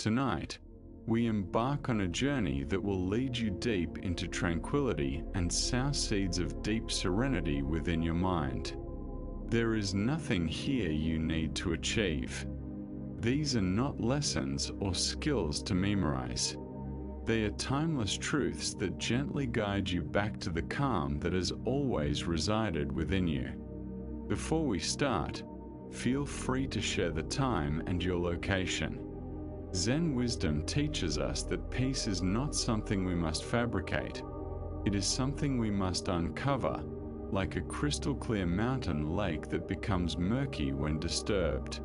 Tonight, we embark on a journey that will lead you deep into tranquility and sow seeds of deep serenity within your mind. There is nothing here you need to achieve. These are not lessons or skills to memorize. They are timeless truths that gently guide you back to the calm that has always resided within you. Before we start, feel free to share the time and your location. Zen wisdom teaches us that peace is not something we must fabricate. It is something we must uncover, like a crystal-clear mountain lake that becomes murky when disturbed.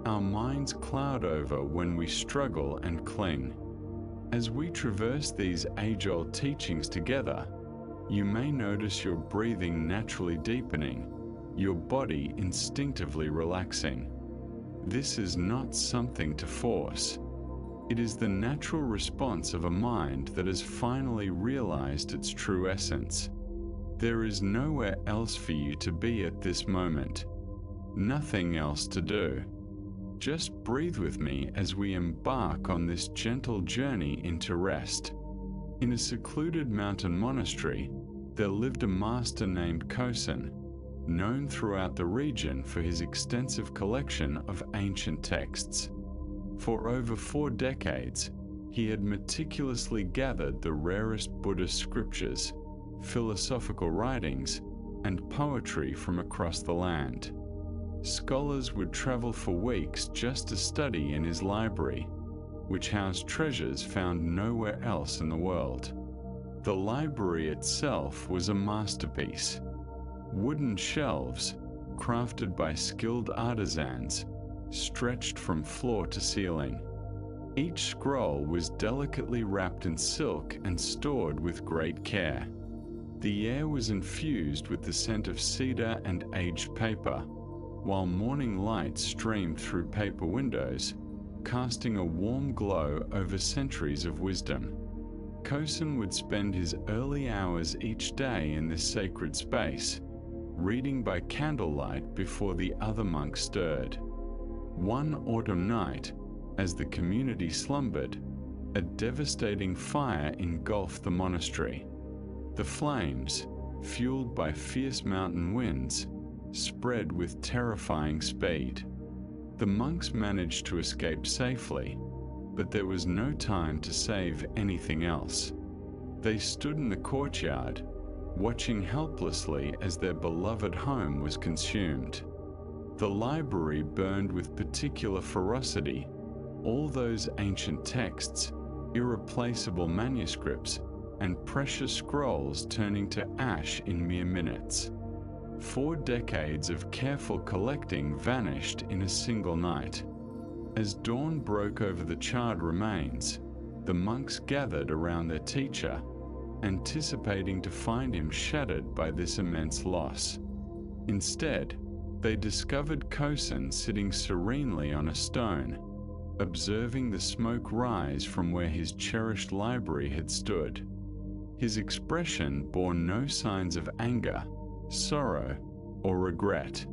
Our minds cloud over when we struggle and cling. As we traverse these age-old teachings together, you may notice your breathing naturally deepening, your body instinctively relaxing. This is not something to force. It is the natural response of a mind that has finally realized its true essence. There is nowhere else for you to be at this moment. Nothing else to do. Just breathe with me as we embark on this gentle journey into rest. In a secluded mountain monastery, there lived a master named Kosen, known throughout the region for his extensive collection of ancient texts. For over 4 decades, he had meticulously gathered the rarest Buddhist scriptures, philosophical writings, and poetry from across the land. Scholars would travel for weeks just to study in his library, which housed treasures found nowhere else in the world. The library itself was a masterpiece. Wooden shelves, crafted by skilled artisans, stretched from floor to ceiling. Each scroll was delicately wrapped in silk and stored with great care. The air was infused with the scent of cedar and aged paper, while morning light streamed through paper windows, casting a warm glow over centuries of wisdom. Kosen would spend his early hours each day in this sacred space, reading by candlelight before the other monks stirred. One autumn night, as the community slumbered, a devastating fire engulfed the monastery. The flames, fueled by fierce mountain winds, spread with terrifying speed. The monks managed to escape safely, but there was no time to save anything else. They stood in the courtyard, watching helplessly as their beloved home was consumed. The library burned with particular ferocity, all those ancient texts, irreplaceable manuscripts, and precious scrolls turning to ash in mere minutes. 4 decades of careful collecting vanished in a single night. As dawn broke over the charred remains, the monks gathered around their teacher, anticipating to find him shattered by this immense loss. Instead, they discovered Kosen sitting serenely on a stone, observing the smoke rise from where his cherished library had stood. His expression bore no signs of anger, sorrow, or regret.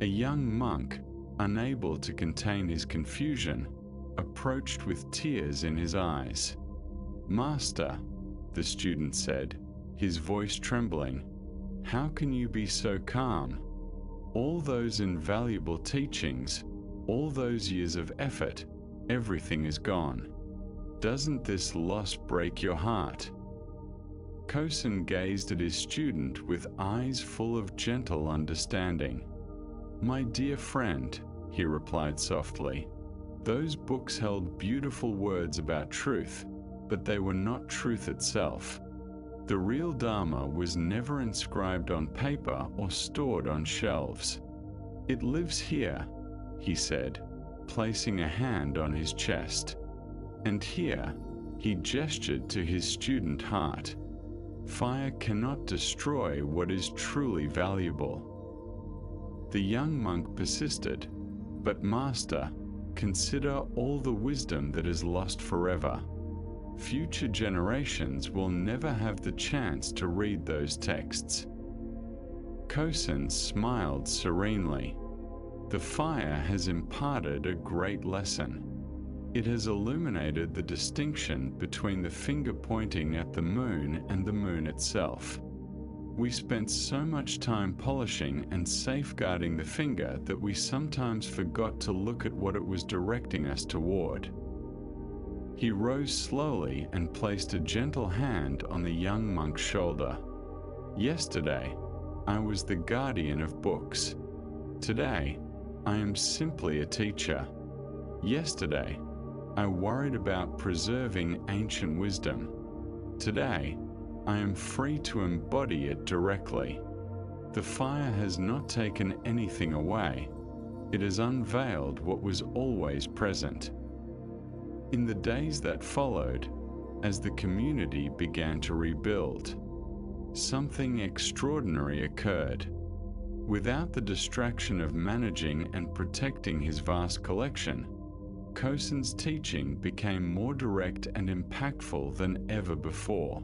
A young monk, unable to contain his confusion, approached with tears in his eyes. "Master," the student said, his voice trembling, "how can you be so calm? All those invaluable teachings, all those years of effort, everything is gone. Doesn't this loss break your heart?" Kosen gazed at his student with eyes full of gentle understanding. "My dear friend," he replied softly, "those books held beautiful words about truth, but they were not truth itself. The real Dharma was never inscribed on paper or stored on shelves. It lives here," he said, placing a hand on his chest. And here, he gestured to his student heart. Fire cannot destroy what is truly valuable. The young monk persisted, "But Master, consider all the wisdom that is lost forever. Future generations will never have the chance to read those texts." Kosen smiled serenely. "The fire has imparted a great lesson. It has illuminated the distinction between the finger pointing at the moon and the moon itself. We spent so much time polishing and safeguarding the finger that we sometimes forgot to look at what it was directing us toward. He rose slowly and placed a gentle hand on the young monk's shoulder. Yesterday, I was the guardian of books. Today, I am simply a teacher. Yesterday, I worried about preserving ancient wisdom. Today, I am free to embody it directly. The fire has not taken anything away. It has unveiled what was always present. In the days that followed, as the community began to rebuild, something extraordinary occurred. Without the distraction of managing and protecting his vast collection, Kosen's teaching became more direct and impactful than ever before.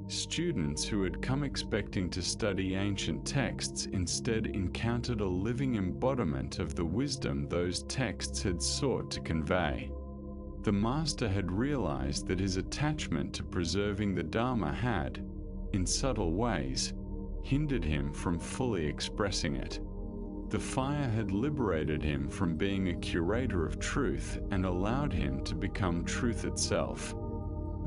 Students who had come expecting to study ancient texts instead encountered a living embodiment of the wisdom those texts had sought to convey. The master had realized that his attachment to preserving the Dharma had, in subtle ways, hindered him from fully expressing it. The fire had liberated him from being a curator of truth and allowed him to become truth itself.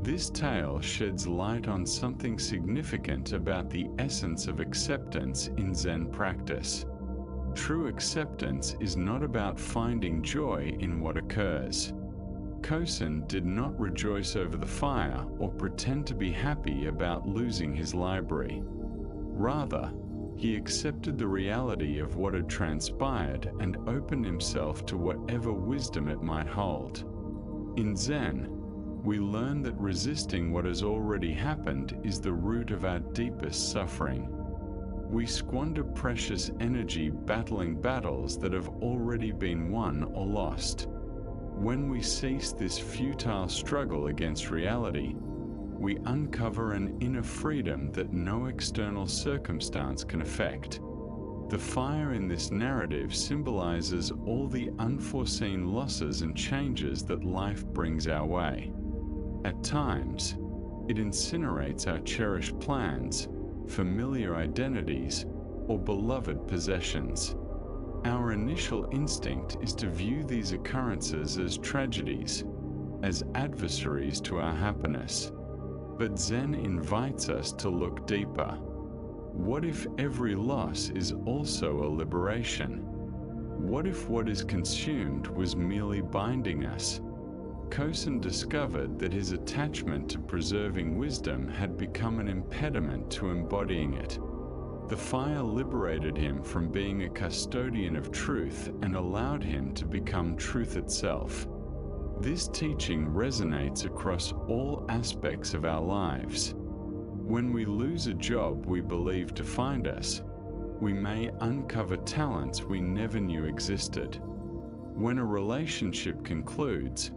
This tale sheds light on something significant about the essence of acceptance in Zen practice. True acceptance is not about finding joy in what occurs. Kosen did not rejoice over the fire or pretend to be happy about losing his library. Rather, he accepted the reality of what had transpired and opened himself to whatever wisdom it might hold. In Zen, we learn that resisting what has already happened is the root of our deepest suffering. We squander precious energy battling battles that have already been won or lost. When we cease this futile struggle against reality, we uncover an inner freedom that no external circumstance can affect. The fire in this narrative symbolizes all the unforeseen losses and changes that life brings our way. At times, it incinerates our cherished plans, familiar identities, or beloved possessions. Our initial instinct is to view these occurrences as tragedies, as adversaries to our happiness. But Zen invites us to look deeper. What if every loss is also a liberation? What if what is consumed was merely binding us? Kosen discovered that his attachment to preserving wisdom had become an impediment to embodying it. The fire liberated him from being a custodian of truth and allowed him to become truth itself. This teaching resonates across all aspects of our lives. When we lose a job we believe to find us, we may uncover talents we never knew existed. When a relationship concludes,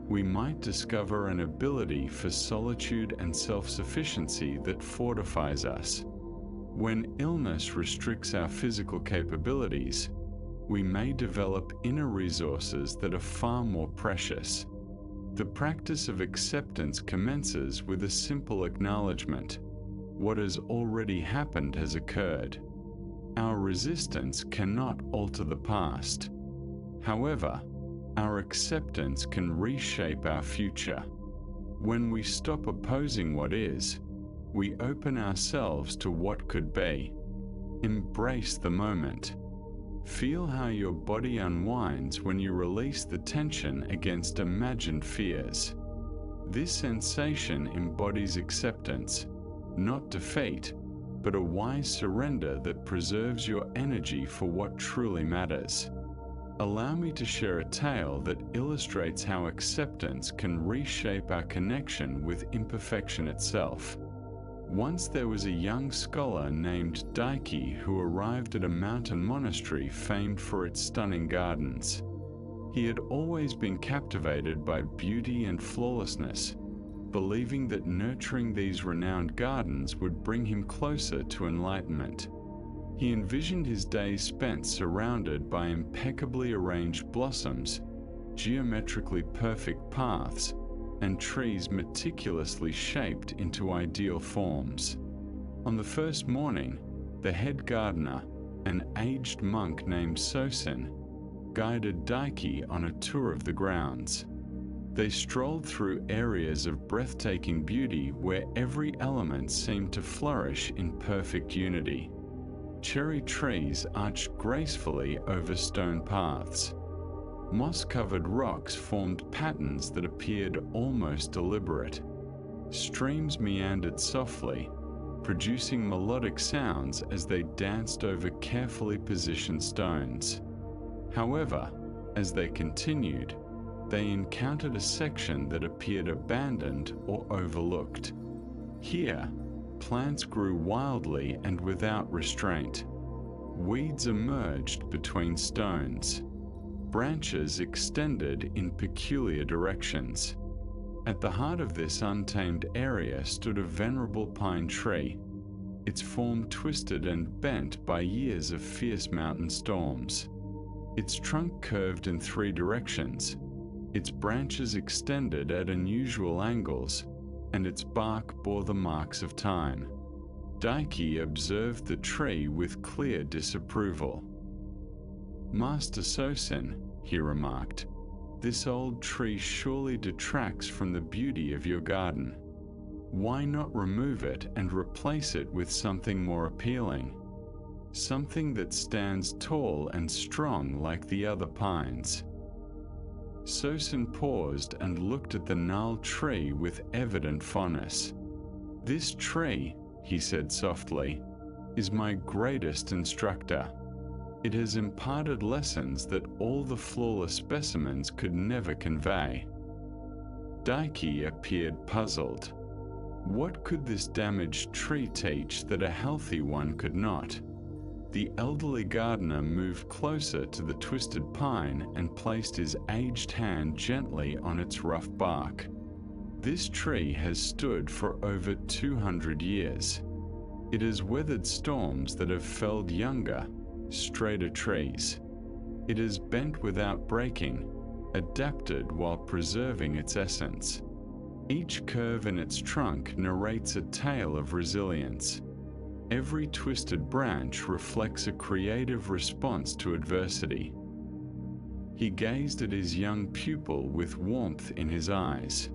we might discover an ability for solitude and self-sufficiency that fortifies us. When illness restricts our physical capabilities, we may develop inner resources that are far more precious. The practice of acceptance commences with a simple acknowledgement. What has already happened has occurred. Our resistance cannot alter the past. However, our acceptance can reshape our future. When we stop opposing what is, we open ourselves to what could be. Embrace the moment. Feel how your body unwinds when you release the tension against imagined fears. This sensation embodies acceptance, not defeat, but a wise surrender that preserves your energy for what truly matters. Allow me to share a tale that illustrates how acceptance can reshape our connection with imperfection itself. Once there was a young scholar named Daiki who arrived at a mountain monastery famed for its stunning gardens. He had always been captivated by beauty and flawlessness, believing that nurturing these renowned gardens would bring him closer to enlightenment. He envisioned his days spent surrounded by impeccably arranged blossoms, geometrically perfect paths, and trees meticulously shaped into ideal forms. On the first morning, the head gardener, an aged monk named Sosin, guided Daiki on a tour of the grounds. They strolled through areas of breathtaking beauty where every element seemed to flourish in perfect unity. Cherry trees arched gracefully over stone paths. Moss-covered rocks formed patterns that appeared almost deliberate. Streams meandered softly, producing melodic sounds as they danced over carefully positioned stones. However, as they continued, they encountered a section that appeared abandoned or overlooked. Here, plants grew wildly and without restraint. Weeds emerged between stones. Branches extended in peculiar directions. At the heart of this untamed area stood a venerable pine tree, its form twisted and bent by years of fierce mountain storms. Its trunk curved in 3 directions, its branches extended at unusual angles, and its bark bore the marks of time. Daiki observed the tree with clear disapproval. "Master Sosin," he remarked, "this old tree surely detracts from the beauty of your garden. Why not remove it and replace it with something more appealing? Something that stands tall and strong like the other pines." Sosin paused and looked at the gnarled tree with evident fondness. "This tree," he said softly, "is my greatest instructor. It has imparted lessons that all the flawless specimens could never convey." Daiki appeared puzzled. What could this damaged tree teach that a healthy one could not? The elderly gardener moved closer to the twisted pine and placed his aged hand gently on its rough bark. "This tree has stood for over 200 years. It has weathered storms that have felled younger, straighter trees. It has bent without breaking, adapted while preserving its essence. Each curve in its trunk narrates a tale of resilience. Every twisted branch reflects a creative response to adversity." He gazed at his young pupil with warmth in his eyes.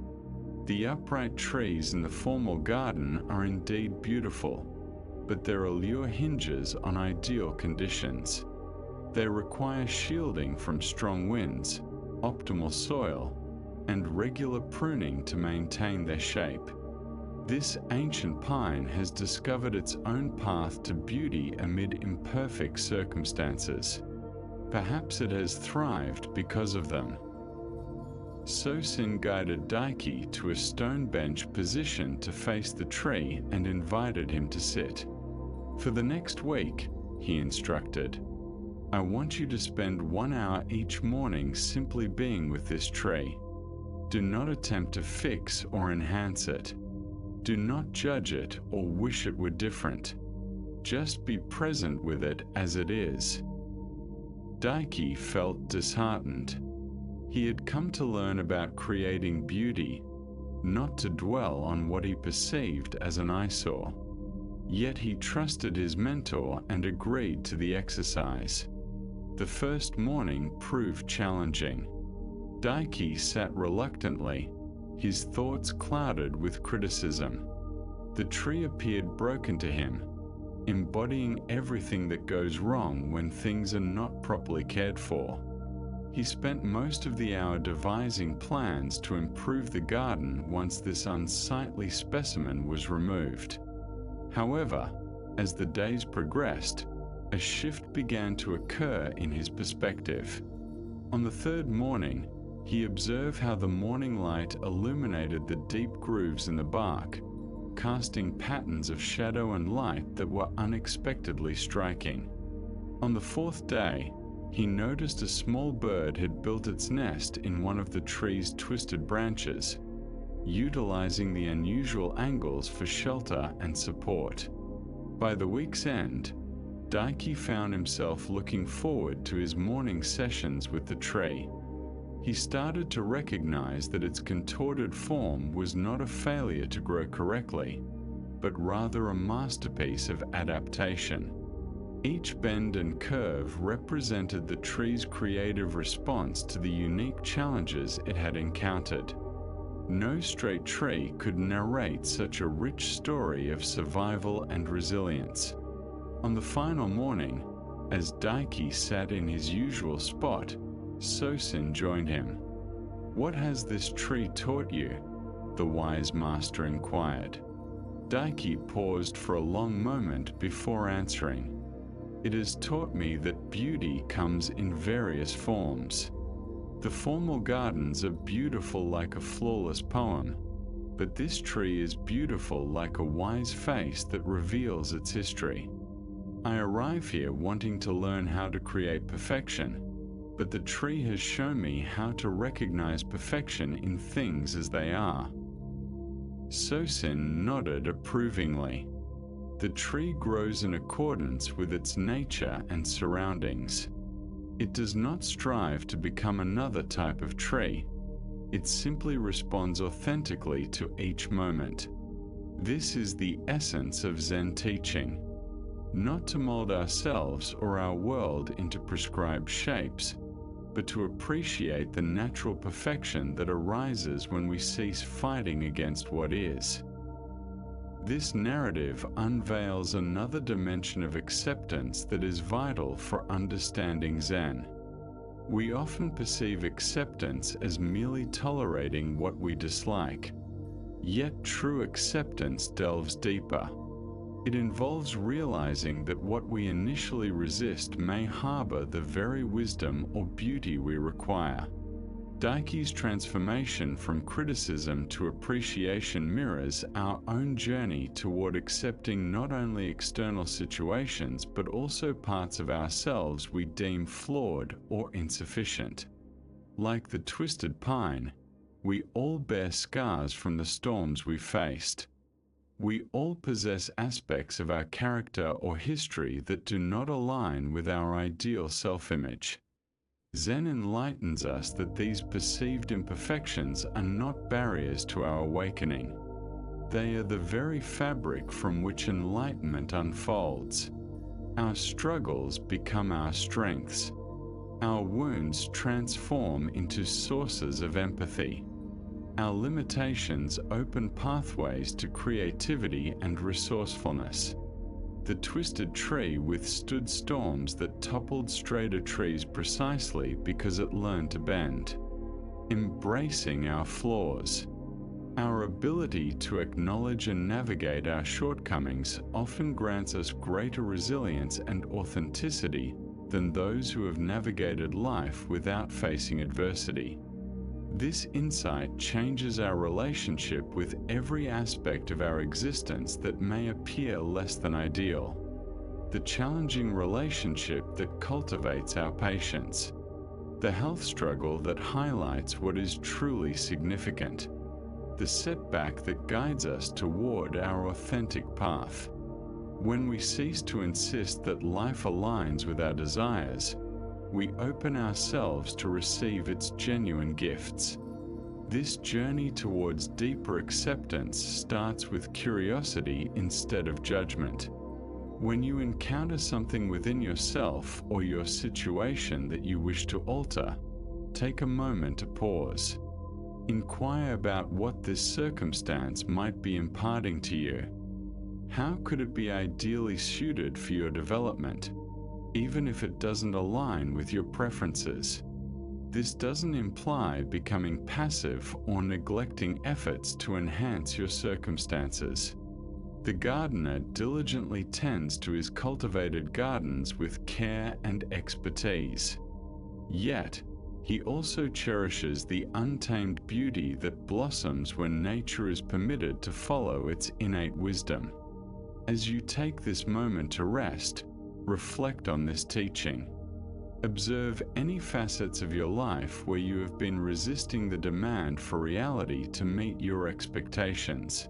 "The upright trees in the formal garden are indeed beautiful, but their allure hinges on ideal conditions. They require shielding from strong winds, optimal soil, and regular pruning to maintain their shape. This ancient pine has discovered its own path to beauty amid imperfect circumstances. Perhaps it has thrived because of them." Sosin guided Daiki to a stone bench positioned to face the tree and invited him to sit. "For the next week," he instructed, "I want you to spend 1 hour each morning simply being with this tree. Do not attempt to fix or enhance it. Do not judge it or wish it were different. Just be present with it as it is." Daiki felt disheartened. He had come to learn about creating beauty, not to dwell on what he perceived as an eyesore. Yet he trusted his mentor and agreed to the exercise. The first morning proved challenging. Daiki sat reluctantly, his thoughts clouded with criticism. The tree appeared broken to him, embodying everything that goes wrong when things are not properly cared for. He spent most of the hour devising plans to improve the garden once this unsightly specimen was removed. However, as the days progressed, a shift began to occur in his perspective. On the 3rd morning, he observed how the morning light illuminated the deep grooves in the bark, casting patterns of shadow and light that were unexpectedly striking. On the 4th day, he noticed a small bird had built its nest in one of the tree's twisted branches, utilizing the unusual angles for shelter and support. By the week's end, Daiki found himself looking forward to his morning sessions with the tree. He started to recognize that its contorted form was not a failure to grow correctly, but rather a masterpiece of adaptation. Each bend and curve represented the tree's creative response to the unique challenges it had encountered. No straight tree could narrate such a rich story of survival and resilience. On the final morning, as Daiki sat in his usual spot, Sosin joined him. "What has this tree taught you?" the wise master inquired. Daiki paused for a long moment before answering. "It has taught me that beauty comes in various forms. The formal gardens are beautiful like a flawless poem, but this tree is beautiful like a wise face that reveals its history. I arrive here wanting to learn how to create perfection, but the tree has shown me how to recognize perfection in things as they are." Sosin nodded approvingly. The tree grows in accordance with its nature and surroundings. It does not strive to become another type of tree. It simply responds authentically to each moment. This is the essence of Zen teaching. Not to mold ourselves or our world into prescribed shapes, but to appreciate the natural perfection that arises when we cease fighting against what is. This narrative unveils another dimension of acceptance that is vital for understanding Zen. We often perceive acceptance as merely tolerating what we dislike. Yet true acceptance delves deeper. It involves realizing that what we initially resist may harbor the very wisdom or beauty we require. Daiki's transformation from criticism to appreciation mirrors our own journey toward accepting not only external situations but also parts of ourselves we deem flawed or insufficient. Like the twisted pine, we all bear scars from the storms we faced. We all possess aspects of our character or history that do not align with our ideal self-image. Zen enlightens us that these perceived imperfections are not barriers to our awakening. They are the very fabric from which enlightenment unfolds. Our struggles become our strengths. Our wounds transform into sources of empathy. Our limitations open pathways to creativity and resourcefulness. The twisted tree withstood storms that toppled straighter trees precisely because it learned to bend. Embracing our flaws. Our ability to acknowledge and navigate our shortcomings often grants us greater resilience and authenticity than those who have navigated life without facing adversity. This insight changes our relationship with every aspect of our existence that may appear less than ideal. The challenging relationship that cultivates our patience. The health struggle that highlights what is truly significant. The setback that guides us toward our authentic path. When we cease to insist that life aligns with our desires, we open ourselves to receive its genuine gifts. This journey towards deeper acceptance starts with curiosity instead of judgment. When you encounter something within yourself or your situation that you wish to alter, take a moment to pause. Inquire about what this circumstance might be imparting to you. How could it be ideally suited for your development, even if it doesn't align with your preferences? This doesn't imply becoming passive or neglecting efforts to enhance your circumstances. The gardener diligently tends to his cultivated gardens with care and expertise. Yet, he also cherishes the untamed beauty that blossoms when nature is permitted to follow its innate wisdom. As you take this moment to rest, reflect on this teaching. Observe any facets of your life where you have been resisting the demand for reality to meet your expectations.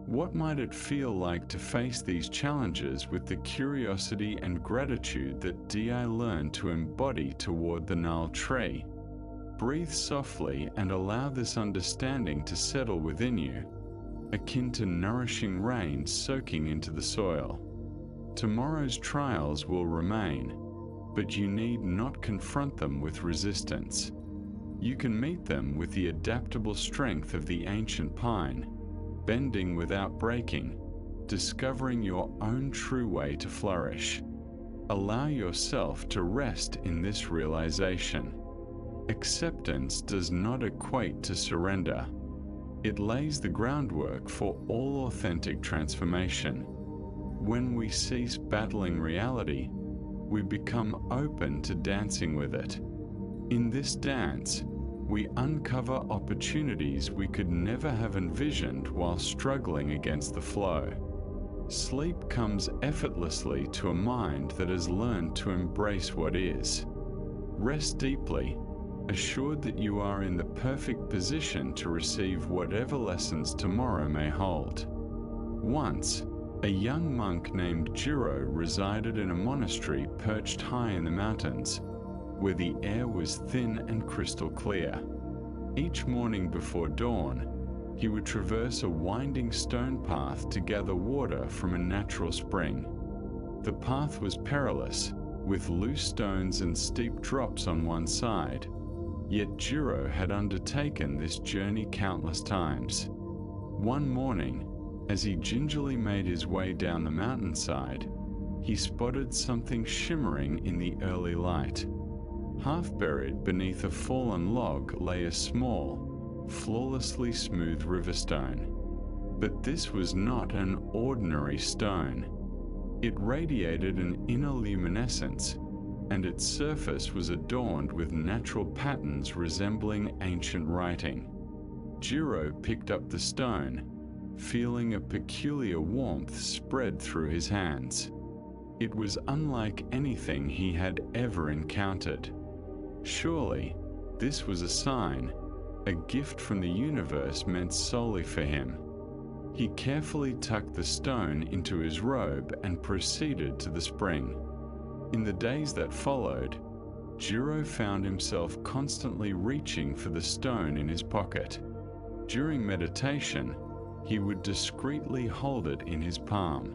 What might it feel like to face these challenges with the curiosity and gratitude that Di learned to embody toward the gnarled tree? Breathe softly and allow this understanding to settle within you, akin to nourishing rain soaking into the soil. Tomorrow's trials will remain, but you need not confront them with resistance. You can meet them with the adaptable strength of the ancient pine, bending without breaking, discovering your own true way to flourish. Allow yourself to rest in this realization. Acceptance does not equate to surrender. It lays the groundwork for all authentic transformation. When we cease battling reality, we become open to dancing with it. In this dance, we uncover opportunities we could never have envisioned while struggling against the flow. Sleep comes effortlessly to a mind that has learned to embrace what is. Rest deeply, assured that you are in the perfect position to receive whatever lessons tomorrow may hold. Once, a young monk named Jiro resided in a monastery perched high in the mountains, where the air was thin and crystal clear. Each morning before dawn, he would traverse a winding stone path to gather water from a natural spring. The path was perilous, with loose stones and steep drops on one side, yet Jiro had undertaken this journey countless times. One morning, as he gingerly made his way down the mountainside, he spotted something shimmering in the early light. Half buried beneath a fallen log lay a small, flawlessly smooth river stone. But this was not an ordinary stone. It radiated an inner luminescence, and its surface was adorned with natural patterns resembling ancient writing. Jiro picked up the stone, feeling a peculiar warmth spread through his hands. It was unlike anything he had ever encountered. Surely, this was a sign, a gift from the universe meant solely for him. He carefully tucked the stone into his robe and proceeded to the spring. In the days that followed, Jiro found himself constantly reaching for the stone in his pocket. During meditation, he would discreetly hold it in his palm.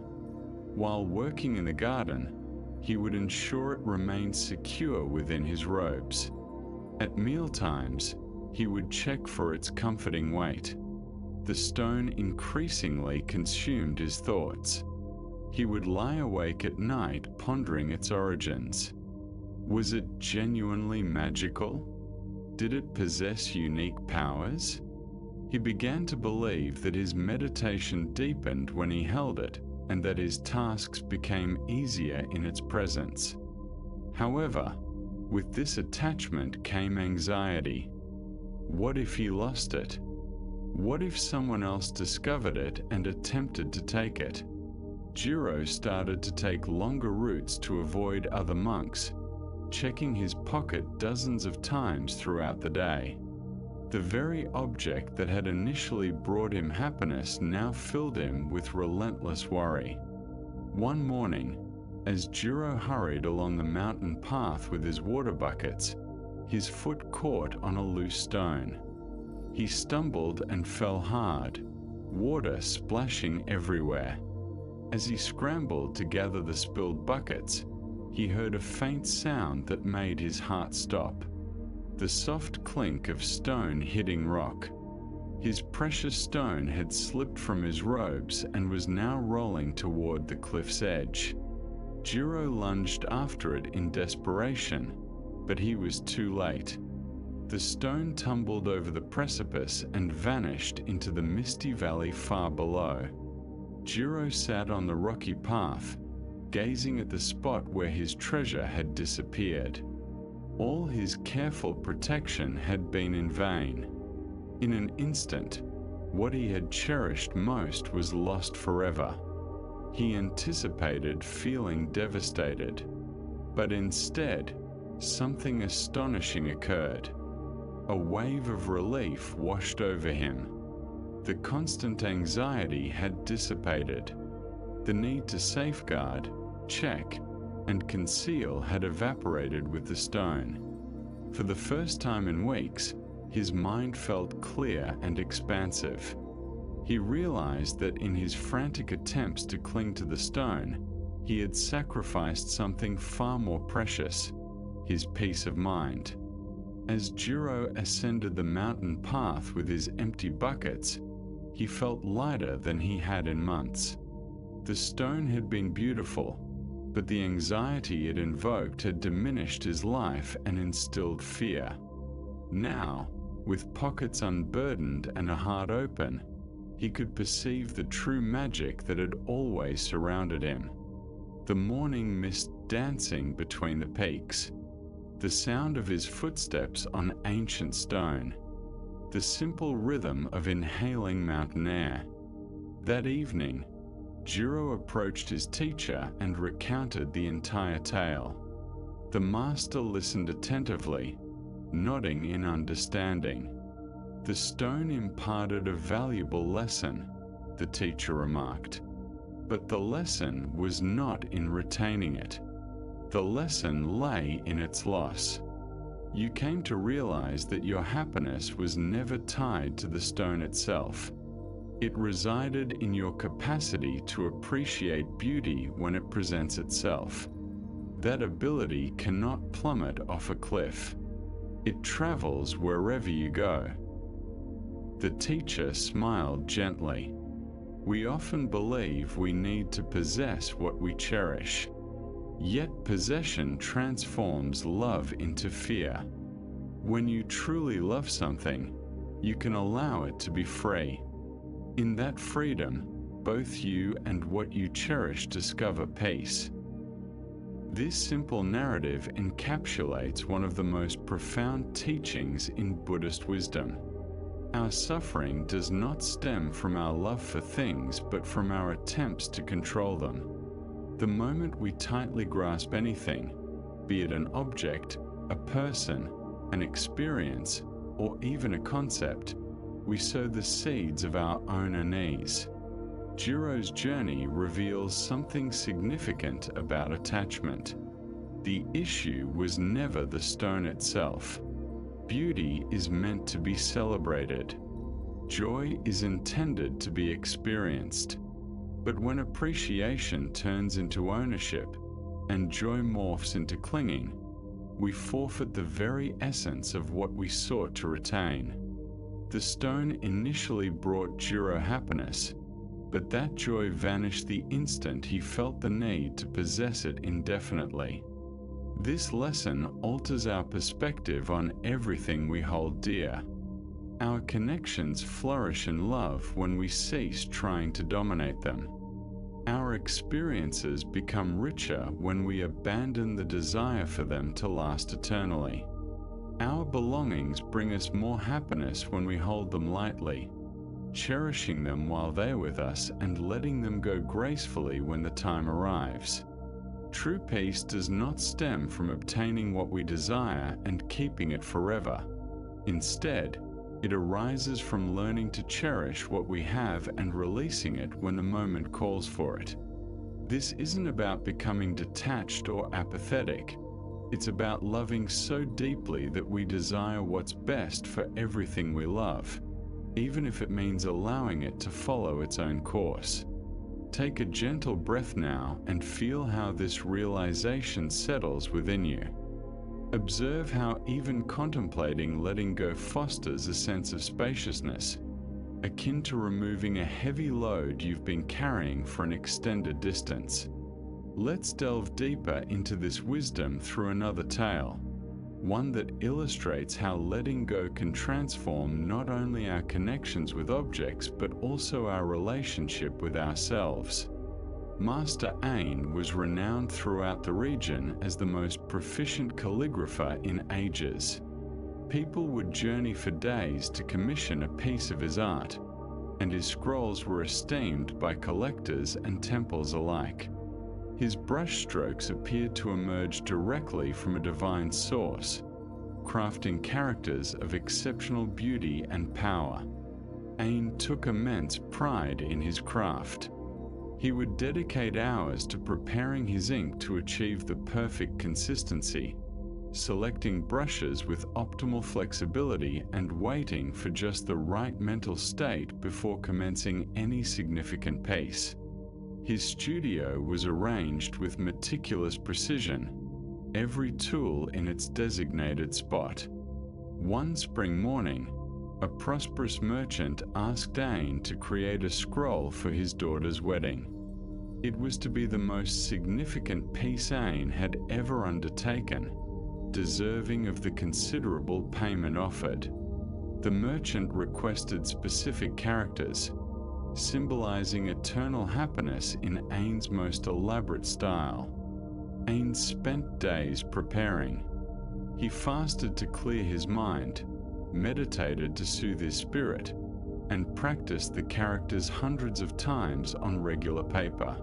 While working in the garden, he would ensure it remained secure within his robes. At mealtimes, he would check for its comforting weight. The stone increasingly consumed his thoughts. He would lie awake at night pondering its origins. Was it genuinely magical? Did it possess unique powers? He began to believe that his meditation deepened when he held it, and that his tasks became easier in its presence. However, with this attachment came anxiety. What if he lost it? What if someone else discovered it and attempted to take it? Jiro started to take longer routes to avoid other monks, checking his pocket dozens of times throughout the day. The very object that had initially brought him happiness now filled him with relentless worry. One morning, as Jiro hurried along the mountain path with his water buckets, his foot caught on a loose stone. He stumbled and fell hard, water splashing everywhere. As he scrambled to gather the spilled buckets, he heard a faint sound that made his heart stop. The soft clink of stone hitting rock. His precious stone had slipped from his robes and was now rolling toward the cliff's edge. Jiro lunged after it in desperation, but he was too late. The stone tumbled over the precipice and vanished into the misty valley far below. Jiro sat on the rocky path, gazing at the spot where his treasure had disappeared. All his careful protection had been in vain. In an instant, what he had cherished most was lost forever. He anticipated feeling devastated, but instead, something astonishing occurred. A wave of relief washed over him. The constant anxiety had dissipated. The need to safeguard, check, and conceal had evaporated with the stone. For the first time in weeks, his mind felt clear and expansive. He realized that in his frantic attempts to cling to the stone, he had sacrificed something far more precious, his peace of mind. As Jiro ascended the mountain path with his empty buckets, he felt lighter than he had in months. The stone had been beautiful, but the anxiety it invoked had diminished his life and instilled fear. Now, with pockets unburdened and a heart open, he could perceive the true magic that had always surrounded him. The morning mist dancing between the peaks, the sound of his footsteps on ancient stone, the simple rhythm of inhaling mountain air. That evening, Jiro approached his teacher and recounted the entire tale. The master listened attentively, nodding in understanding. The stone imparted a valuable lesson, the teacher remarked. But the lesson was not in retaining it. The lesson lay in its loss. You came to realize that your happiness was never tied to the stone itself. It resided in your capacity to appreciate beauty when it presents itself. That ability cannot plummet off a cliff. It travels wherever you go. The teacher smiled gently. We often believe we need to possess what we cherish. Yet possession transforms love into fear. When you truly love something, you can allow it to be free. In that freedom, both you and what you cherish discover peace. This simple narrative encapsulates one of the most profound teachings in Buddhist wisdom. Our suffering does not stem from our love for things, but from our attempts to control them. The moment we tightly grasp anything, be it an object, a person, an experience, or even a concept, we sow the seeds of our own unease. Jiro's journey reveals something significant about attachment. The issue was never the stone itself. Beauty is meant to be celebrated. Joy is intended to be experienced. But when appreciation turns into ownership and joy morphs into clinging, we forfeit the very essence of what we sought to retain. The stone initially brought Jiro happiness, but that joy vanished the instant he felt the need to possess it indefinitely. This lesson alters our perspective on everything we hold dear. Our connections flourish in love when we cease trying to dominate them. Our experiences become richer when we abandon the desire for them to last eternally. Our belongings bring us more happiness when we hold them lightly, cherishing them while they're with us and letting them go gracefully when the time arrives. True peace does not stem from obtaining what we desire and keeping it forever. Instead, it arises from learning to cherish what we have and releasing it when the moment calls for it. This isn't about becoming detached or apathetic. It's about loving so deeply that we desire what's best for everything we love, even if it means allowing it to follow its own course. Take a gentle breath now and feel how this realization settles within you. Observe how even contemplating letting go fosters a sense of spaciousness, akin to removing a heavy load you've been carrying for an extended distance. Let's delve deeper into this wisdom through another tale, one that illustrates how letting go can transform not only our connections with objects but also our relationship with ourselves. Master Ain was renowned throughout the region as the most proficient calligrapher in ages. People would journey for days to commission a piece of his art, and his scrolls were esteemed by collectors and temples alike. His brushstrokes appeared to emerge directly from a divine source, crafting characters of exceptional beauty and power. Ain took immense pride in his craft. He would dedicate hours to preparing his ink to achieve the perfect consistency, selecting brushes with optimal flexibility and waiting for just the right mental state before commencing any significant piece. His studio was arranged with meticulous precision, every tool in its designated spot. One spring morning, a prosperous merchant asked Ain to create a scroll for his daughter's wedding. It was to be the most significant piece Ain had ever undertaken, deserving of the considerable payment offered. The merchant requested specific characters, symbolizing eternal happiness in Ain's most elaborate style. Ain spent days preparing. He fasted to clear his mind, meditated to soothe his spirit, and practiced the characters hundreds of times on regular paper.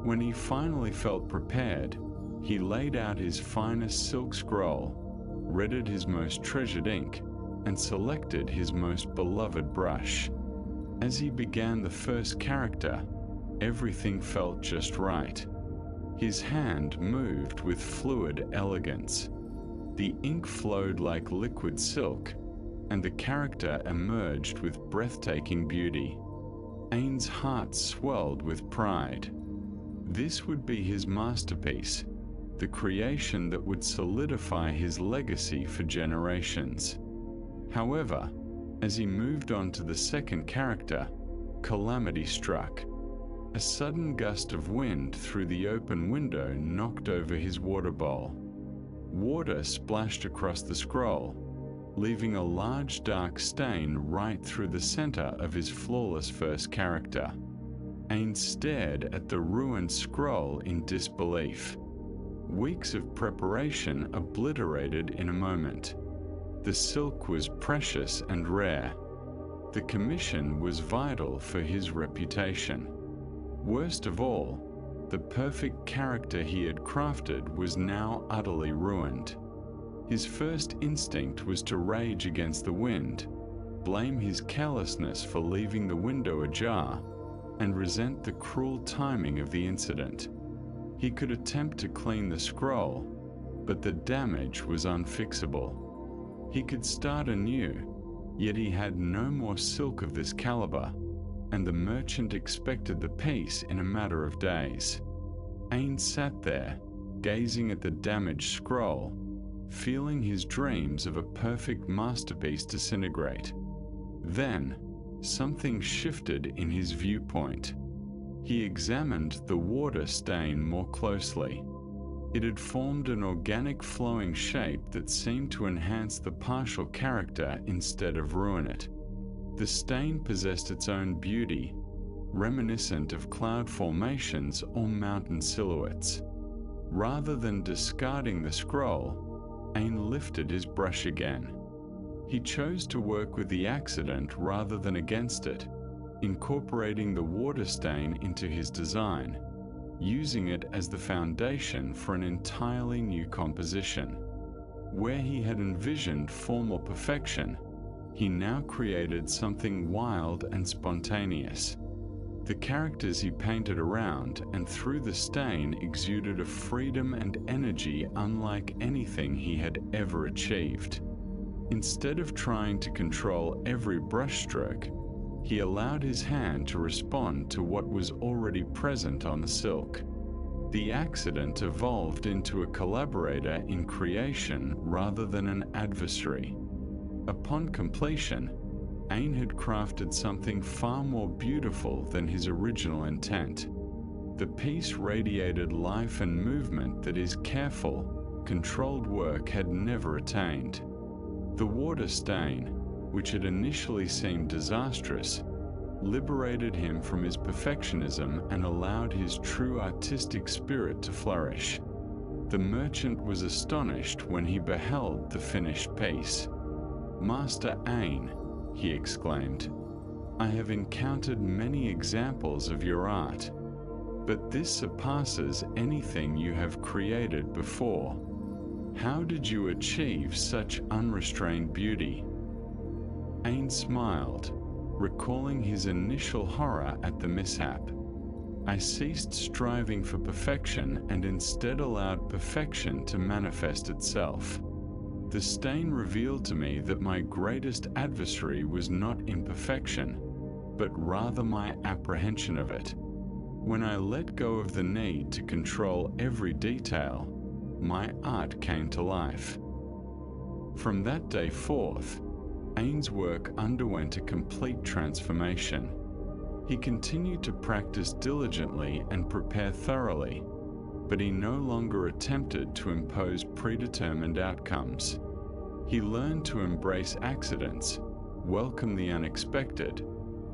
When he finally felt prepared, he laid out his finest silk scroll, redded his most treasured ink, and selected his most beloved brush. As he began the first character, everything felt just right. His hand moved with fluid elegance. The ink flowed like liquid silk, and the character emerged with breathtaking beauty. Ain's heart swelled with pride. This would be his masterpiece, the creation that would solidify his legacy for generations. However, as he moved on to the second character, calamity struck. A sudden gust of wind through the open window knocked over his water bowl. Water splashed across the scroll, leaving a large dark stain right through the center of his flawless first character. Ain stared at the ruined scroll in disbelief. Weeks of preparation obliterated in a moment. The silk was precious and rare. The commission was vital for his reputation. Worst of all, the perfect character he had crafted was now utterly ruined. His first instinct was to rage against the wind, blame his carelessness for leaving the window ajar, and resent the cruel timing of the incident. He could attempt to clean the scroll, but the damage was unfixable. He could start anew, yet he had no more silk of this caliber, and the merchant expected the piece in a matter of days. Ain sat there, gazing at the damaged scroll, feeling his dreams of a perfect masterpiece disintegrate. Then, something shifted in his viewpoint. He examined the water stain more closely. It had formed an organic flowing shape that seemed to enhance the partial character instead of ruin it. The stain possessed its own beauty, reminiscent of cloud formations or mountain silhouettes. Rather than discarding the scroll, Ain lifted his brush again. He chose to work with the accident rather than against it, incorporating the water stain into his design, using it as the foundation for an entirely new composition. Where he had envisioned formal perfection, he now created something wild and spontaneous. The characters he painted around and through the stain exuded a freedom and energy unlike anything he had ever achieved. Instead of trying to control every brushstroke, he allowed his hand to respond to what was already present on the silk. The accident evolved into a collaborator in creation rather than an adversary. Upon completion, Ain had crafted something far more beautiful than his original intent. The piece radiated life and movement that his careful, controlled work had never attained. The water stain, which had initially seemed disastrous, liberated him from his perfectionism and allowed his true artistic spirit to flourish. The merchant was astonished when he beheld the finished piece. "Master Ain," he exclaimed, "I have encountered many examples of your art, but this surpasses anything you have created before. How did you achieve such unrestrained beauty?" Ain smiled, recalling his initial horror at the mishap. I ceased striving for perfection and instead allowed perfection to manifest itself. The stain revealed to me that my greatest adversary was not imperfection, but rather my apprehension of it. When I let go of the need to control every detail, my art came to life. From that day forth, Ain's work underwent a complete transformation. He continued to practice diligently and prepare thoroughly, but he no longer attempted to impose predetermined outcomes. He learned to embrace accidents, welcome the unexpected,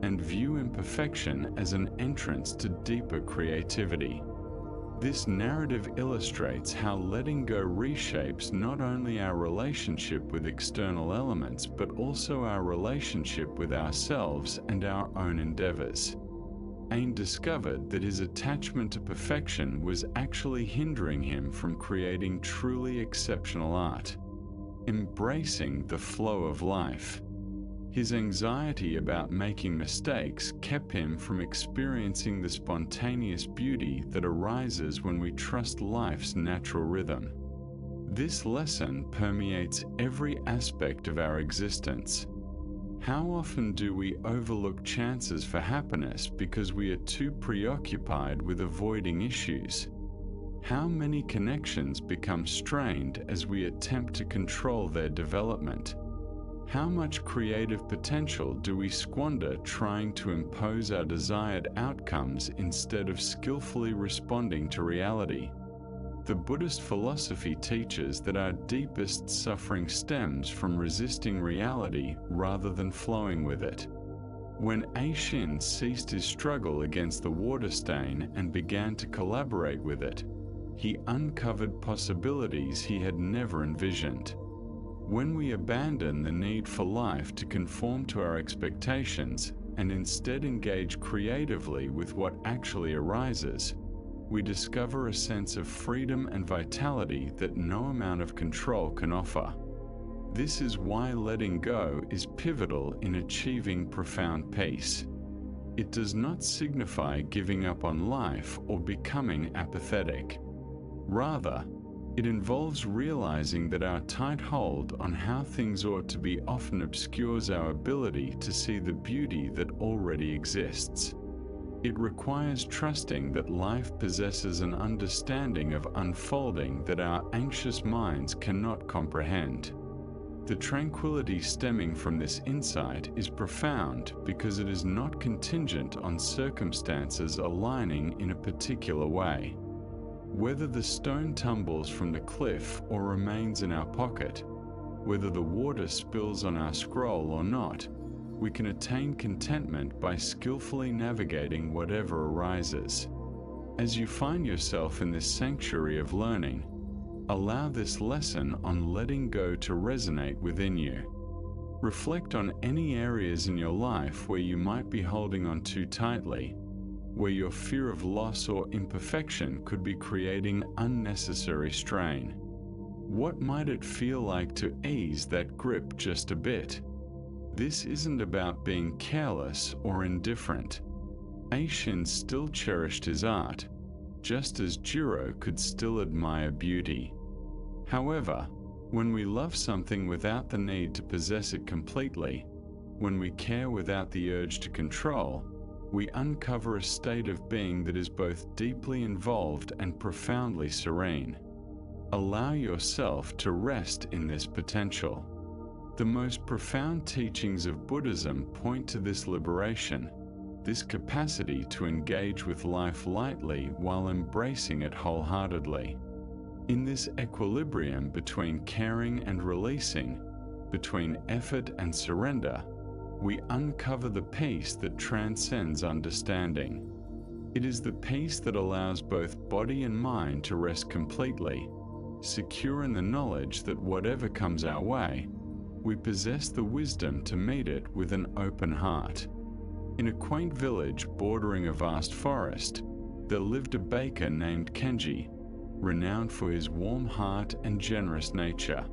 and view imperfection as an entrance to deeper creativity. This narrative illustrates how letting go reshapes not only our relationship with external elements, but also our relationship with ourselves and our own endeavors. Ain discovered that his attachment to perfection was actually hindering him from creating truly exceptional art. Embracing the flow of life. His anxiety about making mistakes kept him from experiencing the spontaneous beauty that arises when we trust life's natural rhythm. This lesson permeates every aspect of our existence. How often do we overlook chances for happiness because we are too preoccupied with avoiding issues? How many connections become strained as we attempt to control their development? How much creative potential do we squander trying to impose our desired outcomes instead of skillfully responding to reality? The Buddhist philosophy teaches that our deepest suffering stems from resisting reality rather than flowing with it. When Shin ceased his struggle against the water stain and began to collaborate with it, he uncovered possibilities he had never envisioned. When we abandon the need for life to conform to our expectations and instead engage creatively with what actually arises, we discover a sense of freedom and vitality that no amount of control can offer. This is why letting go is pivotal in achieving profound peace. It does not signify giving up on life or becoming apathetic. Rather, it involves realizing that our tight hold on how things ought to be often obscures our ability to see the beauty that already exists. It requires trusting that life possesses an understanding of unfolding that our anxious minds cannot comprehend. The tranquility stemming from this insight is profound because it is not contingent on circumstances aligning in a particular way. Whether the stone tumbles from the cliff or remains in our pocket, whether the water spills on our scroll or not, we can attain contentment by skillfully navigating whatever arises. As you find yourself in this sanctuary of learning, allow this lesson on letting go to resonate within you. Reflect on any areas in your life where you might be holding on too tightly, where your fear of loss or imperfection could be creating unnecessary strain. What might it feel like to ease that grip just a bit? This isn't about being careless or indifferent. Shin still cherished his art, just as Jiro could still admire beauty. However, when we love something without the need to possess it completely, when we care without the urge to control, we uncover a state of being that is both deeply involved and profoundly serene. Allow yourself to rest in this potential. The most profound teachings of Buddhism point to this liberation, this capacity to engage with life lightly while embracing it wholeheartedly. In this equilibrium between caring and releasing, between effort and surrender, we uncover the peace that transcends understanding. It is the peace that allows both body and mind to rest completely, secure in the knowledge that whatever comes our way, we possess the wisdom to meet it with an open heart. In a quaint village bordering a vast forest, there lived a baker named Kenji, renowned for his warm heart and generous nature.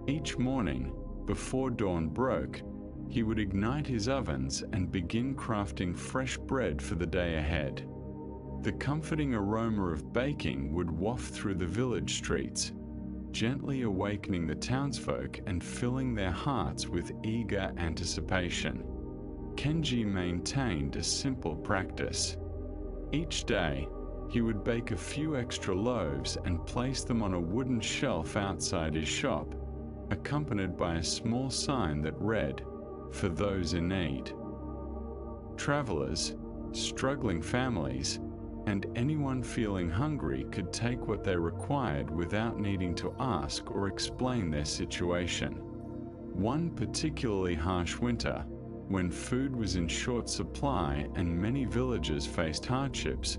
Each morning, before dawn broke, he would ignite his ovens and begin crafting fresh bread for the day ahead. The comforting aroma of baking would waft through the village streets, gently awakening the townsfolk and filling their hearts with eager anticipation. Kenji maintained a simple practice. Each day, he would bake a few extra loaves and place them on a wooden shelf outside his shop, accompanied by a small sign that read, "For those in need." Travelers, struggling families, and anyone feeling hungry could take what they required without needing to ask or explain their situation. One particularly harsh winter, when food was in short supply and many villagers faced hardships,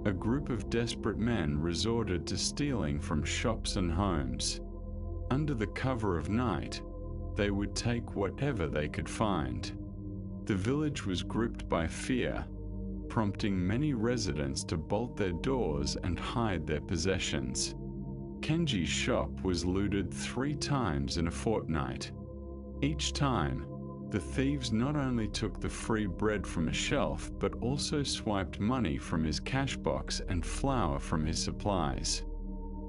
a group of desperate men resorted to stealing from shops and homes. Under the cover of night, they would take whatever they could find. The village was gripped by fear, prompting many residents to bolt their doors and hide their possessions. Kenji's shop was looted 3 times in a fortnight. Each time, the thieves not only took the free bread from a shelf, but also swiped money from his cash box and flour from his supplies.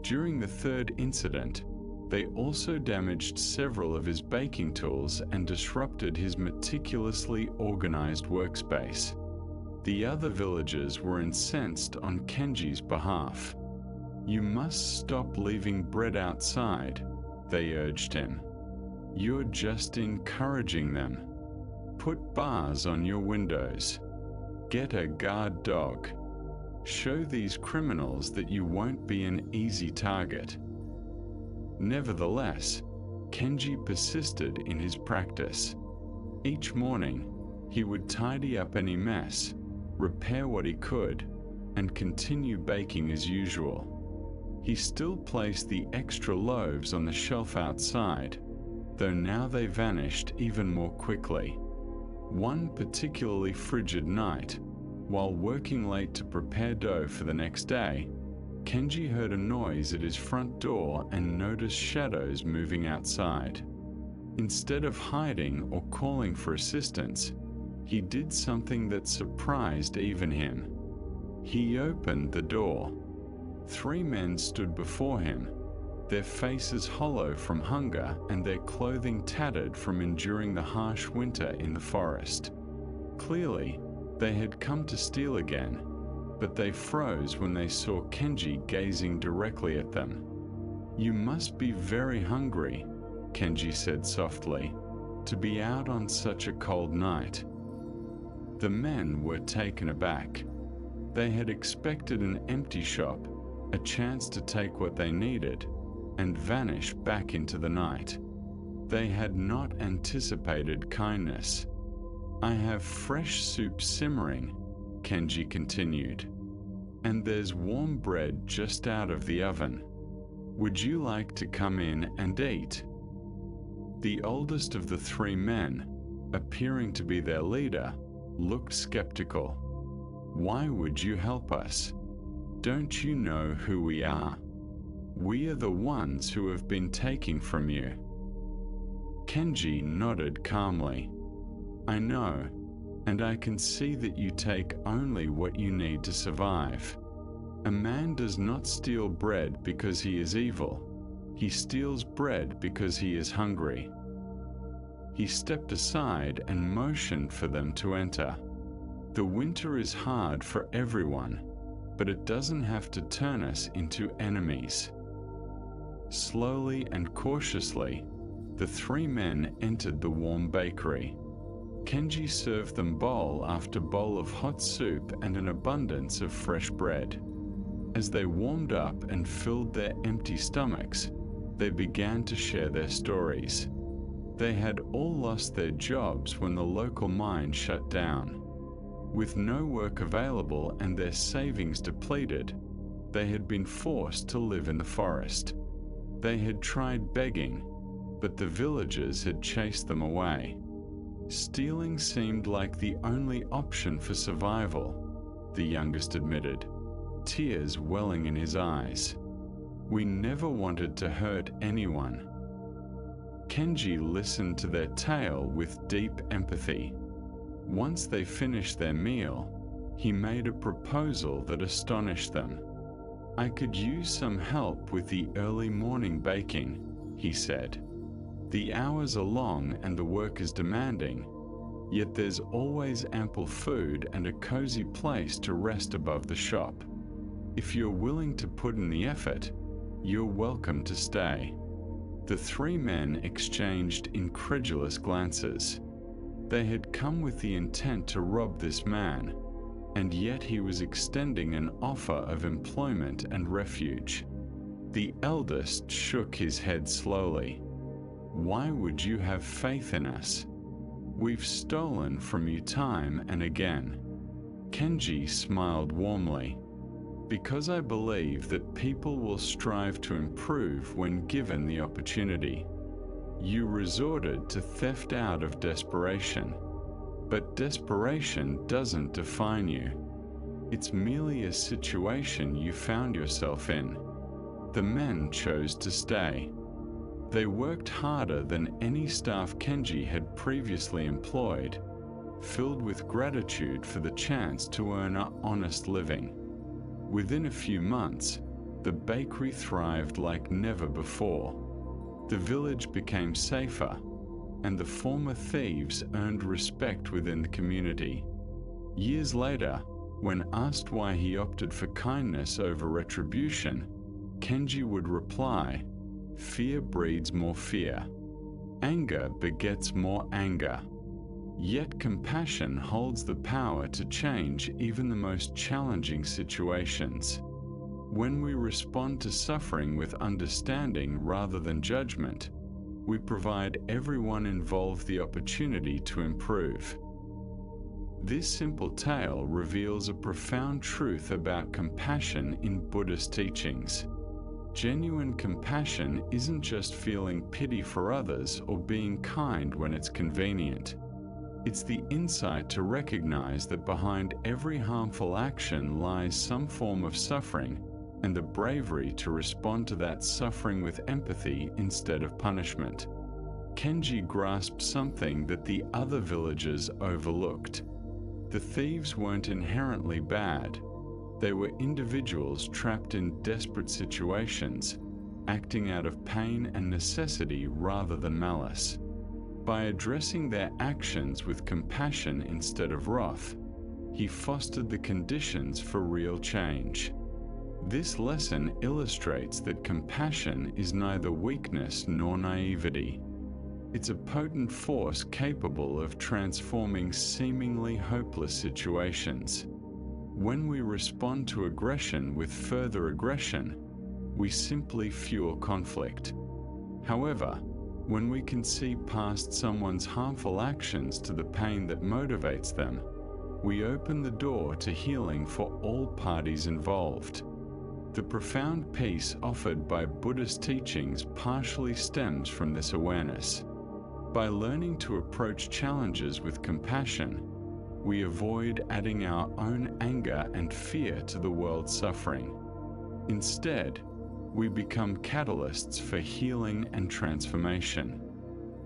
During the 3rd incident, they also damaged several of his baking tools and disrupted his meticulously organized workspace. The other villagers were incensed on Kenji's behalf. "You must stop leaving bread outside," they urged him. "You're just encouraging them. Put bars on your windows. Get a guard dog. Show these criminals that you won't be an easy target." Nevertheless, Kenji persisted in his practice. Each morning, he would tidy up any mess, repair what he could, and continue baking as usual. He still placed the extra loaves on the shelf outside, though now they vanished even more quickly. One particularly frigid night, while working late to prepare dough for the next day, Kenji heard a noise at his front door and noticed shadows moving outside. Instead of hiding or calling for assistance, he did something that surprised even him. He opened the door. 3 men stood before him, their faces hollow from hunger and their clothing tattered from enduring the harsh winter in the forest. Clearly, they had come to steal again, but they froze when they saw Kenji gazing directly at them. "You must be very hungry," Kenji said softly, "to be out on such a cold night." The men were taken aback. They had expected an empty shop, a chance to take what they needed, and vanish back into the night. They had not anticipated kindness. "I have fresh soup simmering," Kenji continued, "and there's warm bread just out of the oven. Would you like to come in and eat?" The oldest of the 3 men, appearing to be their leader, looked skeptical. "Why would you help us? Don't you know who we are? We are the ones who have been taking from you." Kenji nodded calmly. "I know, and I can see that you take only what you need to survive. A man does not steal bread because he is evil. He steals bread because he is hungry." He stepped aside and motioned for them to enter. "The winter is hard for everyone, but it doesn't have to turn us into enemies." Slowly and cautiously, the 3 men entered the warm bakery. Kenji served them bowl after bowl of hot soup and an abundance of fresh bread. As they warmed up and filled their empty stomachs, they began to share their stories. They had all lost their jobs when the local mine shut down. With no work available and their savings depleted, they had been forced to live in the forest. They had tried begging, but the villagers had chased them away. Stealing seemed like the only option for survival, the youngest admitted, tears welling in his eyes. "We never wanted to hurt anyone." Kenji listened to their tale with deep empathy. Once they finished their meal, He made a proposal that astonished them. "I could use some help with the early morning baking," he said. "The hours are long and the work is demanding, yet there's always ample food and a cozy place to rest above the shop. If you're willing to put in the effort, you're welcome to stay." The three men exchanged incredulous glances. They had come with the intent to rob this man, and yet he was extending an offer of employment and refuge. The eldest shook his head slowly. "Why would you have faith in us? We've stolen from you time and again." Kenji smiled warmly. "Because I believe that people will strive to improve when given the opportunity. You resorted to theft out of desperation, but desperation doesn't define you. It's merely a situation you found yourself in." The men chose to stay. They worked harder than any staff Kenji had previously employed, filled with gratitude for the chance to earn an honest living. Within a few months, the bakery thrived like never before. The village became safer, and the former thieves earned respect within the community. Years later, when asked why he opted for kindness over retribution, Kenji would reply, "Fear breeds more fear. Anger begets more anger. Yet compassion holds the power to change even the most challenging situations. When we respond to suffering with understanding rather than judgment, we provide everyone involved the opportunity to improve." This simple tale reveals a profound truth about compassion in Buddhist teachings. Genuine compassion isn't just feeling pity for others or being kind when it's convenient. It's the insight to recognize that behind every harmful action lies some form of suffering, and the bravery to respond to that suffering with empathy instead of punishment. Kenji grasped something that the other villagers overlooked. The thieves weren't inherently bad. They were individuals trapped in desperate situations, acting out of pain and necessity rather than malice. By addressing their actions with compassion instead of wrath, he fostered the conditions for real change. This lesson illustrates that compassion is neither weakness nor naivety. It's a potent force capable of transforming seemingly hopeless situations. When we respond to aggression with further aggression, we simply fuel conflict. However, when we can see past someone's harmful actions to the pain that motivates them, we open the door to healing for all parties involved. The profound peace offered by Buddhist teachings partially stems from this awareness. By learning to approach challenges with compassion, we avoid adding our own anger and fear to the world's suffering. Instead, we become catalysts for healing and transformation.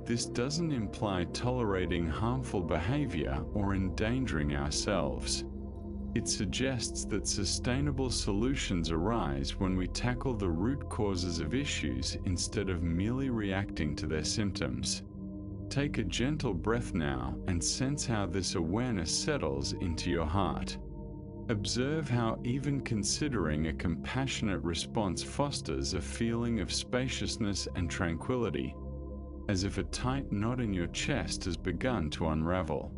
This doesn't imply tolerating harmful behavior or endangering ourselves. It suggests that sustainable solutions arise when we tackle the root causes of issues instead of merely reacting to their symptoms. Take a gentle breath now and sense how this awareness settles into your heart. Observe how even considering a compassionate response fosters a feeling of spaciousness and tranquility, as if a tight knot in your chest has begun to unravel.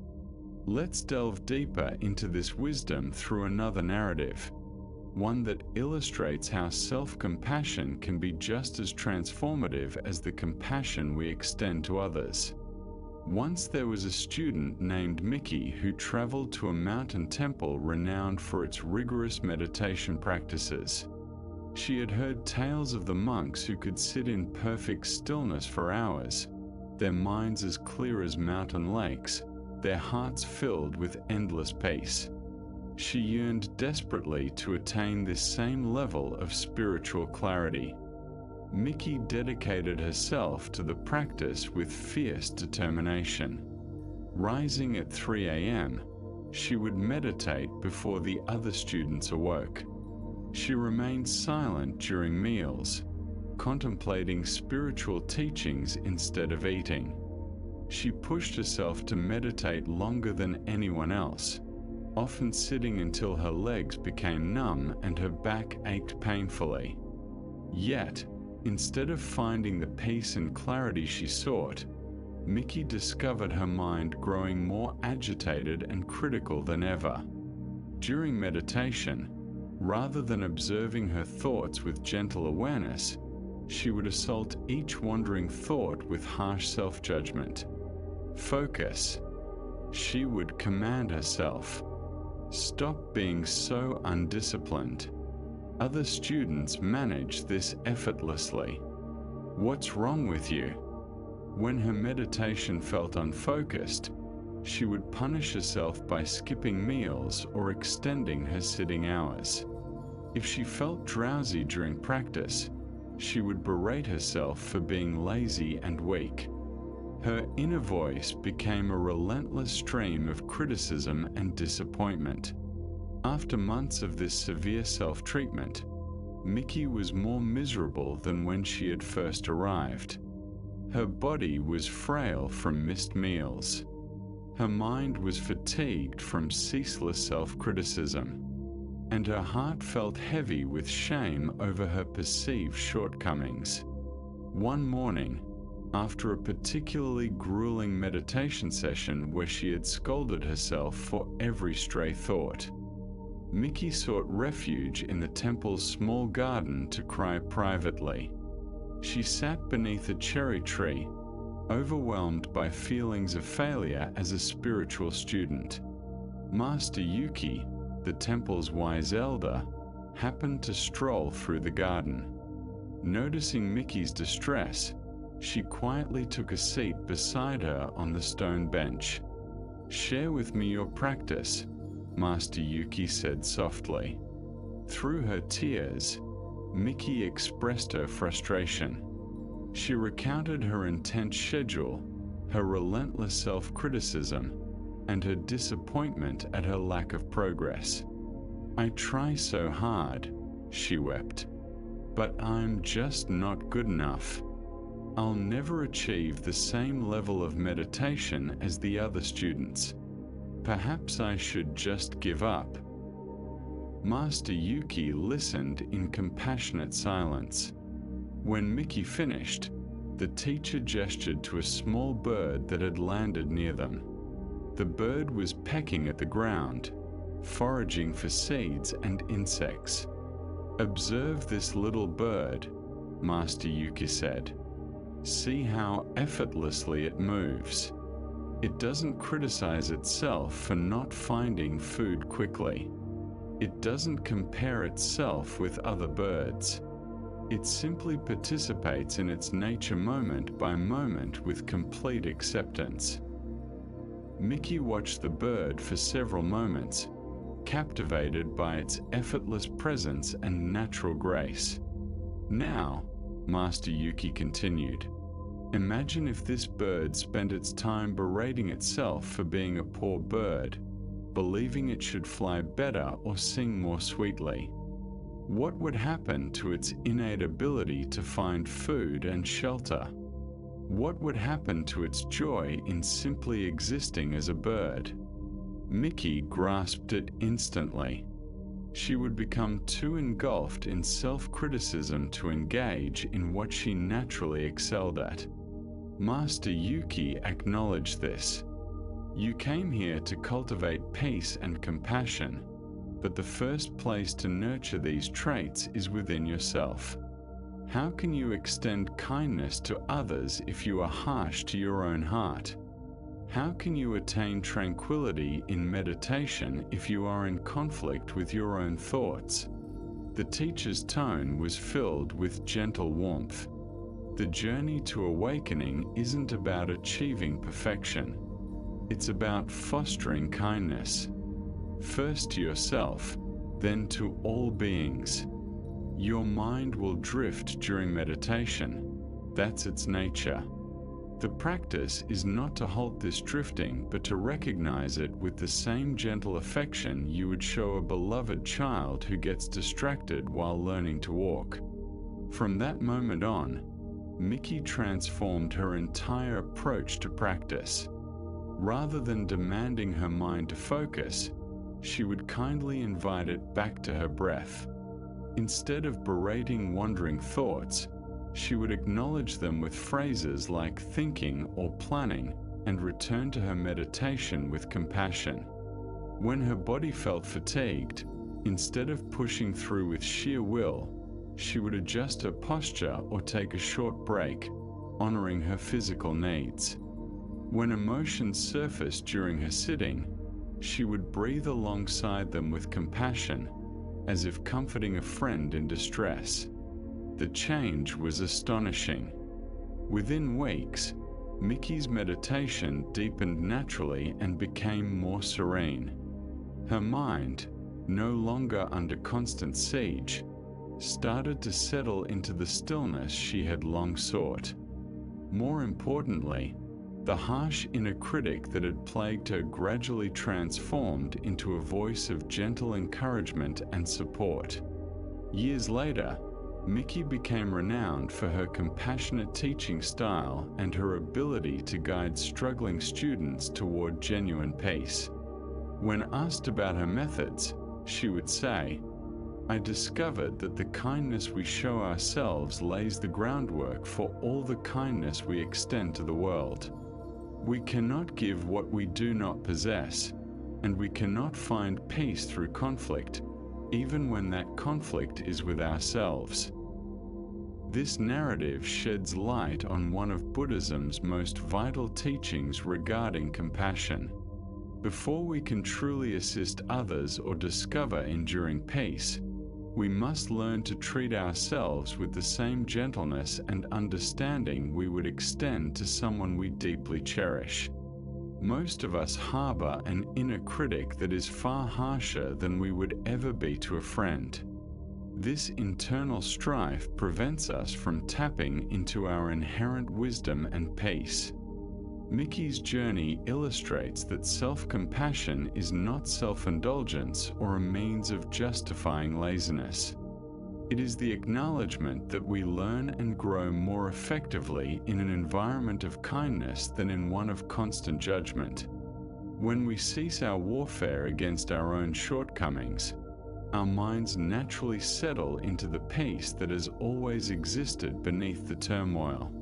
Let's delve deeper into this wisdom through another narrative, one that illustrates how self-compassion can be just as transformative as the compassion we extend to others. Once there was a student named Mickey who traveled to a mountain temple renowned for its rigorous meditation practices. She had heard tales of the monks who could sit in perfect stillness for hours, their minds as clear as mountain lakes, their hearts filled with endless peace. She yearned desperately to attain this same level of spiritual clarity. Mickey dedicated herself to the practice with fierce determination. Rising at 3 a.m., She would meditate before the other students awoke. She remained silent during meals, contemplating spiritual teachings instead of eating. She pushed herself to meditate longer than anyone else, often sitting until her legs became numb and her back ached painfully. Yet, instead of finding the peace and clarity she sought, Mickey discovered her mind growing more agitated and critical than ever. During meditation, rather than observing her thoughts with gentle awareness, she would assault each wandering thought with harsh self-judgment. Focus. She would command herself. Stop being so undisciplined. Other students manage this effortlessly. What's wrong with you? When her meditation felt unfocused, she would punish herself by skipping meals or extending her sitting hours. If she felt drowsy during practice, she would berate herself for being lazy and weak. Her inner voice became a relentless stream of criticism and disappointment. After months of this severe self-treatment, Mickey was more miserable than when she had first arrived. Her body was frail from missed meals. Her mind was fatigued from ceaseless self-criticism, and her heart felt heavy with shame over her perceived shortcomings. One morning, after a particularly grueling meditation session where she had scolded herself for every stray thought, Mickey sought refuge in the temple's small garden to cry privately. She sat beneath a cherry tree, overwhelmed by feelings of failure as a spiritual student. Master Yuki, the temple's wise elder, happened to stroll through the garden. Noticing Mickey's distress, she quietly took a seat beside her on the stone bench. "Share with me your practice," Master Yuki said softly. Through her tears, Mickey expressed her frustration. She recounted her intense schedule, her relentless self-criticism, and her disappointment at her lack of progress. "I try so hard," she wept, "but I'm just not good enough. I'll never achieve the same level of meditation as the other students. Perhaps I should just give up." Master Yuki listened in compassionate silence. When Mickey finished, the teacher gestured to a small bird that had landed near them. The bird was pecking at the ground, foraging for seeds and insects. "Observe this little bird," Master Yuki said. "See how effortlessly it moves. It doesn't criticize itself for not finding food quickly. It doesn't compare itself with other birds. It simply participates in its nature moment by moment with complete acceptance." Mickey watched the bird for several moments, captivated by its effortless presence and natural grace. "Now," Master Yuki continued, "imagine if this bird spent its time berating itself for being a poor bird, believing it should fly better or sing more sweetly. What would happen to its innate ability to find food and shelter? What would happen to its joy in simply existing as a bird?" Mickey grasped it instantly. She would become too engulfed in self-criticism to engage in what she naturally excelled at. Master Yuki acknowledged this. "You came here to cultivate peace and compassion, but the first place to nurture these traits is within yourself. How can you extend kindness to others if you are harsh to your own heart? How can you attain tranquility in meditation if you are in conflict with your own thoughts?" The teacher's tone was filled with gentle warmth. The journey to awakening isn't about achieving perfection. It's about fostering kindness. First to yourself, then to all beings. Your mind will drift during meditation. That's its nature. The practice is not to halt this drifting, but to recognize it with the same gentle affection you would show a beloved child who gets distracted while learning to walk. From that moment on, Mickey transformed her entire approach to practice. Rather than demanding her mind to focus, she would kindly invite it back to her breath. Instead of berating wandering thoughts, she would acknowledge them with phrases like thinking or planning and return to her meditation with compassion. When her body felt fatigued, instead of pushing through with sheer will, she would adjust her posture or take a short break, honoring her physical needs. When emotions surfaced during her sitting, she would breathe alongside them with compassion, as if comforting a friend in distress. The change was astonishing. Within weeks, Mickey's meditation deepened naturally and became more serene. Her mind, no longer under constant siege, started to settle into the stillness she had long sought. More importantly, the harsh inner critic that had plagued her gradually transformed into a voice of gentle encouragement and support. Years later, Mickey became renowned for her compassionate teaching style and her ability to guide struggling students toward genuine peace. When asked about her methods, she would say, "I discovered that the kindness we show ourselves lays the groundwork for all the kindness we extend to the world. We cannot give what we do not possess, and we cannot find peace through conflict, even when that conflict is with ourselves." This narrative sheds light on one of Buddhism's most vital teachings regarding compassion. Before we can truly assist others or discover enduring peace, we must learn to treat ourselves with the same gentleness and understanding we would extend to someone we deeply cherish. Most of us harbor an inner critic that is far harsher than we would ever be to a friend. This internal strife prevents us from tapping into our inherent wisdom and peace. Mickey's journey illustrates that self-compassion is not self-indulgence or a means of justifying laziness. It is the acknowledgement that we learn and grow more effectively in an environment of kindness than in one of constant judgment. When we cease our warfare against our own shortcomings, our minds naturally settle into the peace that has always existed beneath the turmoil.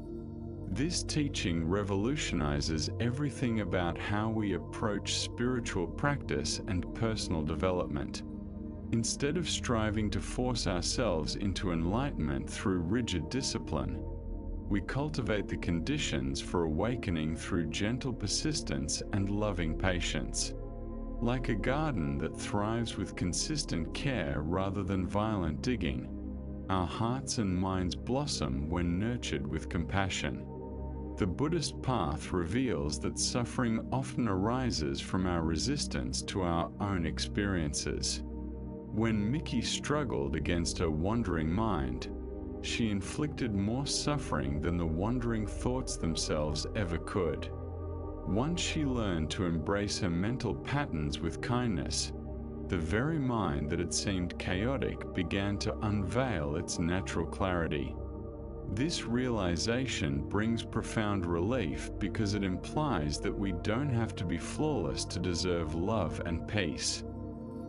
This teaching revolutionizes everything about how we approach spiritual practice and personal development. Instead of striving to force ourselves into enlightenment through rigid discipline, we cultivate the conditions for awakening through gentle persistence and loving patience. Like a garden that thrives with consistent care rather than violent digging, our hearts and minds blossom when nurtured with compassion. The Buddhist path reveals that suffering often arises from our resistance to our own experiences. When Mickey struggled against her wandering mind, she inflicted more suffering than the wandering thoughts themselves ever could. Once she learned to embrace her mental patterns with kindness, the very mind that had seemed chaotic began to unveil its natural clarity. This realization brings profound relief because it implies that we don't have to be flawless to deserve love and peace.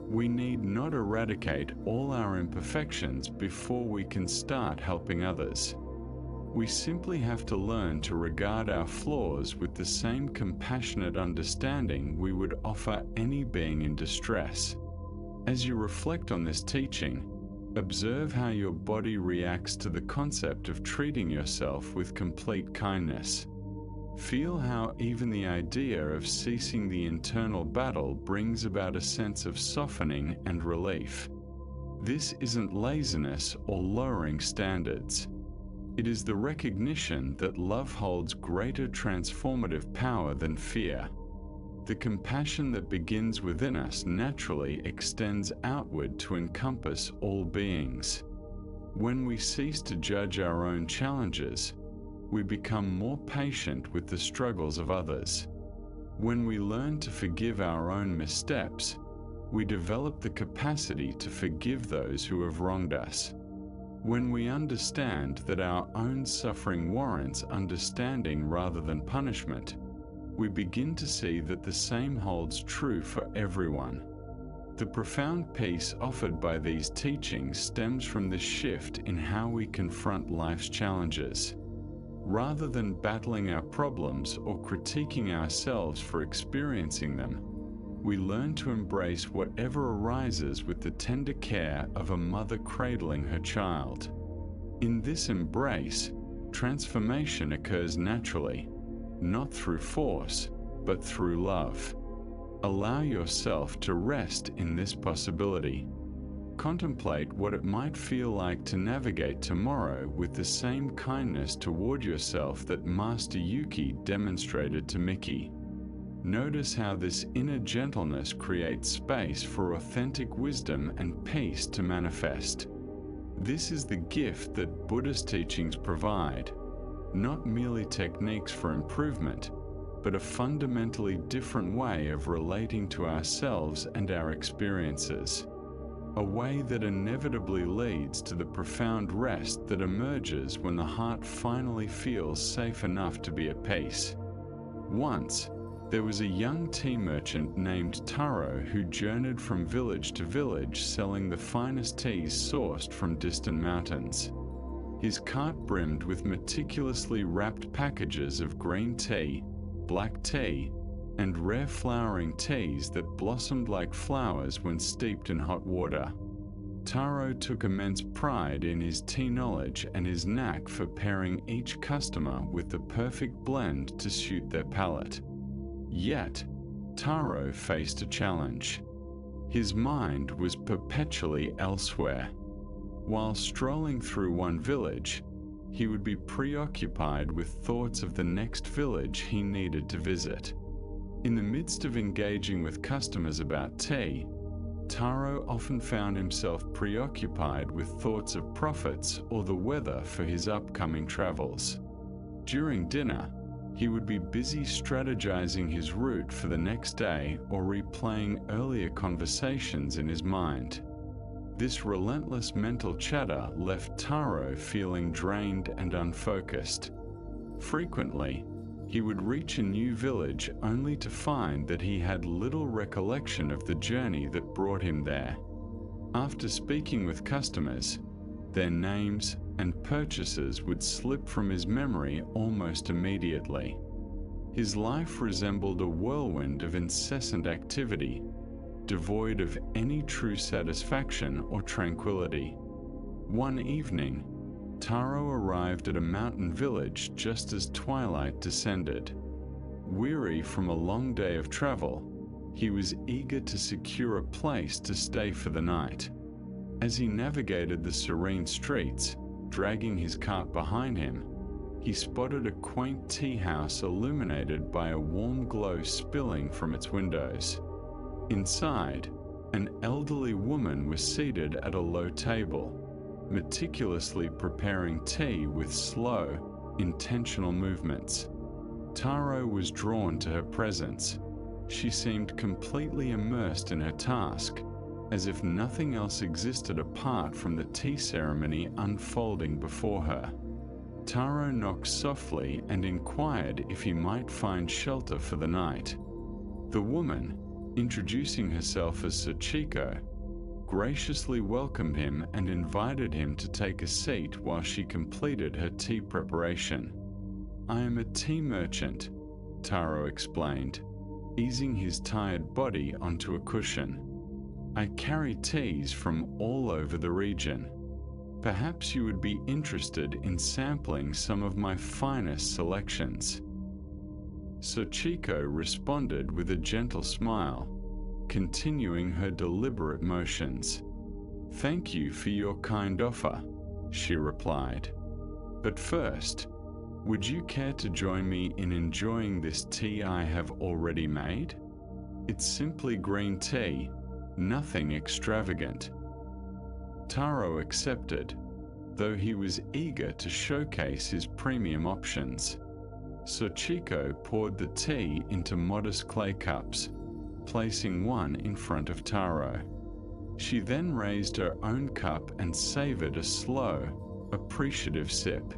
We need not eradicate all our imperfections before we can start helping others. We simply have to learn to regard our flaws with the same compassionate understanding we would offer any being in distress. As you reflect on this teaching, observe how your body reacts to the concept of treating yourself with complete kindness. Feel how even the idea of ceasing the internal battle brings about a sense of softening and relief. This isn't laziness or lowering standards. It is the recognition that love holds greater transformative power than fear. The compassion that begins within us naturally extends outward to encompass all beings. When we cease to judge our own challenges, we become more patient with the struggles of others. When we learn to forgive our own missteps, we develop the capacity to forgive those who have wronged us. When we understand that our own suffering warrants understanding rather than punishment, we begin to see that the same holds true for everyone. The profound peace offered by these teachings stems from this shift in how we confront life's challenges. Rather than battling our problems or critiquing ourselves for experiencing them, we learn to embrace whatever arises with the tender care of a mother cradling her child. In this embrace, transformation occurs naturally, not through force, but through love. Allow yourself to rest in this possibility. Contemplate what it might feel like to navigate tomorrow with the same kindness toward yourself that Master Yuki demonstrated to Miki. Notice how this inner gentleness creates space for authentic wisdom and peace to manifest. This is the gift that Buddhist teachings provide, not merely techniques for improvement, but a fundamentally different way of relating to ourselves and our experiences. A way that inevitably leads to the profound rest that emerges when the heart finally feels safe enough to be at peace. Once, there was a young tea merchant named Taro who journeyed from village to village selling the finest teas sourced from distant mountains. His cart brimmed with meticulously wrapped packages of green tea, black tea, and rare flowering teas that blossomed like flowers when steeped in hot water. Taro took immense pride in his tea knowledge and his knack for pairing each customer with the perfect blend to suit their palate. Yet, Taro faced a challenge. His mind was perpetually elsewhere. While strolling through one village, he would be preoccupied with thoughts of the next village he needed to visit. In the midst of engaging with customers about tea, Taro often found himself preoccupied with thoughts of profits or the weather for his upcoming travels. During dinner, he would be busy strategizing his route for the next day or replaying earlier conversations in his mind. This relentless mental chatter left Taro feeling drained and unfocused. Frequently, he would reach a new village only to find that he had little recollection of the journey that brought him there. After speaking with customers, their names and purchases would slip from his memory almost immediately. His life resembled a whirlwind of incessant activity, devoid of any true satisfaction or tranquility. One evening, Taro arrived at a mountain village just as twilight descended. Weary from a long day of travel, he was eager to secure a place to stay for the night. As he navigated the serene streets, dragging his cart behind him, he spotted a quaint tea house illuminated by a warm glow spilling from its windows. Inside, an elderly woman was seated at a low table, meticulously preparing tea with slow, intentional movements. Taro was drawn to her presence. She seemed completely immersed in her task, as if nothing else existed apart from the tea ceremony unfolding before her. Taro knocked softly and inquired if he might find shelter for the night. The woman, introducing herself as Sachiko, graciously welcomed him and invited him to take a seat while she completed her tea preparation. "I am a tea merchant," Taro explained, easing his tired body onto a cushion. "I carry teas from all over the region. Perhaps you would be interested in sampling some of my finest selections." Sachiko responded with a gentle smile, continuing her deliberate motions. "Thank you for your kind offer," she replied. "But first, would you care to join me in enjoying this tea I have already made? It's simply green tea, nothing extravagant." Taro accepted, though he was eager to showcase his premium options. Sachiko poured the tea into modest clay cups, placing one in front of Taro. She then raised her own cup and savored a slow, appreciative sip.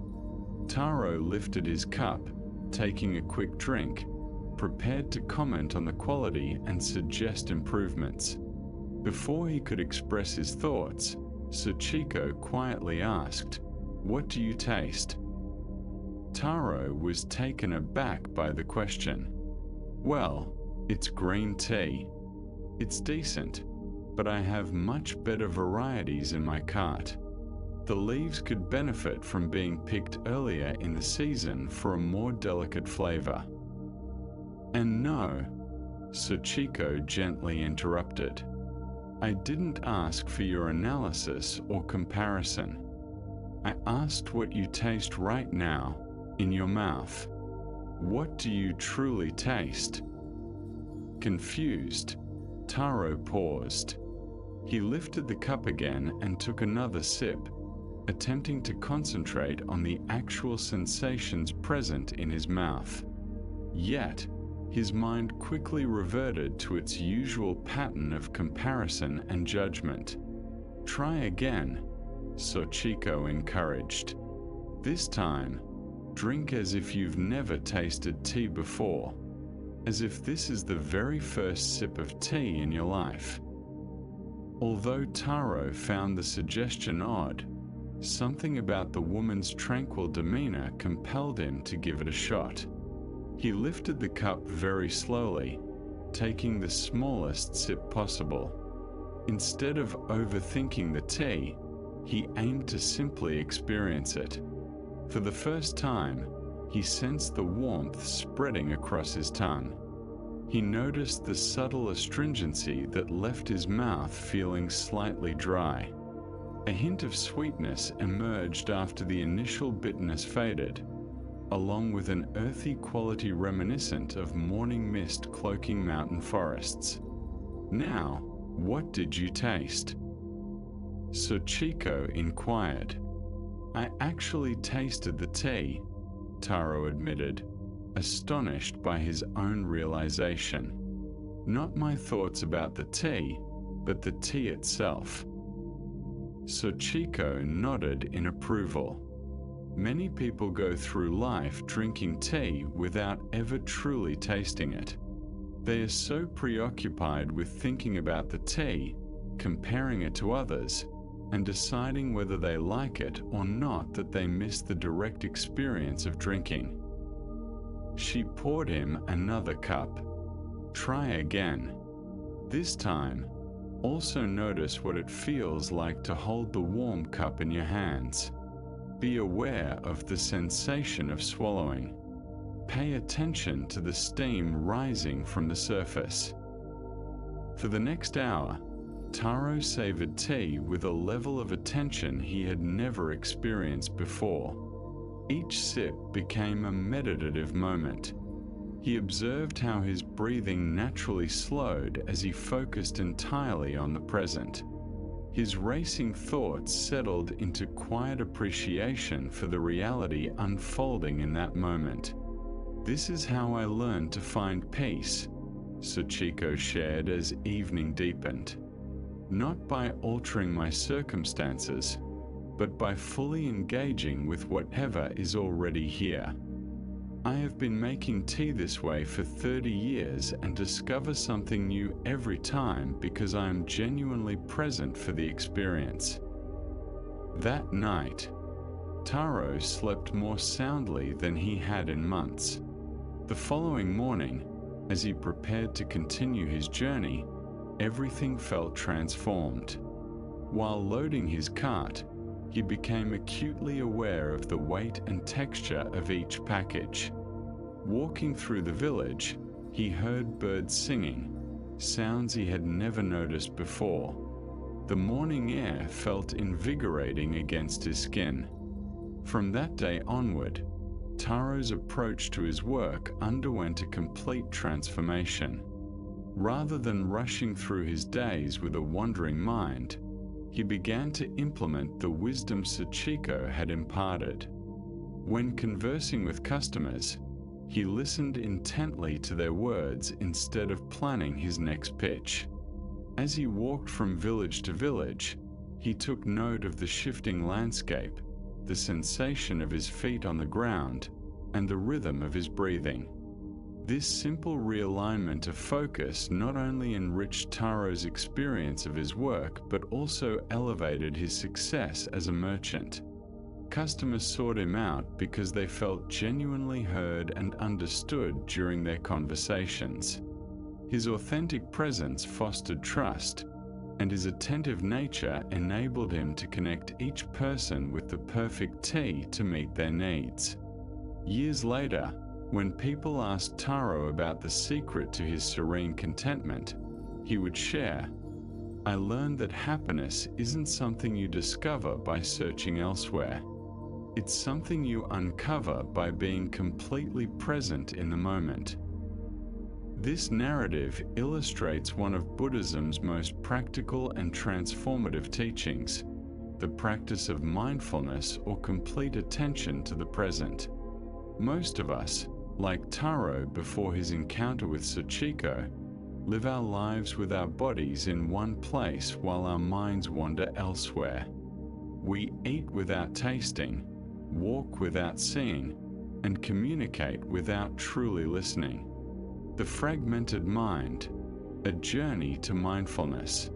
Taro lifted his cup, taking a quick drink, prepared to comment on the quality and suggest improvements. Before he could express his thoughts, Sachiko quietly asked, "What do you taste?" Taro was taken aback by the question. "Well, it's green tea. It's decent, but I have much better varieties in my cart. The leaves could benefit from being picked earlier in the season for a more delicate flavor." "And no," Sachiko gently interrupted, "I didn't ask for your analysis or comparison. I asked what you taste right now, in your mouth. What do you truly taste?" Confused, Taro paused. He lifted the cup again and took another sip, attempting to concentrate on the actual sensations present in his mouth. Yet, his mind quickly reverted to its usual pattern of comparison and judgment. "Try again," Sachiko encouraged. "This time, drink as if you've never tasted tea before, as if this is the very first sip of tea in your life." Although Taro found the suggestion odd, something about the woman's tranquil demeanor compelled him to give it a shot. He lifted the cup very slowly, taking the smallest sip possible. Instead of overthinking the tea, he aimed to simply experience it. For the first time, he sensed the warmth spreading across his tongue. He noticed the subtle astringency that left his mouth feeling slightly dry. A hint of sweetness emerged after the initial bitterness faded, along with an earthy quality reminiscent of morning mist cloaking mountain forests. "Now, what did you taste?" Sachiko inquired. "I actually tasted the tea," Taro admitted, astonished by his own realization. "Not my thoughts about the tea, but the tea itself." Sachiko nodded in approval. Many people go through life drinking tea without ever truly tasting it. They are so preoccupied with thinking about the tea, comparing it to others, and deciding whether they like it or not that they miss the direct experience of drinking. She poured him another cup. "Try again. This time, also notice what it feels like to hold the warm cup in your hands. Be aware of the sensation of swallowing. Pay attention to the steam rising from the surface." For the next hour, Taro savored tea with a level of attention he had never experienced before. Each sip became a meditative moment. He observed how his breathing naturally slowed as he focused entirely on the present. His racing thoughts settled into quiet appreciation for the reality unfolding in that moment. "This is how I learned to find peace," Sachiko shared as evening deepened. "Not by altering my circumstances, but by fully engaging with whatever is already here. I have been making tea this way for 30 years and discover something new every time because I am genuinely present for the experience." That night, Taro slept more soundly than he had in months. The following morning, as he prepared to continue his journey, everything felt transformed. While loading his cart, he became acutely aware of the weight and texture of each package. Walking through the village, he heard birds singing, sounds he had never noticed before. The morning air felt invigorating against his skin. From that day onward, Taro's approach to his work underwent a complete transformation. Rather than rushing through his days with a wandering mind, he began to implement the wisdom Sachiko had imparted. When conversing with customers, he listened intently to their words instead of planning his next pitch. As he walked from village to village, he took note of the shifting landscape, the sensation of his feet on the ground, and the rhythm of his breathing. This simple realignment of focus not only enriched Taro's experience of his work, but also elevated his success as a merchant. Customers sought him out because they felt genuinely heard and understood during their conversations. His authentic presence fostered trust, and his attentive nature enabled him to connect each person with the perfect tea to meet their needs. Years later, when people asked Taro about the secret to his serene contentment, he would share, "I learned that happiness isn't something you discover by searching elsewhere. It's something you uncover by being completely present in the moment." This narrative illustrates one of Buddhism's most practical and transformative teachings, the practice of mindfulness or complete attention to the present. Most of us, like Taro before his encounter with Sachiko, live our lives with our bodies in one place while our minds wander elsewhere. We eat without tasting, walk without seeing, and communicate without truly listening. The fragmented mind, a journey to mindfulness.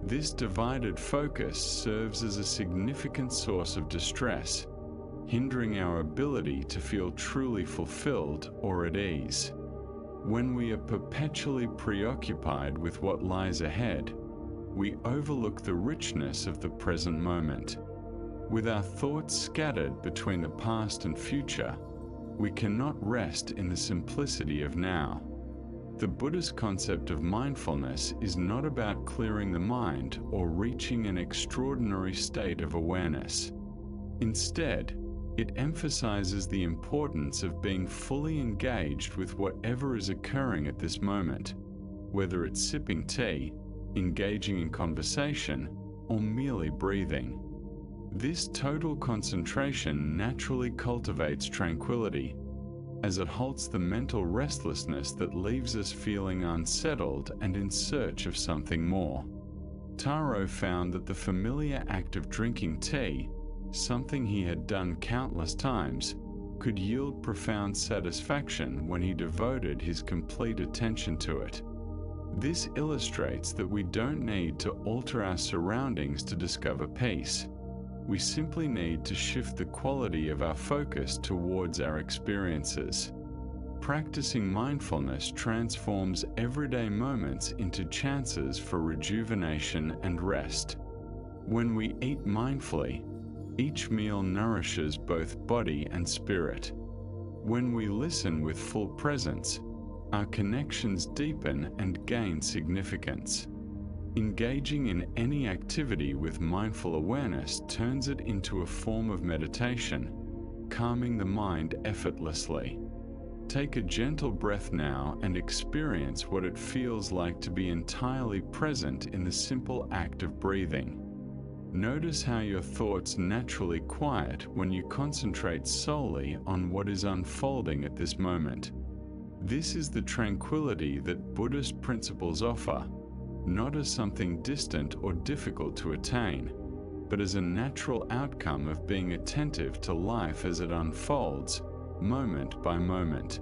This divided focus serves as a significant source of distress, hindering our ability to feel truly fulfilled or at ease. When we are perpetually preoccupied with what lies ahead, we overlook the richness of the present moment. With our thoughts scattered between the past and future, we cannot rest in the simplicity of now. The Buddhist concept of mindfulness is not about clearing the mind or reaching an extraordinary state of awareness. Instead, it emphasizes the importance of being fully engaged with whatever is occurring at this moment, whether it's sipping tea, engaging in conversation, or merely breathing. This total concentration naturally cultivates tranquility, as it halts the mental restlessness that leaves us feeling unsettled and in search of something more. Taro found that the familiar act of drinking tea, something he had done countless times, could yield profound satisfaction when he devoted his complete attention to it. This illustrates that we don't need to alter our surroundings to discover peace. We simply need to shift the quality of our focus towards our experiences. Practicing mindfulness transforms everyday moments into chances for rejuvenation and rest. When we eat mindfully, each meal nourishes both body and spirit. When we listen with full presence, our connections deepen and gain significance. Engaging in any activity with mindful awareness turns it into a form of meditation, calming the mind effortlessly. Take a gentle breath now and experience what it feels like to be entirely present in the simple act of breathing. Notice how your thoughts naturally quiet when you concentrate solely on what is unfolding at this moment. This is the tranquility that Buddhist principles offer, not as something distant or difficult to attain, but as a natural outcome of being attentive to life as it unfolds, moment by moment.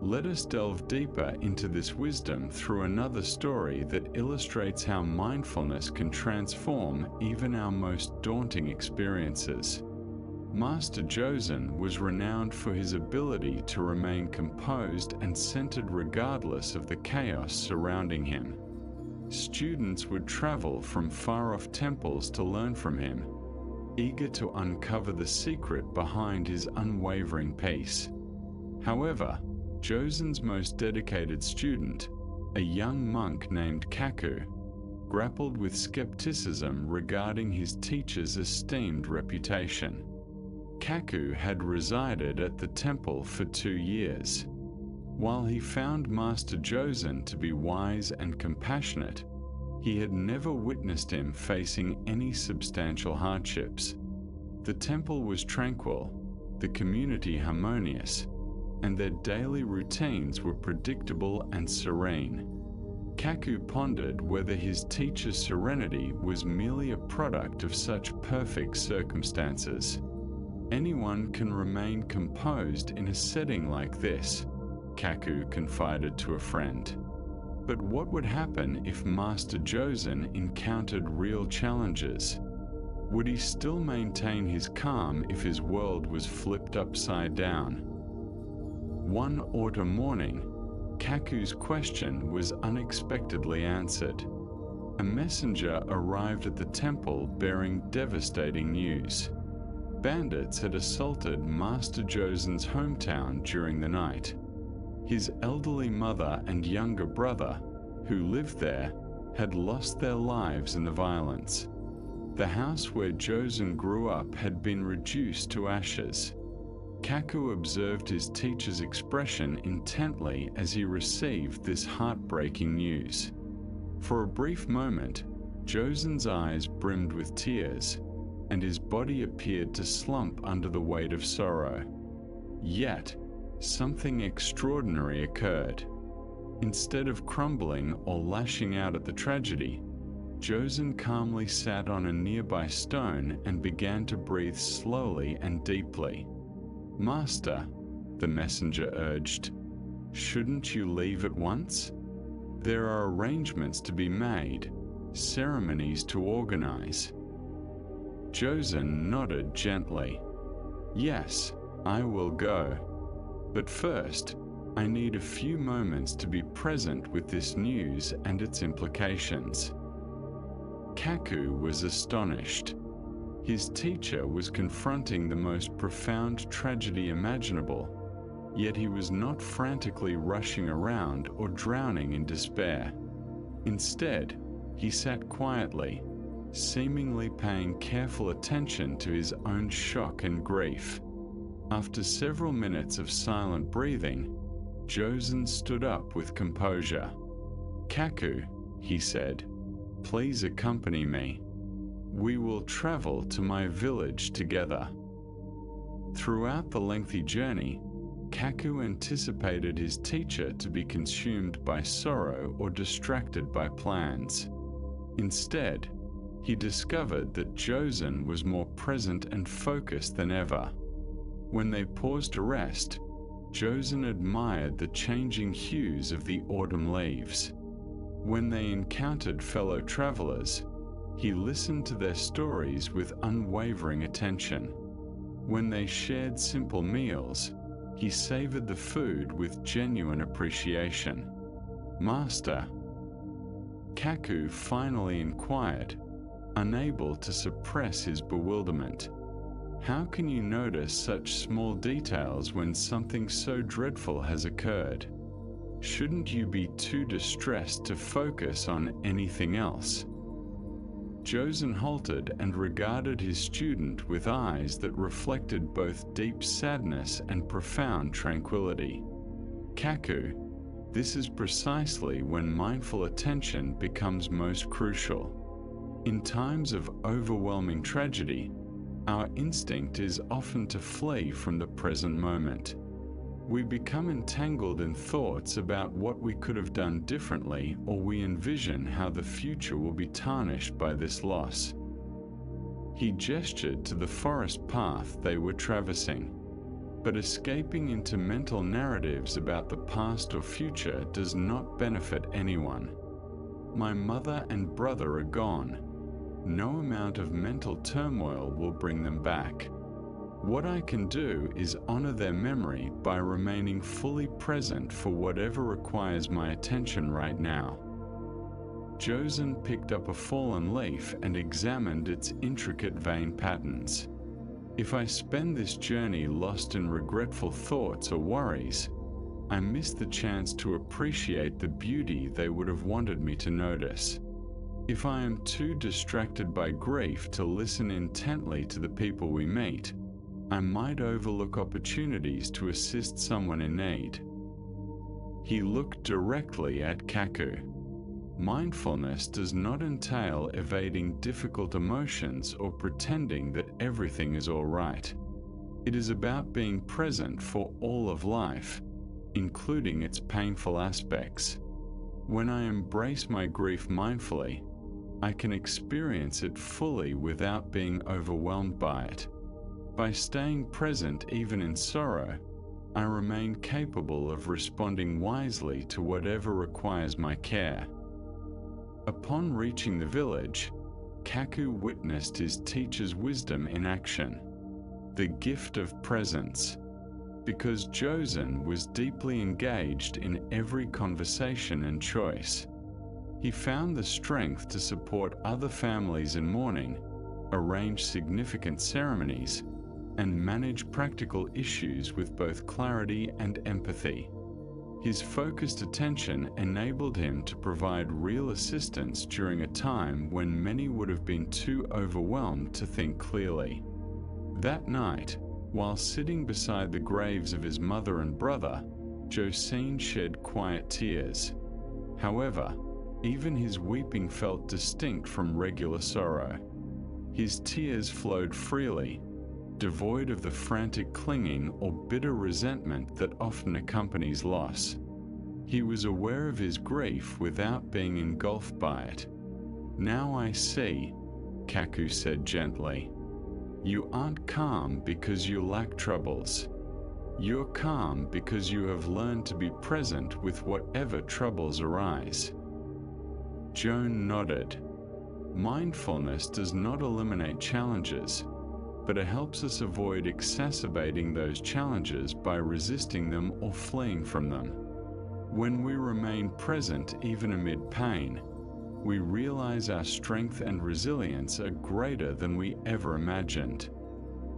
Let us delve deeper into this wisdom through another story that illustrates how mindfulness can transform even our most daunting experiences. Master Josen was renowned for his ability to remain composed and centered regardless of the chaos surrounding him. Students would travel from far-off temples to learn from him, eager to uncover the secret behind his unwavering peace. However, Josen's most dedicated student, a young monk named Kaku, grappled with skepticism regarding his teacher's esteemed reputation. Kaku had resided at the temple for 2 years. While he found Master Josen to be wise and compassionate, He had never witnessed him facing any substantial hardships. The temple was tranquil, the community harmonious, and their daily routines were predictable and serene. Kaku pondered whether his teacher's serenity was merely a product of such perfect circumstances. Anyone can remain composed in a setting like this, Kaku confided to a friend. But what would happen if Master Josen encountered real challenges? Would he still maintain his calm if his world was flipped upside down? One autumn morning, Kaku's question was unexpectedly answered. A messenger arrived at the temple bearing devastating news. Bandits had assaulted Master Josen's hometown during the night. His elderly mother and younger brother, who lived there, had lost their lives in the violence. The house where Josen grew up had been reduced to ashes. Kaku observed his teacher's expression intently as he received this heartbreaking news. For a brief moment, Josen's eyes brimmed with tears, and his body appeared to slump under the weight of sorrow. Yet, something extraordinary occurred. Instead of crumbling or lashing out at the tragedy, Josen calmly sat on a nearby stone and began to breathe slowly and deeply. "Master," the messenger urged, "shouldn't you leave at once? There are arrangements to be made, ceremonies to organize." Josen nodded gently. "Yes, I will go. But first, I need a few moments to be present with this news and its implications." Kaku was astonished. His teacher was confronting the most profound tragedy imaginable, yet he was not frantically rushing around or drowning in despair. Instead, he sat quietly, seemingly paying careful attention to his own shock and grief. After several minutes of silent breathing, Josen stood up with composure. "Kaku," he said, "please accompany me. We will travel to my village together." Throughout the lengthy journey, Kaku anticipated his teacher to be consumed by sorrow or distracted by plans. Instead, he discovered that Josen was more present and focused than ever. When they paused to rest, Josen admired the changing hues of the autumn leaves. When they encountered fellow travelers, he listened to their stories with unwavering attention. When they shared simple meals, he savored the food with genuine appreciation. "Master," Kaku finally inquired, unable to suppress his bewilderment, "how can you notice such small details when something so dreadful has occurred? Shouldn't you be too distressed to focus on anything else?" Josen halted and regarded his student with eyes that reflected both deep sadness and profound tranquility. "Kaku, this is precisely when mindful attention becomes most crucial. In times of overwhelming tragedy, our instinct is often to flee from the present moment. We become entangled in thoughts about what we could have done differently, or we envision how the future will be tarnished by this loss." He gestured to the forest path they were traversing. But escaping into mental narratives about the past or future does not benefit anyone. "My mother and brother are gone. No amount of mental turmoil will bring them back. What I can do is honor their memory by remaining fully present for whatever requires my attention right now." Josen picked up a fallen leaf and examined its intricate vein patterns. "If I spend this journey lost in regretful thoughts or worries, I miss the chance to appreciate the beauty they would have wanted me to notice. If I am too distracted by grief to listen intently to the people we meet, I might overlook opportunities to assist someone in need." He looked directly at Kaku. Mindfulness does not entail evading difficult emotions or pretending that everything is all right. It is about being present for all of life, including its painful aspects. When I embrace my grief mindfully, I can experience it fully without being overwhelmed by it. By staying present even in sorrow, I remain capable of responding wisely to whatever requires my care. Upon reaching the village, Kaku witnessed his teacher's wisdom in action, the gift of presence. Because Josen was deeply engaged in every conversation and choice, he found the strength to support other families in mourning, arrange significant ceremonies, and manage practical issues with both clarity and empathy. His focused attention enabled him to provide real assistance during a time when many would have been too overwhelmed to think clearly. That night, while sitting beside the graves of his mother and brother, Josine shed quiet tears. However, even his weeping felt distinct from regular sorrow. His tears flowed freely, devoid of the frantic clinging or bitter resentment that often accompanies loss. He was aware of his grief without being engulfed by it. "Now I see," Kaku said gently. "You aren't calm because you lack troubles. You're calm because you have learned to be present with whatever troubles arise." Joan nodded. Mindfulness does not eliminate challenges, but it helps us avoid exacerbating those challenges by resisting them or fleeing from them. When we remain present even amid pain, we realize our strength and resilience are greater than we ever imagined.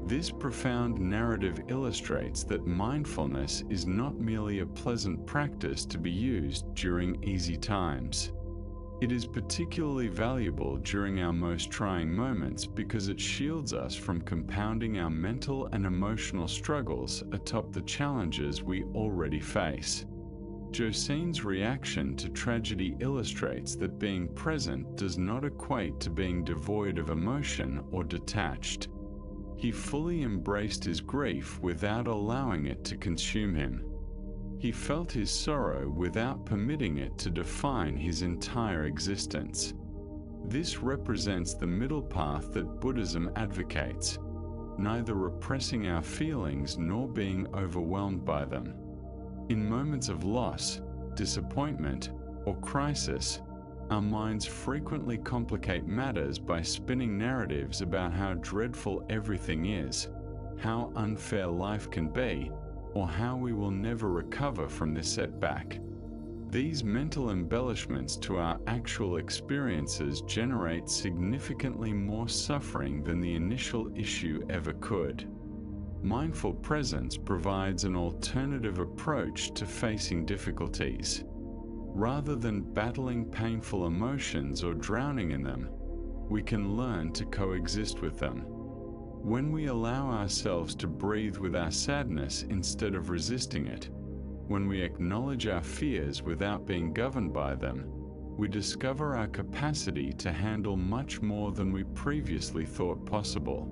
This profound narrative illustrates that mindfulness is not merely a pleasant practice to be used during easy times. It is particularly valuable during our most trying moments because it shields us from compounding our mental and emotional struggles atop the challenges we already face. Josine's reaction to tragedy illustrates that being present does not equate to being devoid of emotion or detached. He fully embraced his grief without allowing it to consume him. He felt his sorrow without permitting it to define his entire existence. This represents the middle path that Buddhism advocates, neither repressing our feelings nor being overwhelmed by them. In moments of loss, disappointment, or crisis, our minds frequently complicate matters by spinning narratives about how dreadful everything is, how unfair life can be, or how we will never recover from this setback. These mental embellishments to our actual experiences generate significantly more suffering than the initial issue ever could. Mindful presence provides an alternative approach to facing difficulties. Rather than battling painful emotions or drowning in them, we can learn to coexist with them. When we allow ourselves to breathe with our sadness instead of resisting it, when we acknowledge our fears without being governed by them, we discover our capacity to handle much more than we previously thought possible.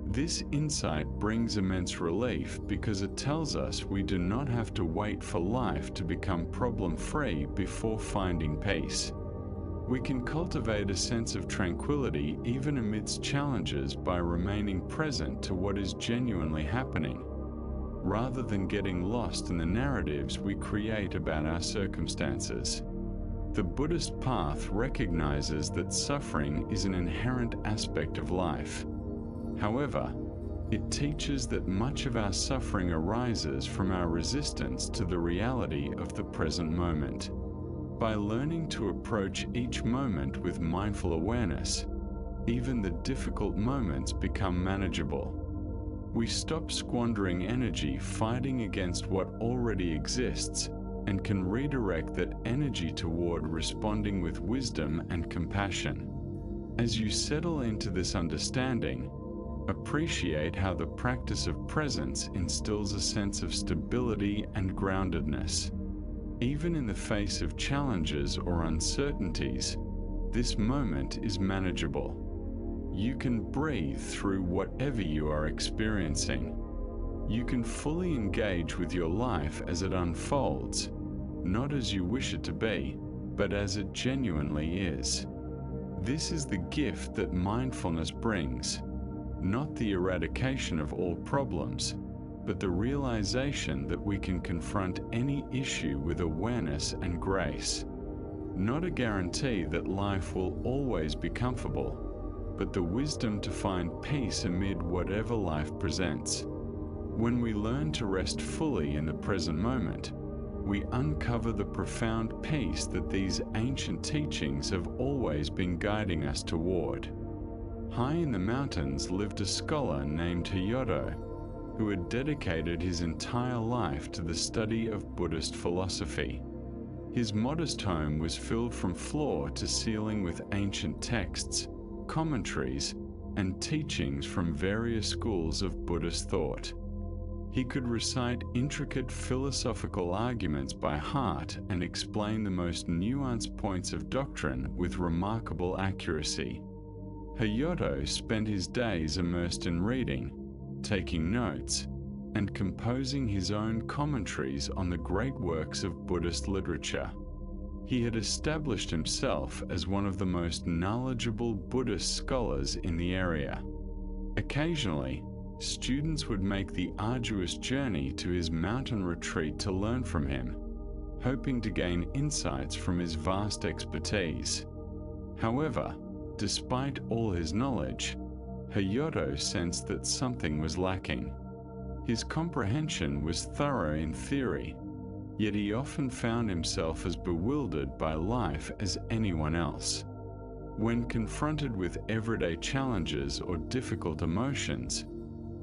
This insight brings immense relief because it tells us we do not have to wait for life to become problem-free before finding peace. We can cultivate a sense of tranquility even amidst challenges by remaining present to what is genuinely happening, rather than getting lost in the narratives we create about our circumstances. The Buddhist path recognizes that suffering is an inherent aspect of life. However, it teaches that much of our suffering arises from our resistance to the reality of the present moment. By learning to approach each moment with mindful awareness, even the difficult moments become manageable. We stop squandering energy fighting against what already exists and can redirect that energy toward responding with wisdom and compassion. As you settle into this understanding, appreciate how the practice of presence instills a sense of stability and groundedness. Even in the face of challenges or uncertainties, this moment is manageable. You can breathe through whatever you are experiencing. You can fully engage with your life as it unfolds, not as you wish it to be, but as it genuinely is. This is the gift that mindfulness brings, not the eradication of all problems, but the realization that we can confront any issue with awareness and grace. Not a guarantee that life will always be comfortable, but the wisdom to find peace amid whatever life presents. When we learn to rest fully in the present moment, we uncover the profound peace that these ancient teachings have always been guiding us toward. High in the mountains lived a scholar named Hyodo, who had dedicated his entire life to the study of Buddhist philosophy. His modest home was filled from floor to ceiling with ancient texts, commentaries, and teachings from various schools of Buddhist thought. He could recite intricate philosophical arguments by heart and explain the most nuanced points of doctrine with remarkable accuracy. Hyodo spent his days immersed in reading, taking notes, and composing his own commentaries on the great works of Buddhist literature. He had established himself as one of the most knowledgeable Buddhist scholars in the area. Occasionally, students would make the arduous journey to his mountain retreat to learn from him, hoping to gain insights from his vast expertise. However, despite all his knowledge, Hyodo sensed that something was lacking. His comprehension was thorough in theory, yet he often found himself as bewildered by life as anyone else. When confronted with everyday challenges or difficult emotions,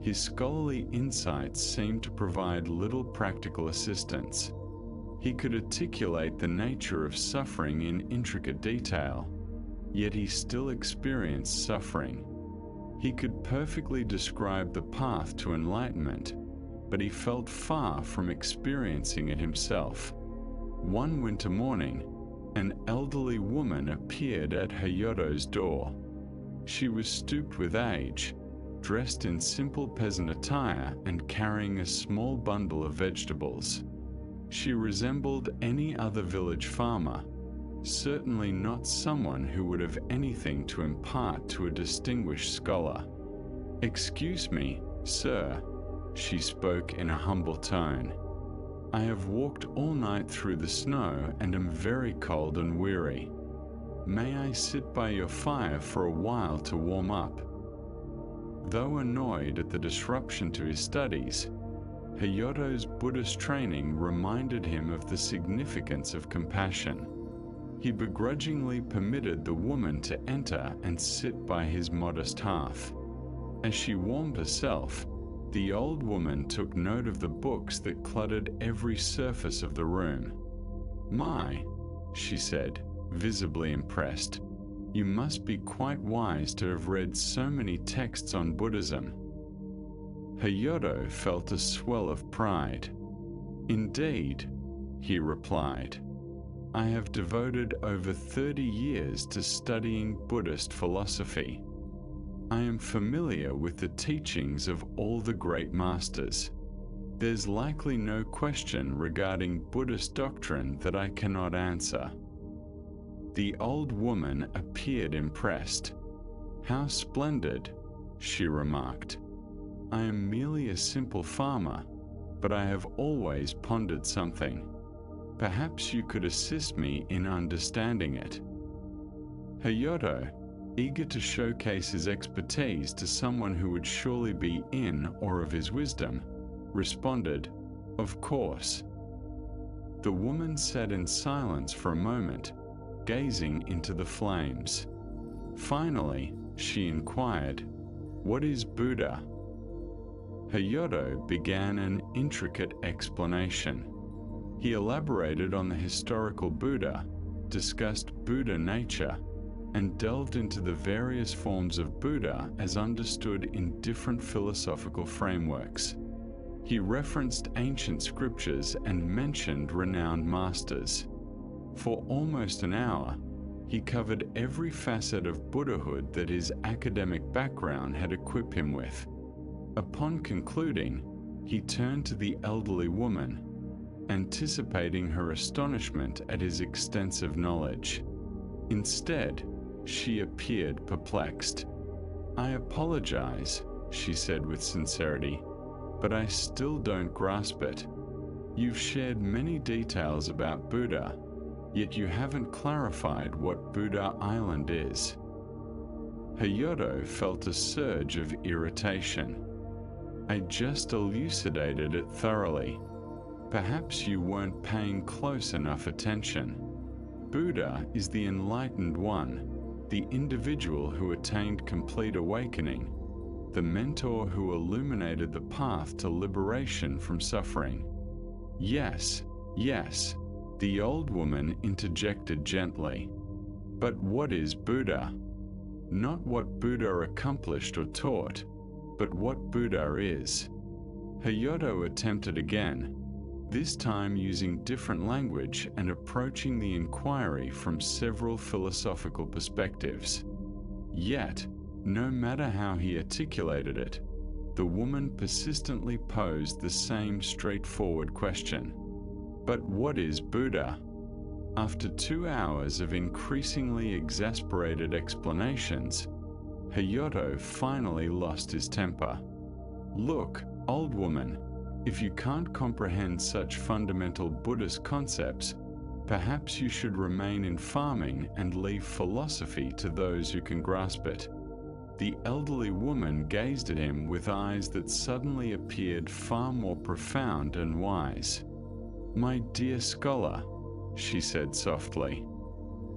his scholarly insights seemed to provide little practical assistance. He could articulate the nature of suffering in intricate detail, yet he still experienced suffering. He could perfectly describe the path to enlightenment, but he felt far from experiencing it himself. One winter morning, an elderly woman appeared at Hyodo's door. She was stooped with age, dressed in simple peasant attire and carrying a small bundle of vegetables. She resembled any other village farmer, certainly not someone who would have anything to impart to a distinguished scholar. "Excuse me, sir," she spoke in a humble tone. "I have walked all night through the snow and am very cold and weary. May I sit by your fire for a while to warm up?" Though annoyed at the disruption to his studies, Hyodo's Buddhist training reminded him of the significance of compassion. He begrudgingly permitted the woman to enter and sit by his modest hearth. As she warmed herself, the old woman took note of the books that cluttered every surface of the room. "My," she said, visibly impressed, "you must be quite wise to have read so many texts on Buddhism." Hyodo felt a swell of pride. "Indeed," he replied, "I have devoted over 30 years to studying Buddhist philosophy. I am familiar with the teachings of all the great masters. There's likely no question regarding Buddhist doctrine that I cannot answer." The old woman appeared impressed. "How splendid," she remarked. "I am merely a simple farmer, but I have always pondered something. Perhaps you could assist me in understanding it." Hyodo, eager to showcase his expertise to someone who would surely be in awe of his wisdom, responded, "Of course." The woman sat in silence for a moment, gazing into the flames. Finally, she inquired, "What is Buddha?" Hyodo began an intricate explanation. He elaborated on the historical Buddha, discussed Buddha nature, and delved into the various forms of Buddha as understood in different philosophical frameworks. He referenced ancient scriptures and mentioned renowned masters. For almost an hour, he covered every facet of Buddhahood that his academic background had equipped him with. Upon concluding, he turned to the elderly woman, anticipating her astonishment at his extensive knowledge. Instead, she appeared perplexed. "I apologize," she said with sincerity, "but I still don't grasp it. You've shared many details about Buddha, yet you haven't clarified what Buddha Island is." Hayato felt a surge of irritation. "I just elucidated it thoroughly. Perhaps you weren't paying close enough attention. Buddha is the enlightened one, the individual who attained complete awakening, the mentor who illuminated the path to liberation from suffering." "Yes, yes," the old woman interjected gently. "But what is Buddha? Not what Buddha accomplished or taught, but what Buddha is." Hayato attempted again, this time using different language and approaching the inquiry from several philosophical perspectives. Yet, no matter how he articulated it, the woman persistently posed the same straightforward question. "But what is Buddha?" After 2 hours of increasingly exasperated explanations, Hayato finally lost his temper. "Look, old woman, if you can't comprehend such fundamental Buddhist concepts, perhaps you should remain in farming and leave philosophy to those who can grasp it." The elderly woman gazed at him with eyes that suddenly appeared far more profound and wise. "My dear scholar," she said softly,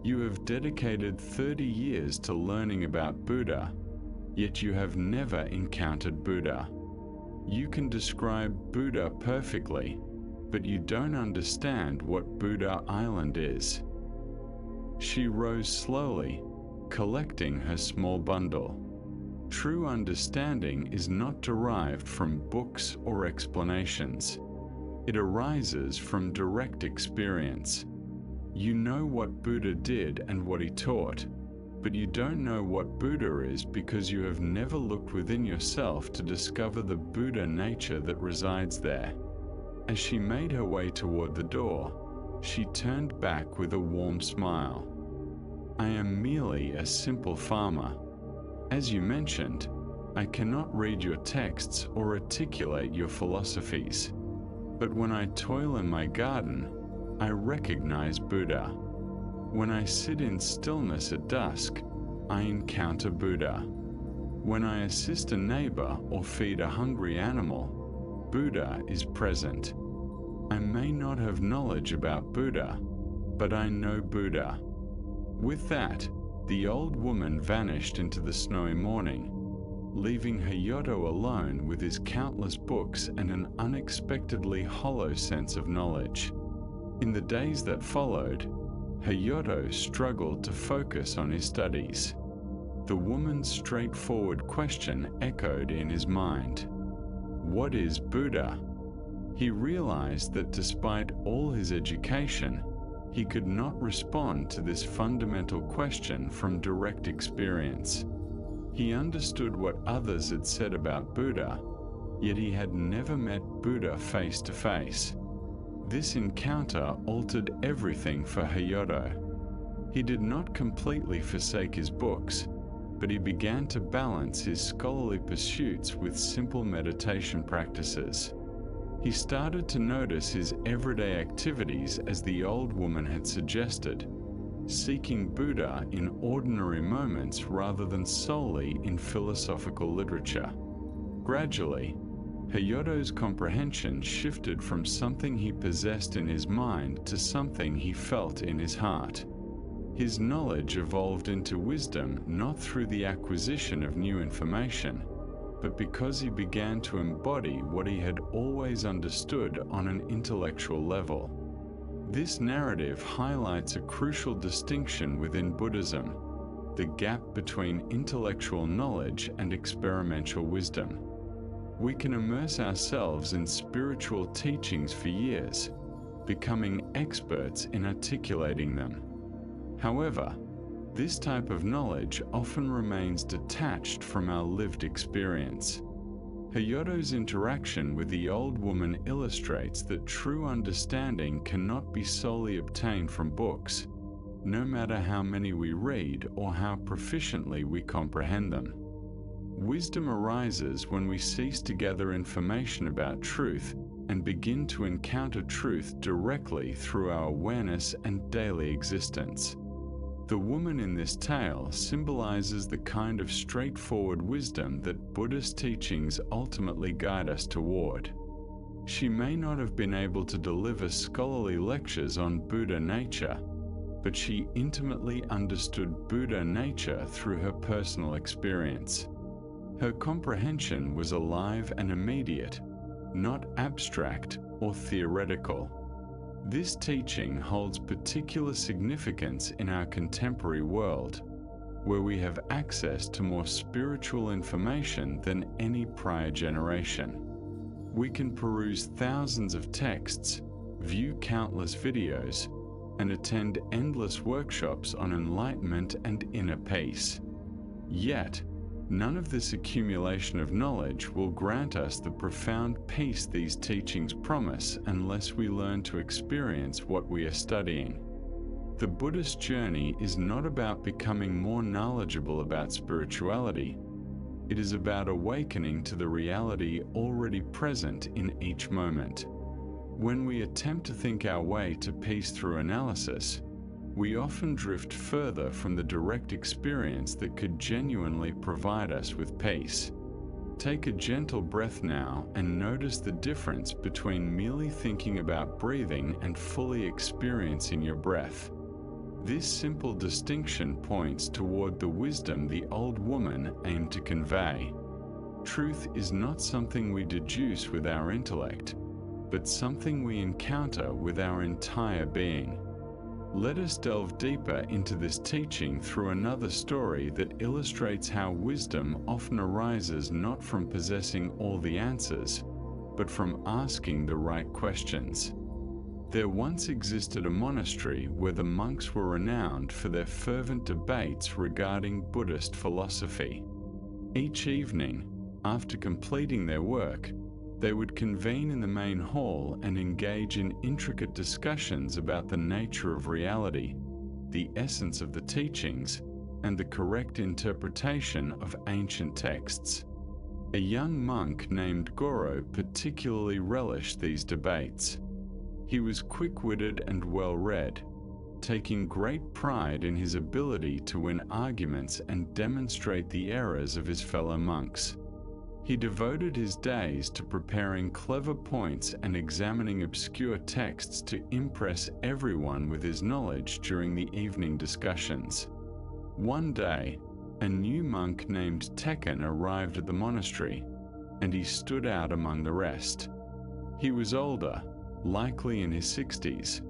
"you have dedicated 30 years to learning about Buddha, yet you have never encountered Buddha. You can describe Buddha perfectly, but you don't understand what Buddha Island is." She rose slowly, collecting her small bundle. True understanding is not derived from books or explanations. It arises from direct experience. You know what Buddha did and what he taught, but you don't know what Buddha is because you have never looked within yourself to discover the Buddha nature that resides there. As she made her way toward the door, she turned back with a warm smile. "I am merely a simple farmer. As you mentioned, I cannot read your texts or articulate your philosophies. But when I toil in my garden, I recognize Buddha. When I sit in stillness at dusk, I encounter Buddha. When I assist a neighbor or feed a hungry animal, Buddha is present. I may not have knowledge about Buddha, but I know Buddha." With that, the old woman vanished into the snowy morning, leaving Hayato alone with his countless books and an unexpectedly hollow sense of knowledge. In the days that followed, Hayato struggled to focus on his studies. The woman's straightforward question echoed in his mind. What is Buddha? He realized that despite all his education, he could not respond to this fundamental question from direct experience. He understood what others had said about Buddha, yet he had never met Buddha face to face. This encounter altered everything for Hayato. He did not completely forsake his books, but he began to balance his scholarly pursuits with simple meditation practices. He started to notice his everyday activities as the old woman had suggested, seeking Buddha in ordinary moments rather than solely in philosophical literature. Gradually, Hayato's comprehension shifted from something he possessed in his mind to something he felt in his heart. His knowledge evolved into wisdom not through the acquisition of new information, but because he began to embody what he had always understood on an intellectual level. This narrative highlights a crucial distinction within Buddhism, the gap between intellectual knowledge and experiential wisdom. We can immerse ourselves in spiritual teachings for years, becoming experts in articulating them. However, this type of knowledge often remains detached from our lived experience. Hayoto's interaction with the old woman illustrates that true understanding cannot be solely obtained from books, no matter how many we read or how proficiently we comprehend them. Wisdom arises when we cease to gather information about truth and begin to encounter truth directly through our awareness and daily existence. The woman in this tale symbolizes the kind of straightforward wisdom that Buddhist teachings ultimately guide us toward. She may not have been able to deliver scholarly lectures on Buddha nature, but she intimately understood Buddha nature through her personal experience. Her comprehension was alive and immediate, not abstract or theoretical. This teaching holds particular significance in our contemporary world, where we have access to more spiritual information than any prior generation. We can peruse thousands of texts, view countless videos, and attend endless workshops on enlightenment and inner peace. Yet, none of this accumulation of knowledge will grant us the profound peace these teachings promise unless we learn to experience what we are studying. The Buddhist journey is not about becoming more knowledgeable about spirituality. It is about awakening to the reality already present in each moment. When we attempt to think our way to peace through analysis, we often drift further from the direct experience that could genuinely provide us with peace. Take a gentle breath now and notice the difference between merely thinking about breathing and fully experiencing your breath. This simple distinction points toward the wisdom the old woman aimed to convey. Truth is not something we deduce with our intellect, but something we encounter with our entire being. Let us delve deeper into this teaching through another story that illustrates how wisdom often arises not from possessing all the answers, but from asking the right questions. There once existed a monastery where the monks were renowned for their fervent debates regarding Buddhist philosophy. Each evening, after completing their work, they would convene in the main hall and engage in intricate discussions about the nature of reality, the essence of the teachings, and the correct interpretation of ancient texts. A young monk named Goro particularly relished these debates. He was quick-witted and well-read, taking great pride in his ability to win arguments and demonstrate the errors of his fellow monks. He devoted his days to preparing clever points and examining obscure texts to impress everyone with his knowledge during the evening discussions. One day, a new monk named Tekken arrived at the monastery, and he stood out among the rest. He was older, likely in his 60s,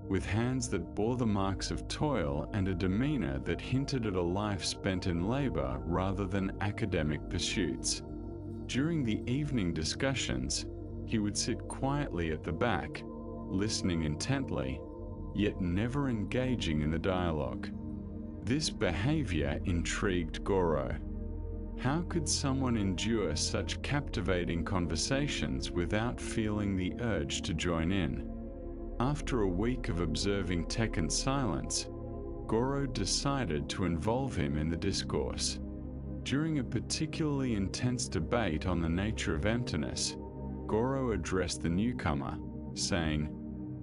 with hands that bore the marks of toil and a demeanor that hinted at a life spent in labor rather than academic pursuits. During the evening discussions, he would sit quietly at the back, listening intently, yet never engaging in the dialogue. This behavior intrigued Goro. How could someone endure such captivating conversations without feeling the urge to join in? After a week of observing Tekken's silence, Goro decided to involve him in the discourse. During a particularly intense debate on the nature of emptiness, Goro addressed the newcomer, saying,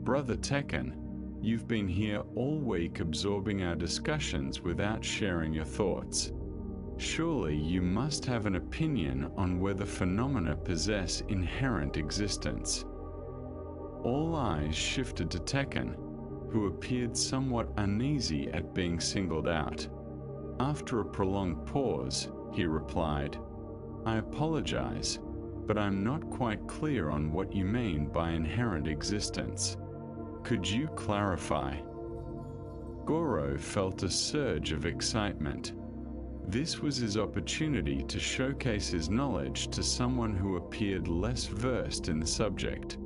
"Brother Tekken, you've been here all week absorbing our discussions without sharing your thoughts. Surely you must have an opinion on whether phenomena possess inherent existence." All eyes shifted to Tekken, who appeared somewhat uneasy at being singled out. After a prolonged pause, he replied, "I apologize, but I'm not quite clear on what you mean by inherent existence. Could you clarify?" Goro felt a surge of excitement. This was his opportunity to showcase his knowledge to someone who appeared less versed in the subject.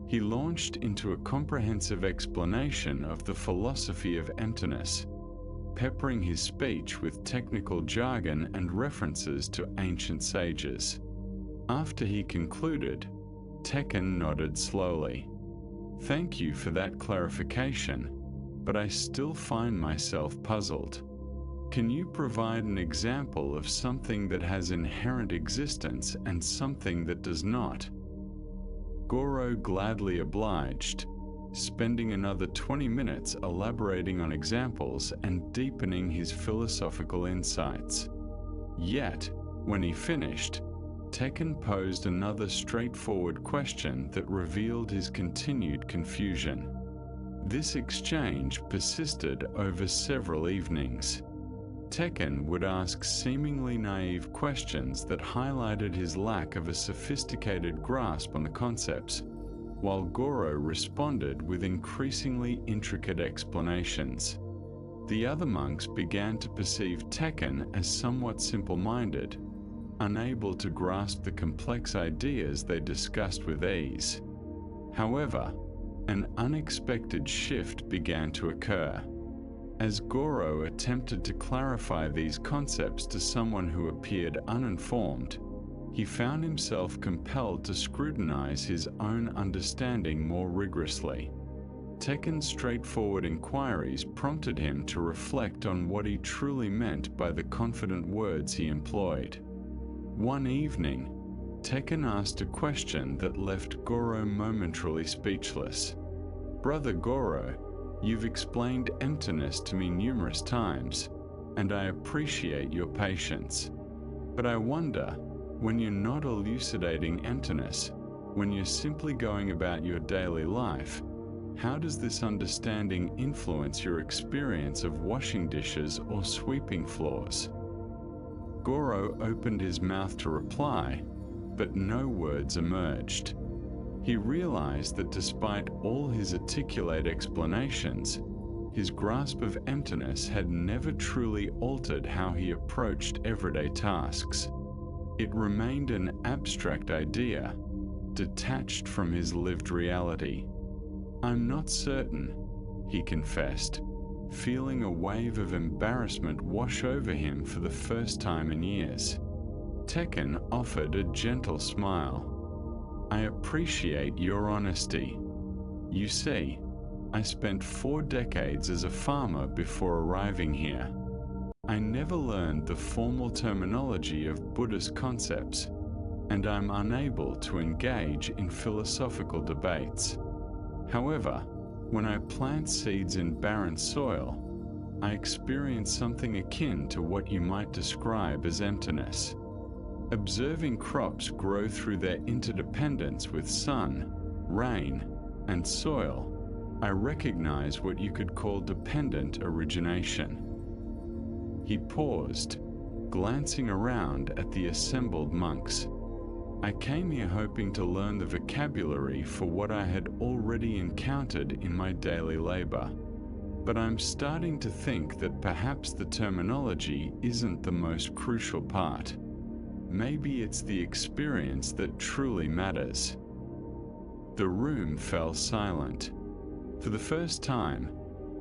He launched into a comprehensive explanation of the philosophy of emptiness, peppering his speech with technical jargon and references to ancient sages. After he concluded, Tekken nodded slowly. "Thank you for that clarification, but I still find myself puzzled. Can you provide an example of something that has inherent existence and something that does not?" Goro gladly obliged, spending another 20 minutes elaborating on examples and deepening his philosophical insights. Yet, when he finished, Tekken posed another straightforward question that revealed his continued confusion. This exchange persisted over several evenings. Tekken would ask seemingly naive questions that highlighted his lack of a sophisticated grasp on the concepts, while Goro responded with increasingly intricate explanations. The other monks began to perceive Tekken as somewhat simple-minded, unable to grasp the complex ideas they discussed with ease. However, an unexpected shift began to occur. As Goro attempted to clarify these concepts to someone who appeared uninformed, he found himself compelled to scrutinize his own understanding more rigorously. Tekken's straightforward inquiries prompted him to reflect on what he truly meant by the confident words he employed. One evening, Tekken asked a question that left Goro momentarily speechless. "Brother Goro, you've explained emptiness to me numerous times, and I appreciate your patience. But I wonder, when you're not elucidating emptiness, when you're simply going about your daily life, how does this understanding influence your experience of washing dishes or sweeping floors?" Goro opened his mouth to reply, but no words emerged. He realized that despite all his articulate explanations, his grasp of emptiness had never truly altered how he approached everyday tasks. It remained an abstract idea, detached from his lived reality. "I'm not certain," he confessed, feeling a wave of embarrassment wash over him for the first time in years. Tekken offered a gentle smile. "I appreciate your honesty. You see, I spent 4 decades as a farmer before arriving here. I never learned the formal terminology of Buddhist concepts, and I'm unable to engage in philosophical debates. However, when I plant seeds in barren soil, I experience something akin to what you might describe as emptiness. Observing crops grow through their interdependence with sun, rain, and soil, I recognize what you could call dependent origination." He paused, glancing around at the assembled monks. "I came here hoping to learn the vocabulary for what I had already encountered in my daily labor. But I'm starting to think that perhaps the terminology isn't the most crucial part. Maybe it's the experience that truly matters." The room fell silent. For the first time,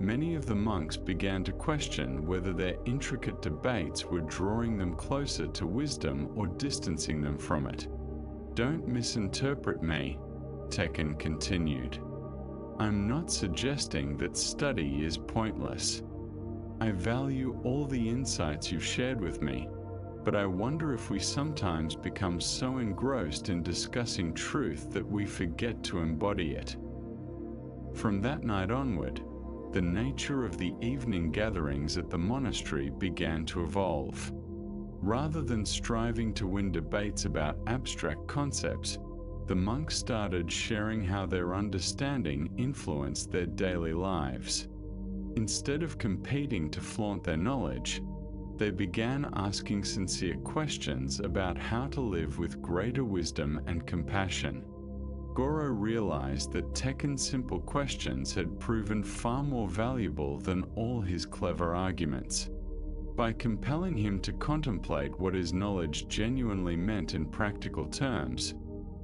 many of the monks began to question whether their intricate debates were drawing them closer to wisdom or distancing them from it. "Don't misinterpret me," Tekken continued. "I'm not suggesting that study is pointless. I value all the insights you've shared with me, but I wonder if we sometimes become so engrossed in discussing truth that we forget to embody it." From that night onward, the nature of the evening gatherings at the monastery began to evolve. Rather than striving to win debates about abstract concepts, the monks started sharing how their understanding influenced their daily lives. Instead of competing to flaunt their knowledge, they began asking sincere questions about how to live with greater wisdom and compassion. Goro realized that Tekken's simple questions had proven far more valuable than all his clever arguments. By compelling him to contemplate what his knowledge genuinely meant in practical terms,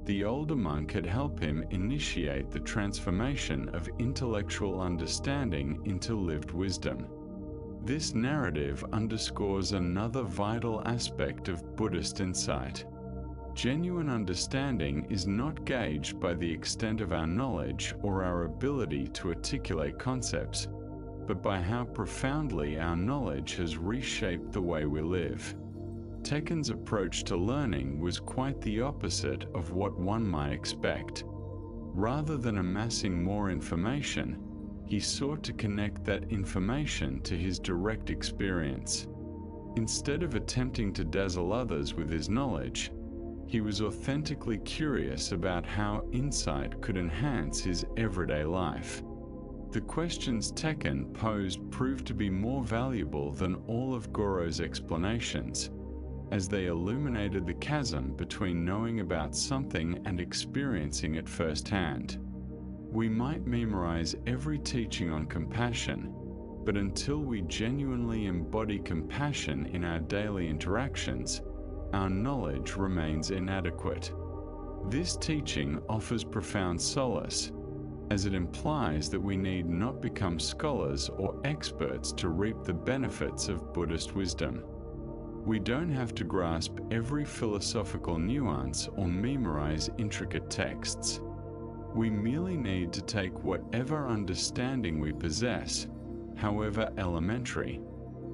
the older monk had helped him initiate the transformation of intellectual understanding into lived wisdom. This narrative underscores another vital aspect of Buddhist insight. Genuine understanding is not gauged by the extent of our knowledge or our ability to articulate concepts, but by how profoundly our knowledge has reshaped the way we live. Tekken's approach to learning was quite the opposite of what one might expect. Rather than amassing more information, he sought to connect that information to his direct experience. Instead of attempting to dazzle others with his knowledge, he was authentically curious about how insight could enhance his everyday life. The questions Tekken posed proved to be more valuable than all of Goro's explanations, as they illuminated the chasm between knowing about something and experiencing it firsthand. We might memorize every teaching on compassion, but until we genuinely embody compassion in our daily interactions, our knowledge remains inadequate. This teaching offers profound solace, as it implies that we need not become scholars or experts to reap the benefits of Buddhist wisdom. We don't have to grasp every philosophical nuance or memorize intricate texts. We merely need to take whatever understanding we possess, however elementary,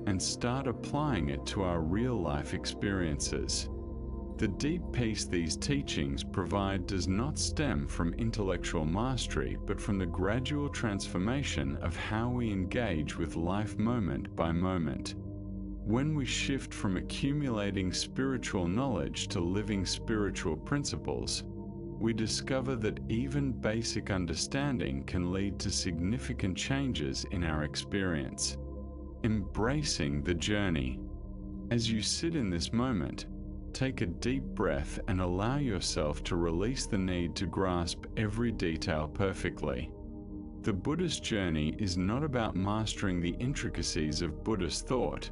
and start applying it to our real-life experiences. The deep peace these teachings provide does not stem from intellectual mastery, but from the gradual transformation of how we engage with life moment by moment. When we shift from accumulating spiritual knowledge to living spiritual principles, we discover that even basic understanding can lead to significant changes in our experience. Embracing the journey. As you sit in this moment, take a deep breath and allow yourself to release the need to grasp every detail perfectly. The Buddhist journey is not about mastering the intricacies of Buddhist thought.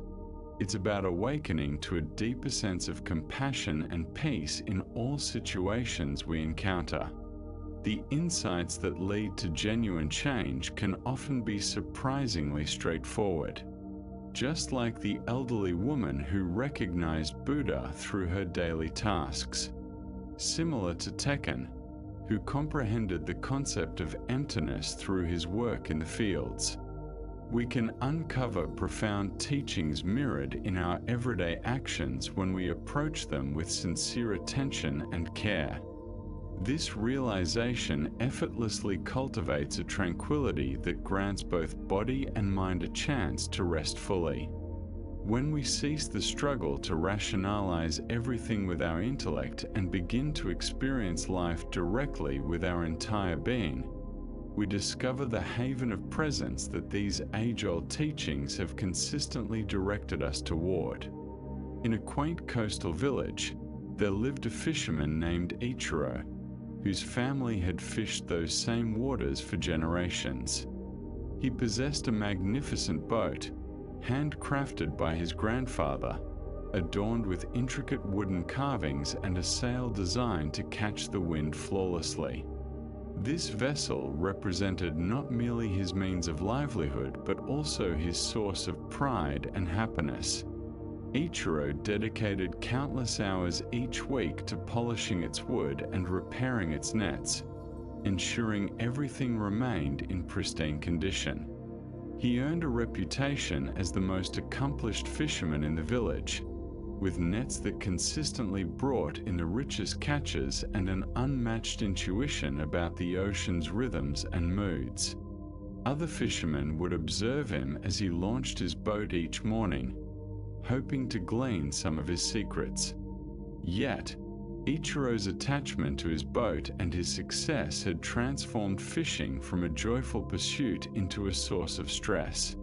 It's about awakening to a deeper sense of compassion and peace in all situations we encounter. The insights that lead to genuine change can often be surprisingly straightforward. Just like the elderly woman who recognized Buddha through her daily tasks. Similar to Tekken, who comprehended the concept of emptiness through his work in the fields. We can uncover profound teachings mirrored in our everyday actions when we approach them with sincere attention and care. This realization effortlessly cultivates a tranquility that grants both body and mind a chance to rest fully. When we cease the struggle to rationalize everything with our intellect and begin to experience life directly with our entire being, we discover the haven of presence that these age-old teachings have consistently directed us toward. In a quaint coastal village, there lived a fisherman named Ichiro, whose family had fished those same waters for generations. He possessed a magnificent boat, handcrafted by his grandfather, adorned with intricate wooden carvings and a sail designed to catch the wind flawlessly. This vessel represented not merely his means of livelihood, but also his source of pride and happiness. Ichiro dedicated countless hours each week to polishing its wood and repairing its nets, ensuring everything remained in pristine condition. He earned a reputation as the most accomplished fisherman in the village, with nets that consistently brought in the richest catches and an unmatched intuition about the ocean's rhythms and moods. Other fishermen would observe him as he launched his boat each morning, hoping to glean some of his secrets. Yet, Ichiro's attachment to his boat and his success had transformed fishing from a joyful pursuit into a source of stress.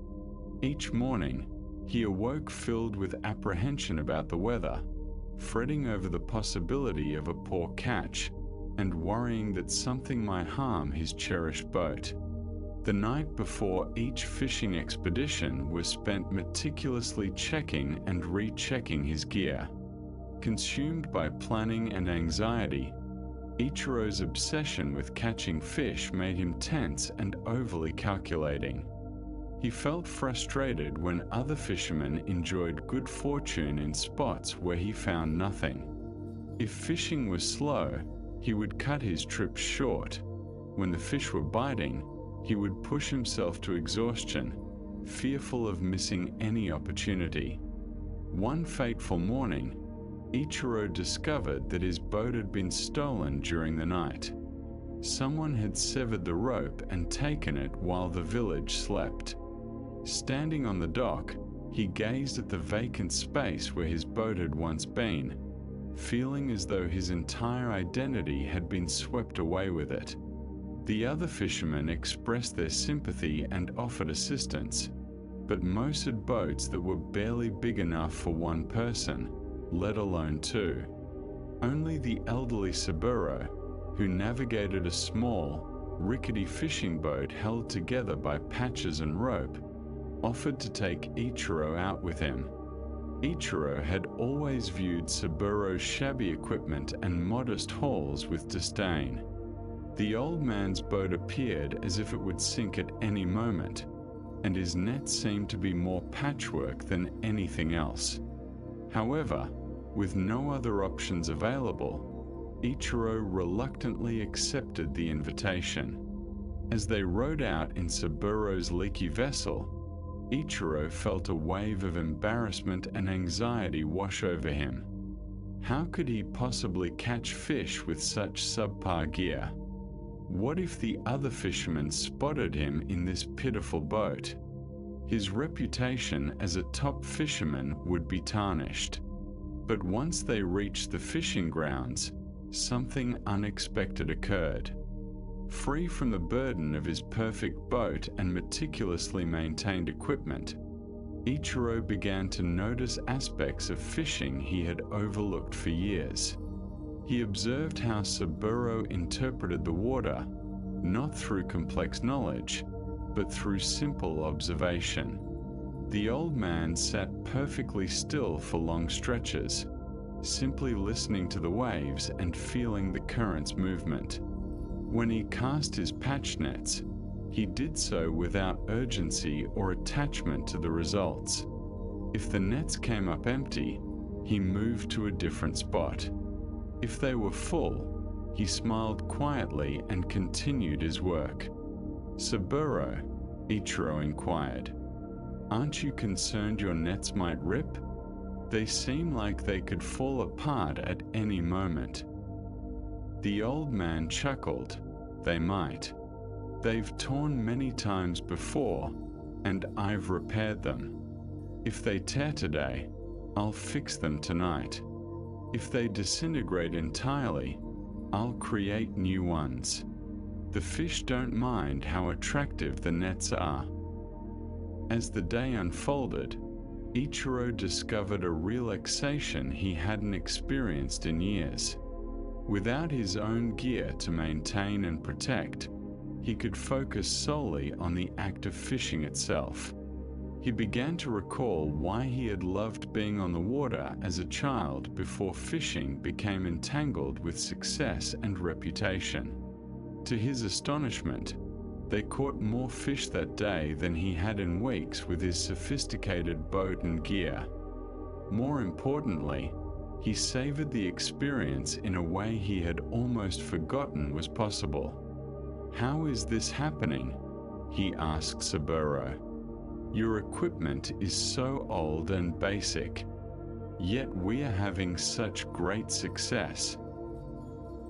Each morning, he awoke filled with apprehension about the weather, fretting over the possibility of a poor catch, and worrying that something might harm his cherished boat. The night before each fishing expedition was spent meticulously checking and rechecking his gear. Consumed by planning and anxiety, Ichiro's obsession with catching fish made him tense and overly calculating. He felt frustrated when other fishermen enjoyed good fortune in spots where he found nothing. If fishing was slow, he would cut his trips short. When the fish were biting, he would push himself to exhaustion, fearful of missing any opportunity. One fateful morning, Ichiro discovered that his boat had been stolen during the night. Someone had severed the rope and taken it while the village slept. Standing on the dock, he gazed at the vacant space where his boat had once been, feeling as though his entire identity had been swept away with it. The other fishermen expressed their sympathy and offered assistance, but most had boats that were barely big enough for one person, let alone two. Only the elderly Saburo, who navigated a small, rickety fishing boat held together by patches and rope, offered to take Ichiro out with him. Ichiro had always viewed Saburo's shabby equipment and modest hauls with disdain. The old man's boat appeared as if it would sink at any moment, and his net seemed to be more patchwork than anything else. However, with no other options available, Ichiro reluctantly accepted the invitation. As they rowed out in Saburo's leaky vessel, Ichiro felt a wave of embarrassment and anxiety wash over him. How could he possibly catch fish with such subpar gear? What if the other fishermen spotted him in this pitiful boat? His reputation as a top fisherman would be tarnished. But once they reached the fishing grounds, something unexpected occurred. Free from the burden of his perfect boat and meticulously maintained equipment, Ichiro began to notice aspects of fishing he had overlooked for years. He observed how Saburo interpreted the water, not through complex knowledge, but through simple observation. The old man sat perfectly still for long stretches, simply listening to the waves and feeling the current's movement. When he cast his patch nets, he did so without urgency or attachment to the results. If the nets came up empty, he moved to a different spot. If they were full, he smiled quietly and continued his work. "Saburo," Ichiro inquired, "aren't you concerned your nets might rip? They seem like they could fall apart at any moment." The old man chuckled. "They might. They've torn many times before, and I've repaired them. If they tear today, I'll fix them tonight. If they disintegrate entirely, I'll create new ones. The fish don't mind how attractive the nets are." As the day unfolded, Ichiro discovered a relaxation he hadn't experienced in years. Without his own gear to maintain and protect, he could focus solely on the act of fishing itself. He began to recall why he had loved being on the water as a child before fishing became entangled with success and reputation. To his astonishment, they caught more fish that day than he had in weeks with his sophisticated boat and gear. More importantly, he savored the experience in a way he had almost forgotten was possible. "How is this happening?" he asked Saburo. "Your equipment is so old and basic, yet we are having such great success."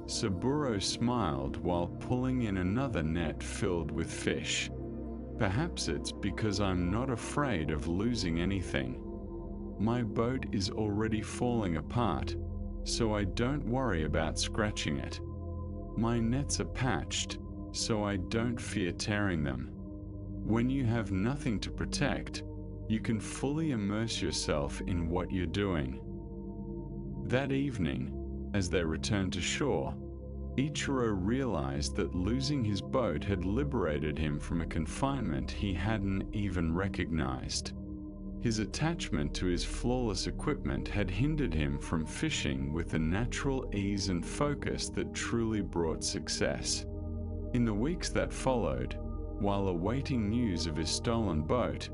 Saburo smiled while pulling in another net filled with fish. "Perhaps it's because I'm not afraid of losing anything. My boat is already falling apart, so I don't worry about scratching it. My nets are patched, so I don't fear tearing them. When you have nothing to protect, you can fully immerse yourself in what you're doing." That evening, as they returned to shore, Ichiro realized that losing his boat had liberated him from a confinement he hadn't even recognized. His attachment to his flawless equipment had hindered him from fishing with the natural ease and focus that truly brought success. In the weeks that followed, while awaiting news of his stolen boat,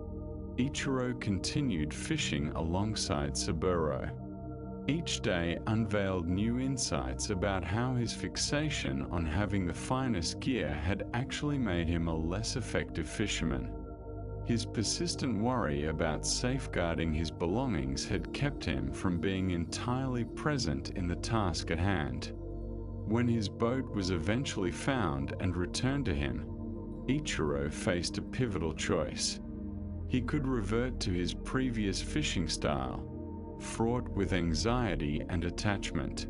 Ichiro continued fishing alongside Saburo. Each day unveiled new insights about how his fixation on having the finest gear had actually made him a less effective fisherman. His persistent worry about safeguarding his belongings had kept him from being entirely present in the task at hand. When his boat was eventually found and returned to him, Ichiro faced a pivotal choice. He could revert to his previous fishing style, fraught with anxiety and attachment.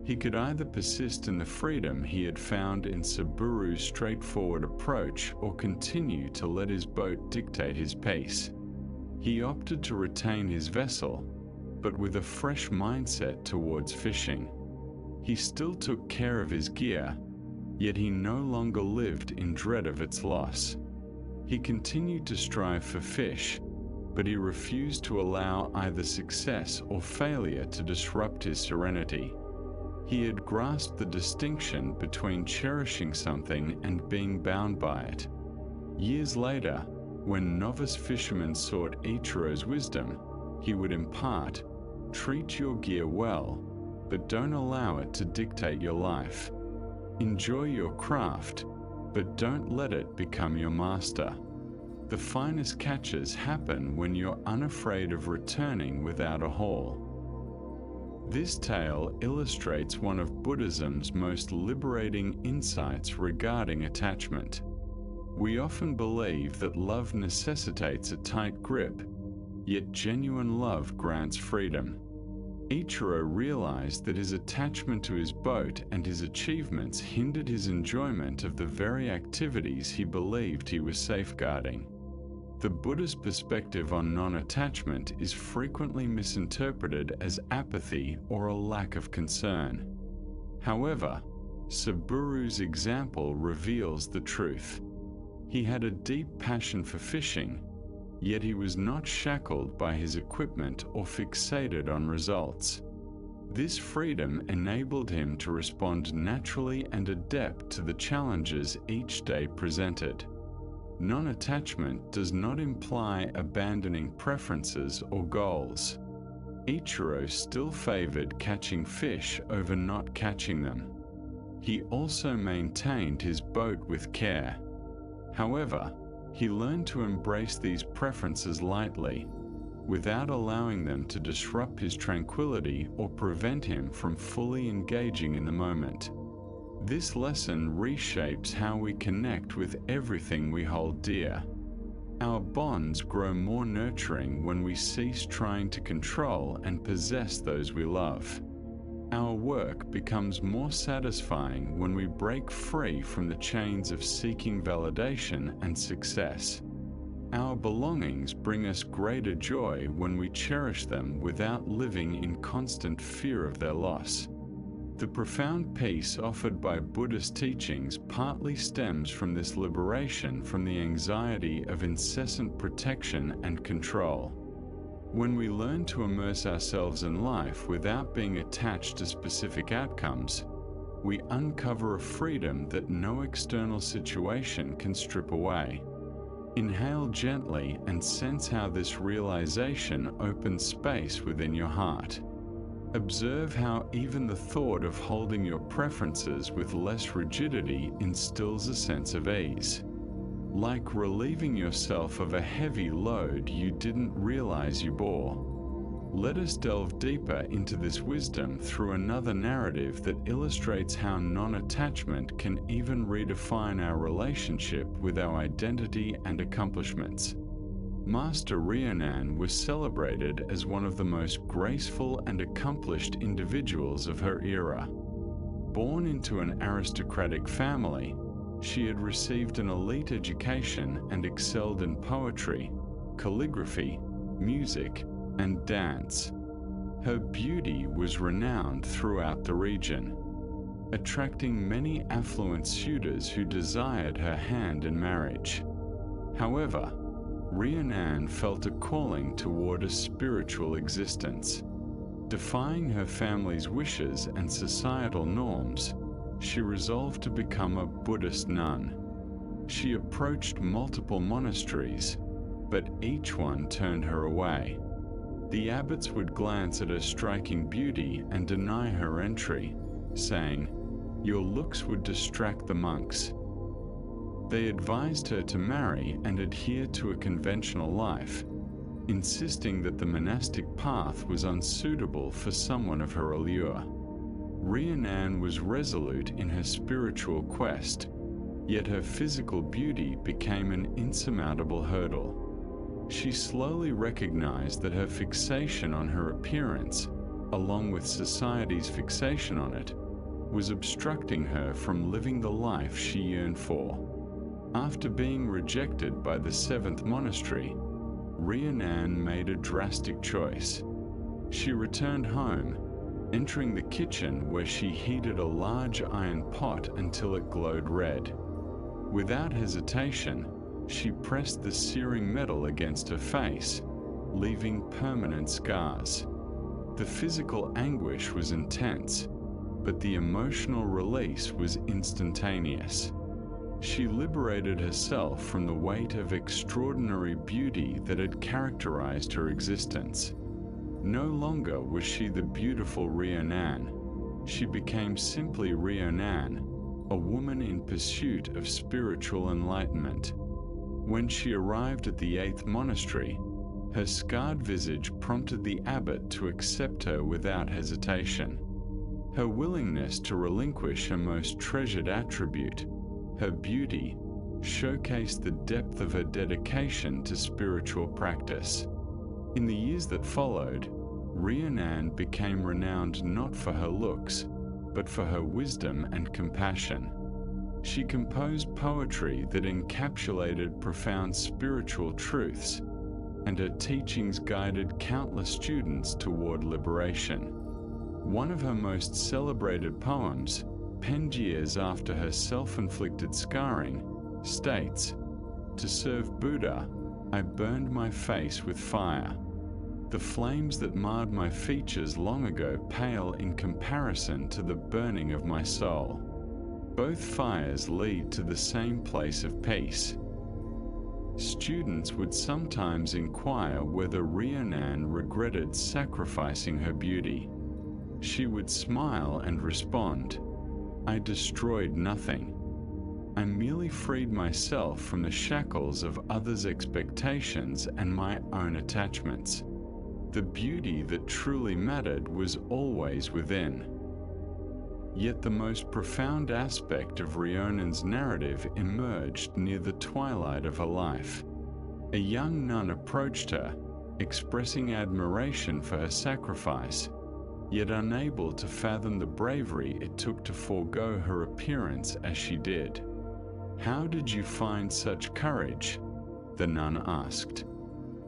He could either persist in the freedom he had found in Saburu's straightforward approach or continue to let his boat dictate his pace. He opted to retain his vessel, but with a fresh mindset towards fishing. He still took care of his gear, yet he no longer lived in dread of its loss. He continued to strive for fish, but he refused to allow either success or failure to disrupt his serenity. He had grasped the distinction between cherishing something and being bound by it. Years later, when novice fishermen sought Ichiro's wisdom, he would impart, "Treat your gear well, but don't allow it to dictate your life. Enjoy your craft, but don't let it become your master." The finest catches happen when you're unafraid of returning without a haul. This tale illustrates one of Buddhism's most liberating insights regarding attachment. We often believe that love necessitates a tight grip, yet genuine love grants freedom. Ichiro realized that his attachment to his boat and his achievements hindered his enjoyment of the very activities he believed he was safeguarding. The Buddhist perspective on non-attachment is frequently misinterpreted as apathy or a lack of concern. However, Saburu's example reveals the truth. He had a deep passion for fishing, yet he was not shackled by his equipment or fixated on results. This freedom enabled him to respond naturally and adept to the challenges each day presented. Non-attachment does not imply abandoning preferences or goals. Ichiro still favored catching fish over not catching them. He also maintained his boat with care. However, he learned to embrace these preferences lightly, without allowing them to disrupt his tranquility or prevent him from fully engaging in the moment. This lesson reshapes how we connect with everything we hold dear. Our bonds grow more nurturing when we cease trying to control and possess those we love. Our work becomes more satisfying when we break free from the chains of seeking validation and success. Our belongings bring us greater joy when we cherish them without living in constant fear of their loss. The profound peace offered by Buddhist teachings partly stems from this liberation from the anxiety of incessant protection and control. When we learn to immerse ourselves in life without being attached to specific outcomes, we uncover a freedom that no external situation can strip away. Inhale gently and sense how this realization opens space within your heart. Observe how even the thought of holding your preferences with less rigidity instills a sense of ease. Like relieving yourself of a heavy load you didn't realize you bore. Let us delve deeper into this wisdom through another narrative that illustrates how non-attachment can even redefine our relationship with our identity and accomplishments. Master Ryonan was celebrated as one of the most graceful and accomplished individuals of her era. Born into an aristocratic family, she had received an elite education and excelled in poetry, calligraphy, music, and dance. Her beauty was renowned throughout the region. attracting many affluent suitors who desired her hand in marriage. However, Rhiannon felt a calling toward a spiritual existence. Defying her family's wishes and societal norms, she resolved to become a Buddhist nun. She approached multiple monasteries, but each one turned her away. The abbots would glance at her striking beauty and deny her entry, saying, "Your looks would distract the monks." They advised her to marry and adhere to a conventional life, insisting that the monastic path was unsuitable for someone of her allure. Rhiannon was resolute in her spiritual quest, yet her physical beauty became an insurmountable hurdle. She slowly recognized that her fixation on her appearance, along with society's fixation on it, was obstructing her from living the life she yearned for. After being rejected by the 7th monastery, Rhiannon made a drastic choice. She returned home, entering the kitchen where she heated a large iron pot until it glowed red. Without hesitation, she pressed the searing metal against her face, leaving permanent scars. The physical anguish was intense, but the emotional release was instantaneous. She liberated herself from the weight of extraordinary beauty that had characterized her existence. No longer was she the beautiful Rhiannon. She became simply Rhiannon, a woman in pursuit of spiritual enlightenment. When she arrived at the 8th monastery, her scarred visage prompted the abbot to accept her without hesitation. Her willingness to relinquish her most treasured attribute, her beauty, showcased the depth of her dedication to spiritual practice. In the years that followed, Rhiannon became renowned not for her looks, but for her wisdom and compassion. She composed poetry that encapsulated profound spiritual truths, and her teachings guided countless students toward liberation. One of her most celebrated poems, penned years after her self-inflicted scarring, states, "To serve Buddha, I burned my face with fire. The flames that marred my features long ago pale in comparison to the burning of my soul. Both fires lead to the same place of peace." Students would sometimes inquire whether Rhiannon regretted sacrificing her beauty. She would smile and respond, "I destroyed nothing. I merely freed myself from the shackles of others' expectations and my own attachments. The beauty that truly mattered was always within." Yet the most profound aspect of Rhiannon's narrative emerged near the twilight of her life. A young nun approached her, expressing admiration for her sacrifice, yet unable to fathom the bravery it took to forego her appearance as she did. "How did you find such courage?" the nun asked.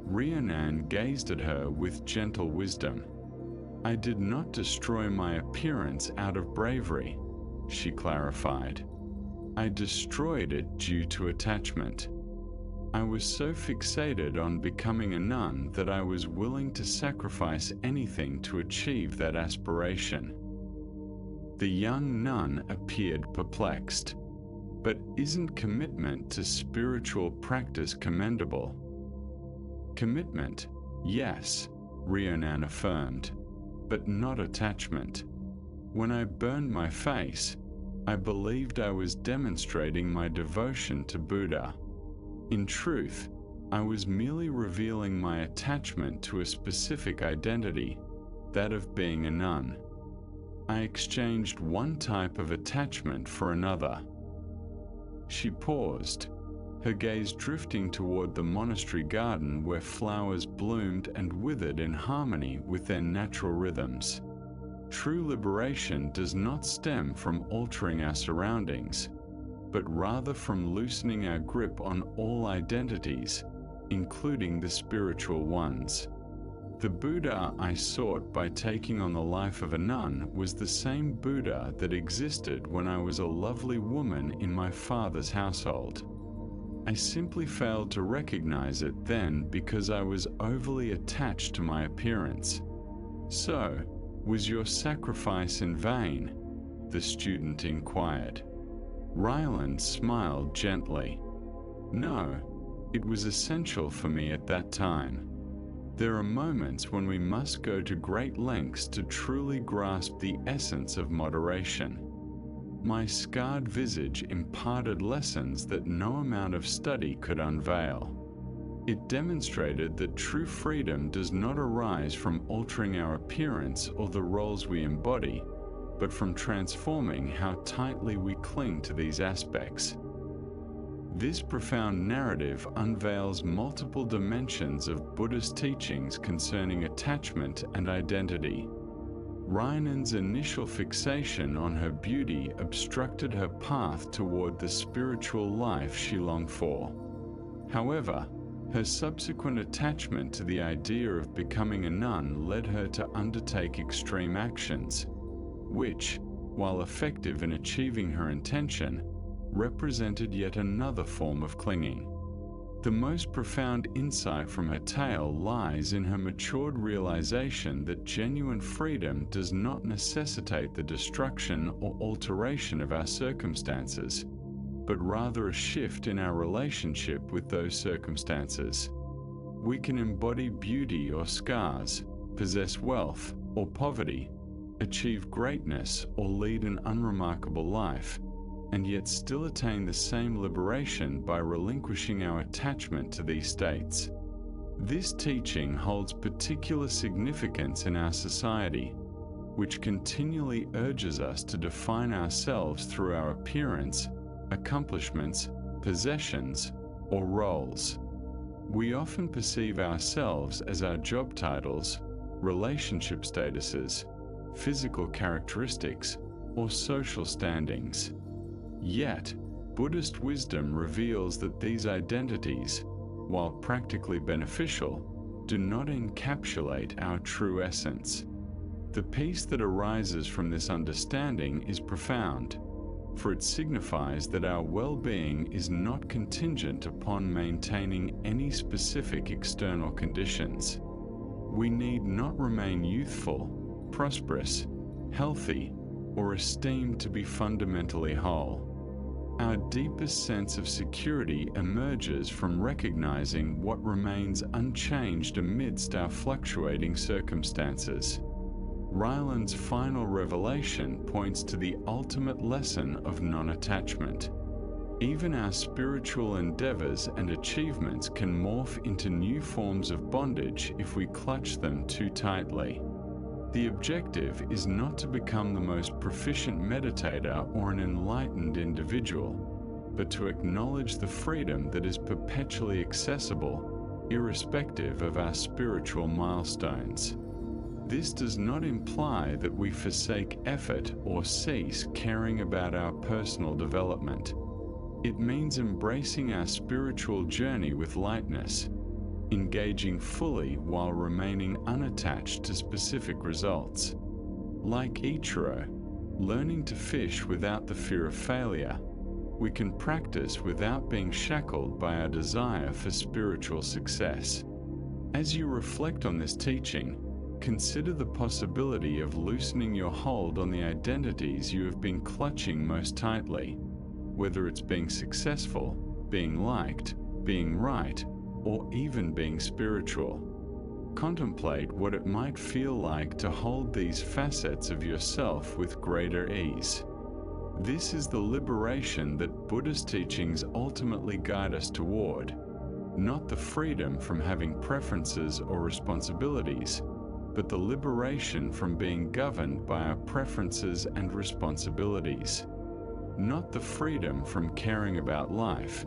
Rhiannon gazed at her with gentle wisdom. "I did not destroy my appearance out of bravery," she clarified. "I destroyed it due to attachment. I was so fixated on becoming a nun that I was willing to sacrifice anything to achieve that aspiration." The young nun appeared perplexed. "But isn't commitment to spiritual practice commendable?" "Commitment, yes," Rhiannon affirmed, "but not attachment. When I burned my face, I believed I was demonstrating my devotion to Buddha. In truth, I was merely revealing my attachment to a specific identity, that of being a nun. I exchanged one type of attachment for another." She paused, her gaze drifting toward the monastery garden where flowers bloomed and withered in harmony with their natural rhythms. True liberation does not stem from altering our surroundings, but rather from loosening our grip on all identities, including the spiritual ones. The Buddha I sought by taking on the life of a nun was the same Buddha that existed when I was a lovely woman in my father's household. I simply failed to recognize it then because I was overly attached to my appearance. So, was your sacrifice in vain? The student inquired. Ryland smiled gently. No, it was essential for me at that time. There are moments when we must go to great lengths to truly grasp the essence of moderation. My scarred visage imparted lessons that no amount of study could unveil. It demonstrated that true freedom does not arise from altering our appearance or the roles we embody, but from transforming how tightly we cling to these aspects. This profound narrative unveils multiple dimensions of Buddhist teachings concerning attachment and identity. Ryanan's initial fixation on her beauty obstructed her path toward the spiritual life she longed for. However, her subsequent attachment to the idea of becoming a nun led her to undertake extreme actions, which, while effective in achieving her intention, represented yet another form of clinging. The most profound insight from her tale lies in her matured realization that genuine freedom does not necessitate the destruction or alteration of our circumstances, but rather a shift in our relationship with those circumstances. We can embody beauty or scars, possess wealth or poverty, achieve greatness or lead an unremarkable life, and yet still attain the same liberation by relinquishing our attachment to these states. This teaching holds particular significance in our society, which continually urges us to define ourselves through our appearance, accomplishments, possessions, or roles. We often perceive ourselves as our job titles, relationship statuses, physical characteristics, or social standings. Yet, Buddhist wisdom reveals that these identities, while practically beneficial, do not encapsulate our true essence. The peace that arises from this understanding is profound, for it signifies that our well-being is not contingent upon maintaining any specific external conditions. We need not remain youthful, prosperous, healthy, or esteemed to be fundamentally whole. Our deepest sense of security emerges from recognizing what remains unchanged amidst our fluctuating circumstances. Ryland's final revelation points to the ultimate lesson of non-attachment. Even our spiritual endeavors and achievements can morph into new forms of bondage if we clutch them too tightly. The objective is not to become the most proficient meditator or an enlightened individual, but to acknowledge the freedom that is perpetually accessible, irrespective of our spiritual milestones. This does not imply that we forsake effort or cease caring about our personal development. It means embracing our spiritual journey with lightness, engaging fully while remaining unattached to specific results. Like Ichiro, learning to fish without the fear of failure, we can practice without being shackled by our desire for spiritual success. As you reflect on this teaching, consider the possibility of loosening your hold on the identities you have been clutching most tightly, whether it's being successful, being liked, being right, or even being spiritual. Contemplate what it might feel like to hold these facets of yourself with greater ease. This is the liberation that Buddhist teachings ultimately guide us toward, not the freedom from having preferences or responsibilities, but the liberation from being governed by our preferences and responsibilities. Not the freedom from caring about life,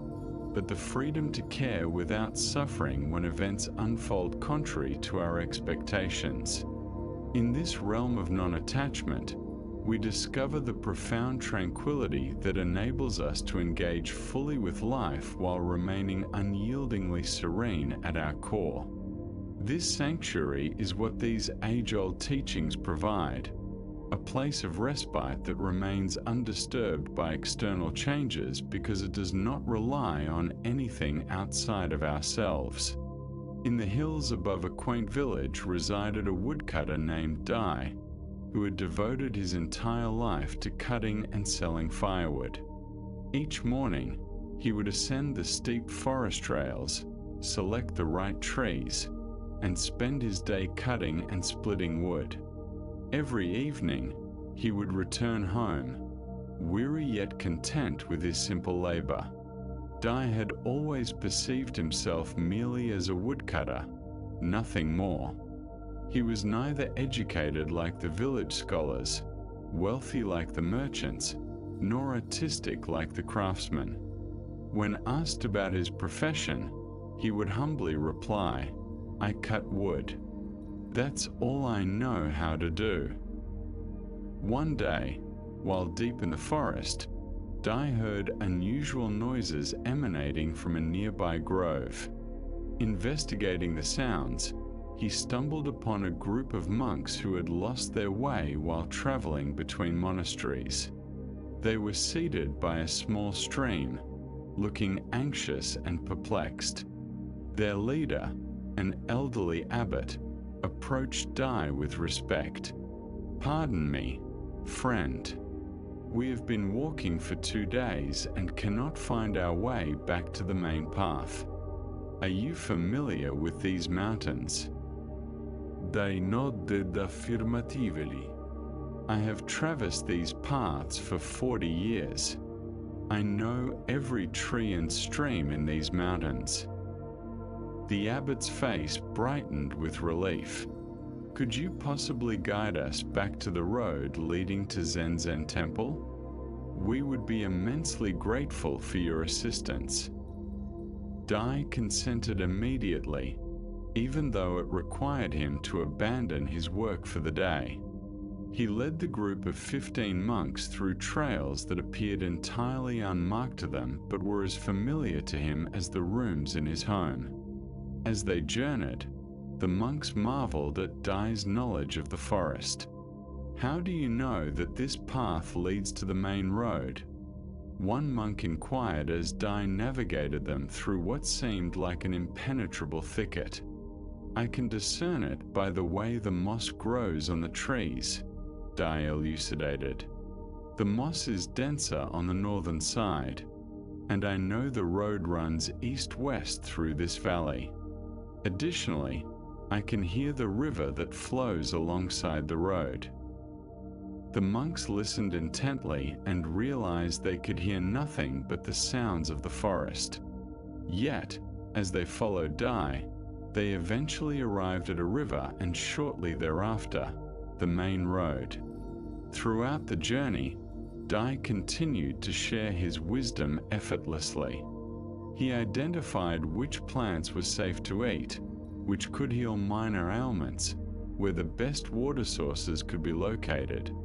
but the freedom to care without suffering when events unfold contrary to our expectations. In this realm of non-attachment, we discover the profound tranquility that enables us to engage fully with life while remaining unyieldingly serene at our core. This sanctuary is what these age-old teachings provide, a place of respite that remains undisturbed by external changes because it does not rely on anything outside of ourselves. In the hills above a quaint village resided a woodcutter named Dai, who had devoted his entire life to cutting and selling firewood. Each morning, he would ascend the steep forest trails, select the right trees, and spend his day cutting and splitting wood. Every evening, he would return home, weary yet content with his simple labor. Dai had always perceived himself merely as a woodcutter, nothing more. He was neither educated like the village scholars, wealthy like the merchants, nor artistic like the craftsmen. When asked about his profession, he would humbly reply, "I cut wood. That's all I know how to do." One day, while deep in the forest, Dai heard unusual noises emanating from a nearby grove. Investigating the sounds, he stumbled upon a group of monks who had lost their way while traveling between monasteries. They were seated by a small stream, looking anxious and perplexed. Their leader, an elderly abbot, approached Dai with respect. "Pardon me, friend. We have been walking for 2 days and cannot find our way back to the main path. Are you familiar with these mountains?" Dai nodded affirmatively. "I have traversed these paths for 40 years. I know every tree and stream in these mountains." The abbot's face brightened with relief. "Could you possibly guide us back to the road leading to Zen Temple? We would be immensely grateful for your assistance." Dai consented immediately, even though it required him to abandon his work for the day. He led the group of 15 monks through trails that appeared entirely unmarked to them but were as familiar to him as the rooms in his home. As they journeyed, the monks marveled at Dai's knowledge of the forest. "How do you know that this path leads to the main road?" One monk inquired as Dai navigated them through what seemed like an impenetrable thicket. "I can discern it by the way the moss grows on the trees," Dai elucidated. "The moss is denser on the northern side, and I know the road runs east-west through this valley. Additionally, I can hear the river that flows alongside the road." The monks listened intently and realized they could hear nothing but the sounds of the forest. Yet, as they followed Dai, they eventually arrived at a river and shortly thereafter, the main road. Throughout the journey, Dai continued to share his wisdom effortlessly. He identified which plants were safe to eat, which could heal minor ailments, where the best water sources could be located,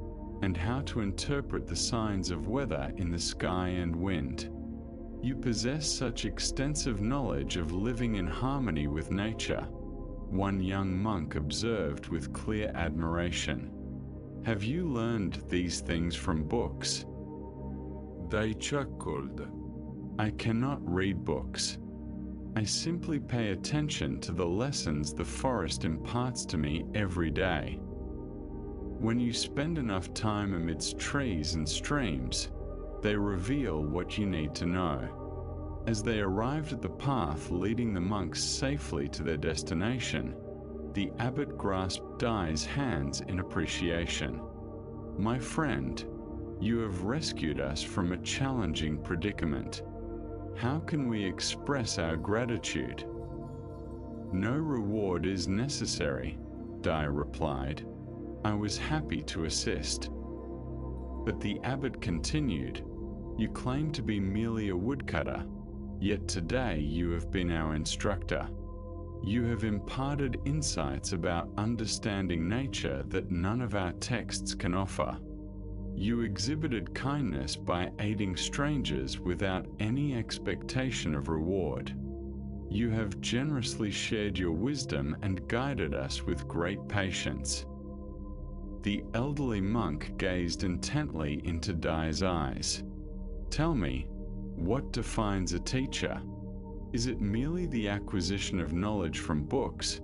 and how to interpret the signs of weather in the sky and wind. "You possess such extensive knowledge of living in harmony with nature," one young monk observed with clear admiration. "Have you learned these things from books?" Dai chuckled. "I cannot read books. I simply pay attention to the lessons the forest imparts to me every day. When you spend enough time amidst trees and streams, they reveal what you need to know." As they arrived at the path leading the monks safely to their destination, the abbot grasped Dai's hands in appreciation. "My friend, you have rescued us from a challenging predicament. How can we express our gratitude?" "No reward is necessary," Dai replied. "I was happy to assist." But the abbot continued, "You claim to be merely a woodcutter, yet today you have been our instructor. You have imparted insights about understanding nature that none of our texts can offer. You exhibited kindness by aiding strangers without any expectation of reward. You have generously shared your wisdom and guided us with great patience." The elderly monk gazed intently into Dai's eyes. "Tell me, what defines a teacher? Is it merely the acquisition of knowledge from books,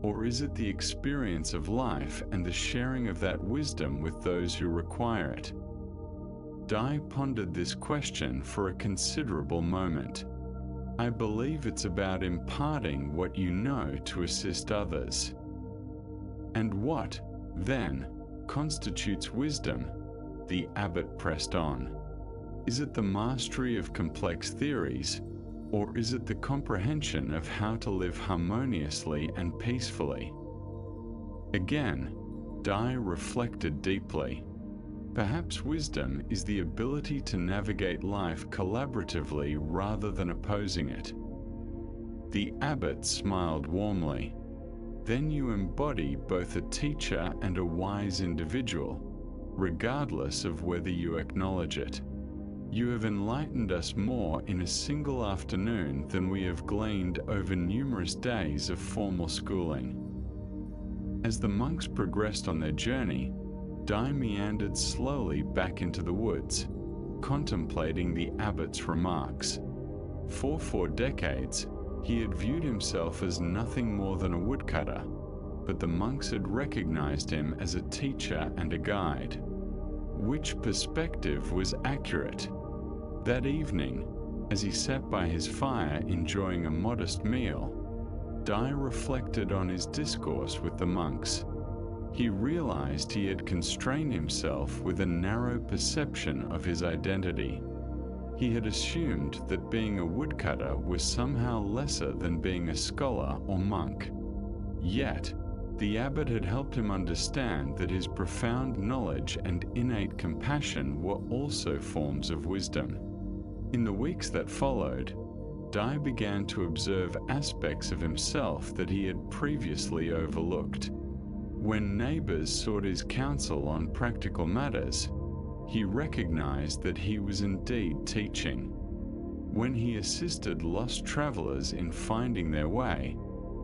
or is it the experience of life and the sharing of that wisdom with those who require it?" Dai pondered this question for a considerable moment. "I believe it's about imparting what you know to assist others." "And what, then, constitutes wisdom?" the abbot pressed on. "Is it the mastery of complex theories, or is it the comprehension of how to live harmoniously and peacefully?" Again, Dai reflected deeply. Perhaps wisdom is the ability to navigate life collaboratively rather than opposing it. The abbot smiled warmly. "Then you embody both a teacher and a wise individual, regardless of whether you acknowledge it. You have enlightened us more in a single afternoon than we have gleaned over numerous days of formal schooling." As the monks progressed on their journey, Dai meandered slowly back into the woods, contemplating the abbot's remarks. For 4 decades, he had viewed himself as nothing more than a woodcutter, but the monks had recognized him as a teacher and a guide. Which perspective was accurate? That evening, as he sat by his fire enjoying a modest meal, Dai reflected on his discourse with the monks. He realized he had constrained himself with a narrow perception of his identity. He had assumed that being a woodcutter was somehow lesser than being a scholar or monk. Yet, the abbot had helped him understand that his profound knowledge and innate compassion were also forms of wisdom. In the weeks that followed, Dai began to observe aspects of himself that he had previously overlooked. When neighbors sought his counsel on practical matters, he recognized that he was indeed teaching. When he assisted lost travelers in finding their way,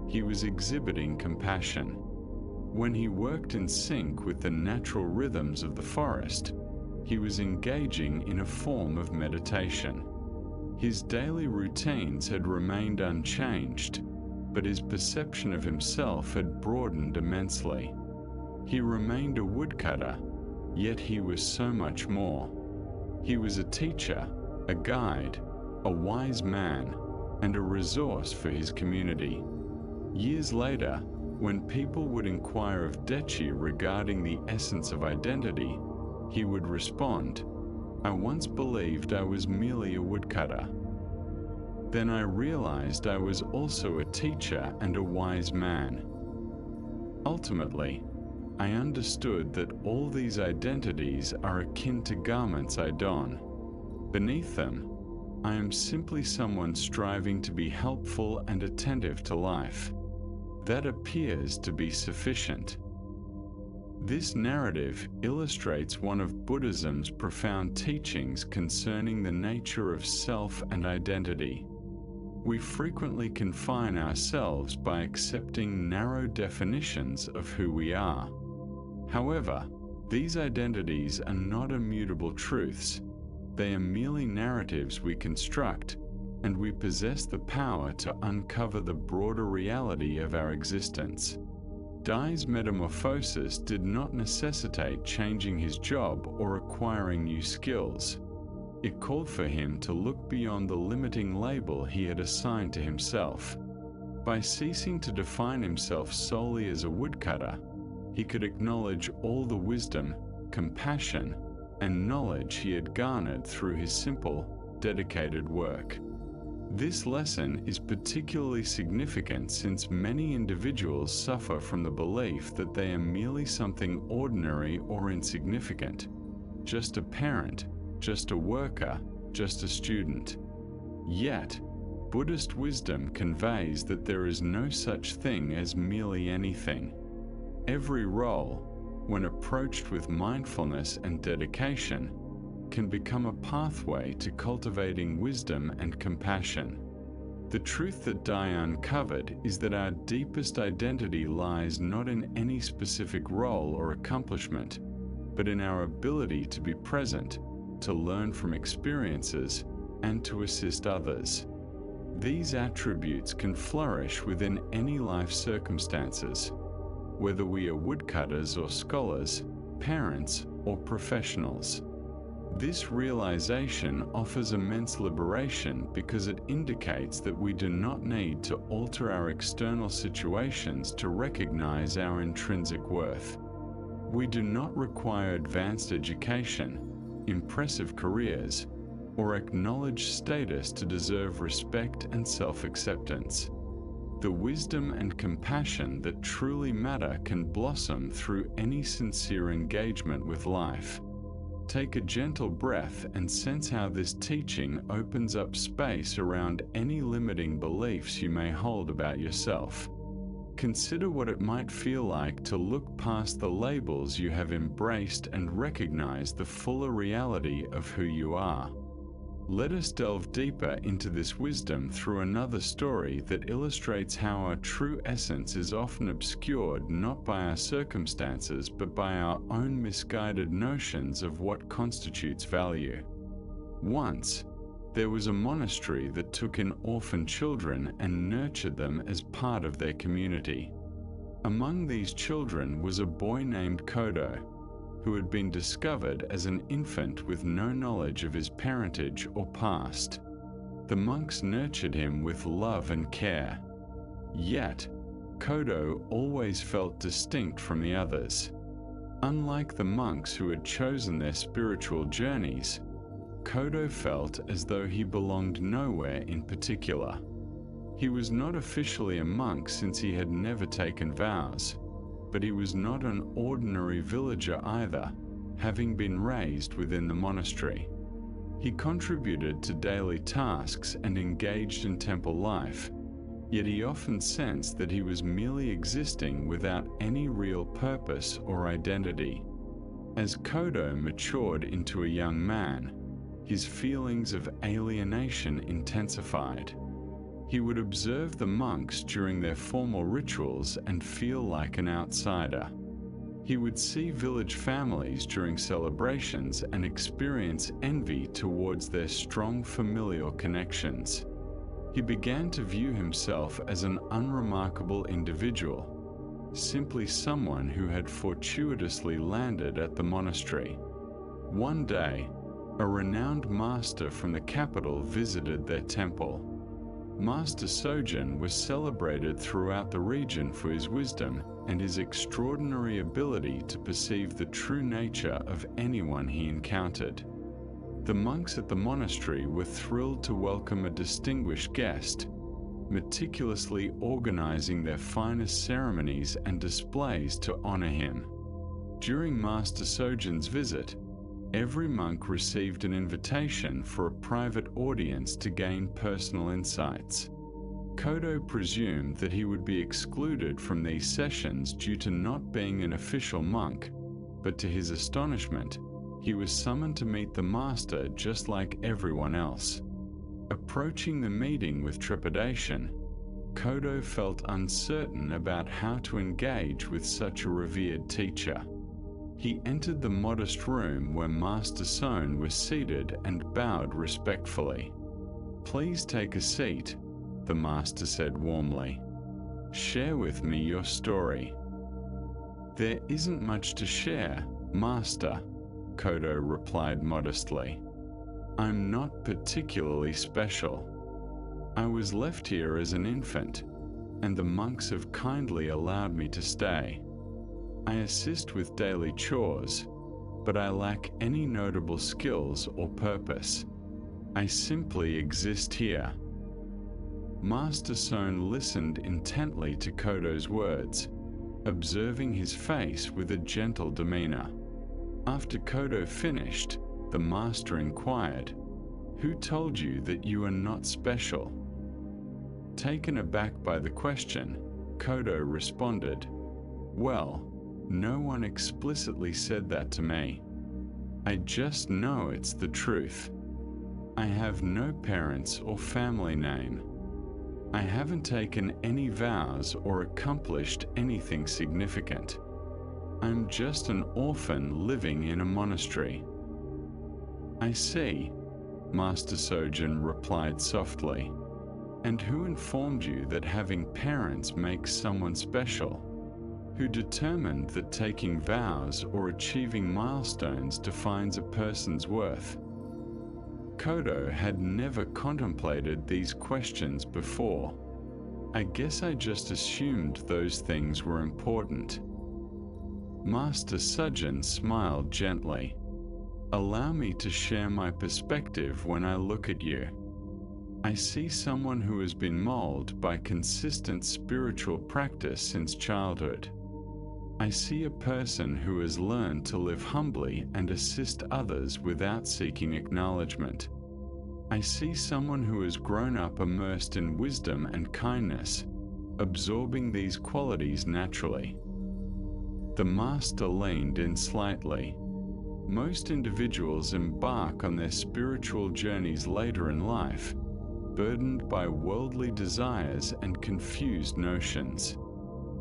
he was exhibiting compassion. When he worked in sync with the natural rhythms of the forest, he was engaging in a form of meditation. His daily routines had remained unchanged, but his perception of himself had broadened immensely. He remained a woodcutter, yet he was so much more. He was a teacher, a guide, a wise man, and a resource for his community. Years later, when people would inquire of Dechi regarding the essence of identity, he would respond, "I once believed I was merely a woodcutter. Then I realized I was also a teacher and a wise man. Ultimately, I understood that all these identities are akin to garments I don. Beneath them, I am simply someone striving to be helpful and attentive to life. That appears to be sufficient." This narrative illustrates one of Buddhism's profound teachings concerning the nature of self and identity. We frequently confine ourselves by accepting narrow definitions of who we are. However, these identities are not immutable truths. They are merely narratives we construct, and we possess the power to uncover the broader reality of our existence. Dai's metamorphosis did not necessitate changing his job or acquiring new skills. It called for him to look beyond the limiting label he had assigned to himself. By ceasing to define himself solely as a woodcutter, he could acknowledge all the wisdom, compassion, and knowledge he had garnered through his simple, dedicated work. This lesson is particularly significant since many individuals suffer from the belief that they are merely something ordinary or insignificant, just a parent, just a worker, just a student. Yet, Buddhist wisdom conveys that there is no such thing as merely anything. Every role, when approached with mindfulness and dedication, can become a pathway to cultivating wisdom and compassion. The truth that Dai uncovered is that our deepest identity lies not in any specific role or accomplishment, but in our ability to be present, to learn from experiences, and to assist others. These attributes can flourish within any life circumstances, whether we are woodcutters or scholars, parents or professionals. This realization offers immense liberation because it indicates that we do not need to alter our external situations to recognize our intrinsic worth. We do not require advanced education, impressive careers, or acknowledged status to deserve respect and self-acceptance. The wisdom and compassion that truly matter can blossom through any sincere engagement with life. Take a gentle breath and sense how this teaching opens up space around any limiting beliefs you may hold about yourself. Consider what it might feel like to look past the labels you have embraced and recognize the fuller reality of who you are. Let us delve deeper into this wisdom through another story that illustrates how our true essence is often obscured not by our circumstances but by our own misguided notions of what constitutes value. Once, there was a monastery that took in orphan children and nurtured them as part of their community. Among these children was a boy named Kodo, who had been discovered as an infant with no knowledge of his parentage or past. The monks nurtured him with love and care. Yet, Kodo always felt distinct from the others. Unlike the monks who had chosen their spiritual journeys, Kodo felt as though he belonged nowhere in particular. He was not officially a monk since he had never taken vows, but he was not an ordinary villager either, having been raised within the monastery. He contributed to daily tasks and engaged in temple life, yet he often sensed that he was merely existing without any real purpose or identity. As Kodo matured into a young man, his feelings of alienation intensified. He would observe the monks during their formal rituals and feel like an outsider. He would see village families during celebrations and experience envy towards their strong familial connections. He began to view himself as an unremarkable individual, simply someone who had fortuitously landed at the monastery. One day, a renowned master from the capital visited their temple. Master Sojin was celebrated throughout the region for his wisdom and his extraordinary ability to perceive the true nature of anyone he encountered. The monks at the monastery were thrilled to welcome a distinguished guest, meticulously organizing their finest ceremonies and displays to honor him. During Master Sojin's visit, every monk received an invitation for a private audience to gain personal insights. Kodo presumed that he would be excluded from these sessions due to not being an official monk, but to his astonishment, he was summoned to meet the master just like everyone else. Approaching the meeting with trepidation, Kodo felt uncertain about how to engage with such a revered teacher. He entered the modest room where Master Son was seated and bowed respectfully. "Please take a seat," the master said warmly. "Share with me your story." "There isn't much to share, Master," Kodo replied modestly. "I'm not particularly special. I was left here as an infant, and the monks have kindly allowed me to stay. I assist with daily chores, but I lack any notable skills or purpose. I simply exist here." Master Son listened intently to Kodo's words, observing his face with a gentle demeanor. After Kodo finished, the master inquired, "Who told you that you are not special?" Taken aback by the question, Kodo responded, "Well, no one explicitly said that to me. I just know it's the truth. I have no parents or family name. I haven't taken any vows or accomplished anything significant. I'm just an orphan living in a monastery." "I see," Master Sojin replied softly. "And who informed you that having parents makes someone special? Who determined that taking vows or achieving milestones defines a person's worth?" Kodo had never contemplated these questions before. "I guess I just assumed those things were important." Master Sujin smiled gently. "Allow me to share my perspective when I look at you. I see someone who has been molded by consistent spiritual practice since childhood. I see a person who has learned to live humbly and assist others without seeking acknowledgement. I see someone who has grown up immersed in wisdom and kindness, absorbing these qualities naturally." The master leaned in slightly. Most individuals embark on their spiritual journeys later in life, burdened by worldly desires and confused notions.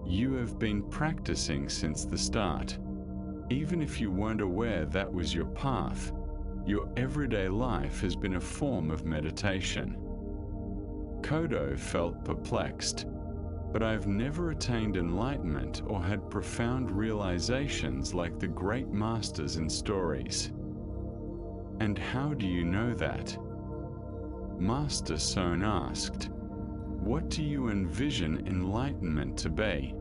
You have been practicing since the start. Even if you weren't aware that was your path, your everyday life has been a form of meditation. Kodo felt perplexed. "But I've never attained enlightenment or had profound realizations like the great masters in stories." "And how do you know that?" Master Son asked. "What do you envision enlightenment to be?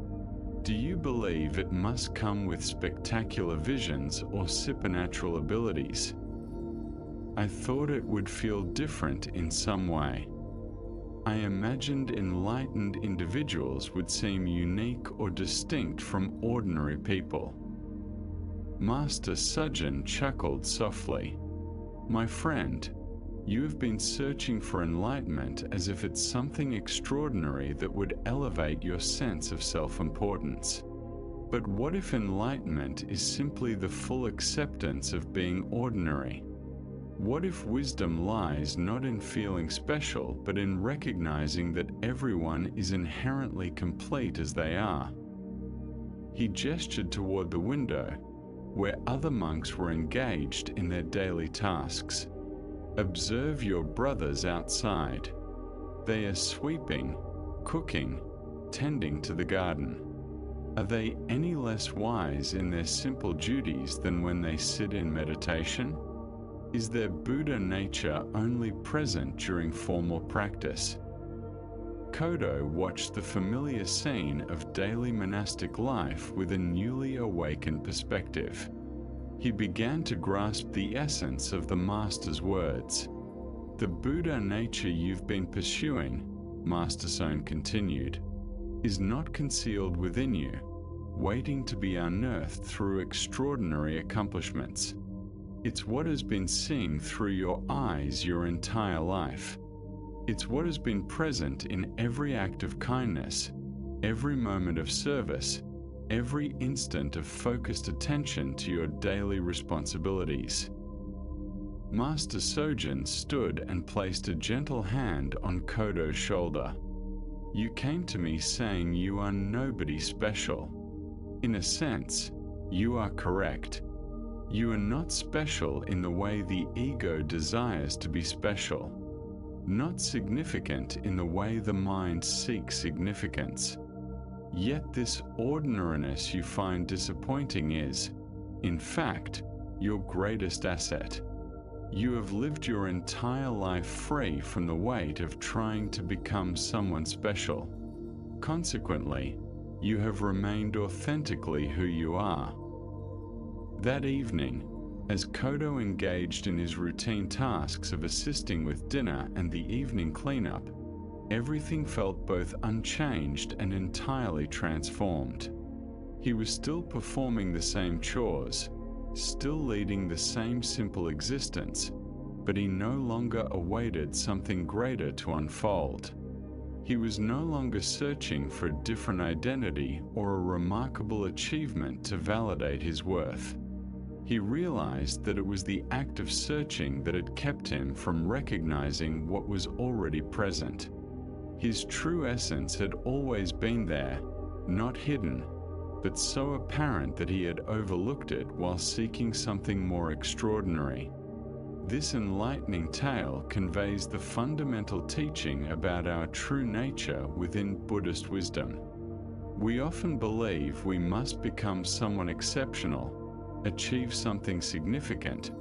Do you believe it must come with spectacular visions or supernatural abilities?" "I thought it would feel different in some way. I imagined enlightened individuals would seem unique or distinct from ordinary people." Master Sujin chuckled softly. "My friend, you have been searching for enlightenment as if it's something extraordinary that would elevate your sense of self-importance. But what if enlightenment is simply the full acceptance of being ordinary? What if wisdom lies not in feeling special, but in recognizing that everyone is inherently complete as they are?" He gestured toward the window, where other monks were engaged in their daily tasks. "Observe your brothers outside. They are sweeping, cooking, tending to the garden. Are they any less wise in their simple duties than when they sit in meditation? Is their Buddha nature only present during formal practice?" Kodo watched the familiar scene of daily monastic life with a newly awakened perspective. He began to grasp the essence of the master's words. "The Buddha nature you've been pursuing," Master Son continued, "is not concealed within you, waiting to be unearthed through extraordinary accomplishments. It's what has been seeing through your eyes your entire life. It's what has been present in every act of kindness, every moment of service, every instant of focused attention to your daily responsibilities." Master Sojin stood and placed a gentle hand on Kodo's shoulder. "You came to me saying you are nobody special. In a sense, you are correct. You are not special in the way the ego desires to be special, not significant in the way the mind seeks significance. Yet this ordinariness you find disappointing is, in fact, your greatest asset. You have lived your entire life free from the weight of trying to become someone special. Consequently, you have remained authentically who you are." That evening, as Kodo engaged in his routine tasks of assisting with dinner and the evening cleanup, everything felt both unchanged and entirely transformed. He was still performing the same chores, still leading the same simple existence, but he no longer awaited something greater to unfold. He was no longer searching for a different identity or a remarkable achievement to validate his worth. He realized that it was the act of searching that had kept him from recognizing what was already present. His true essence had always been there, not hidden, but so apparent that he had overlooked it while seeking something more extraordinary. This enlightening tale conveys the fundamental teaching about our true nature within Buddhist wisdom. We often believe we must become someone exceptional, achieve something significant,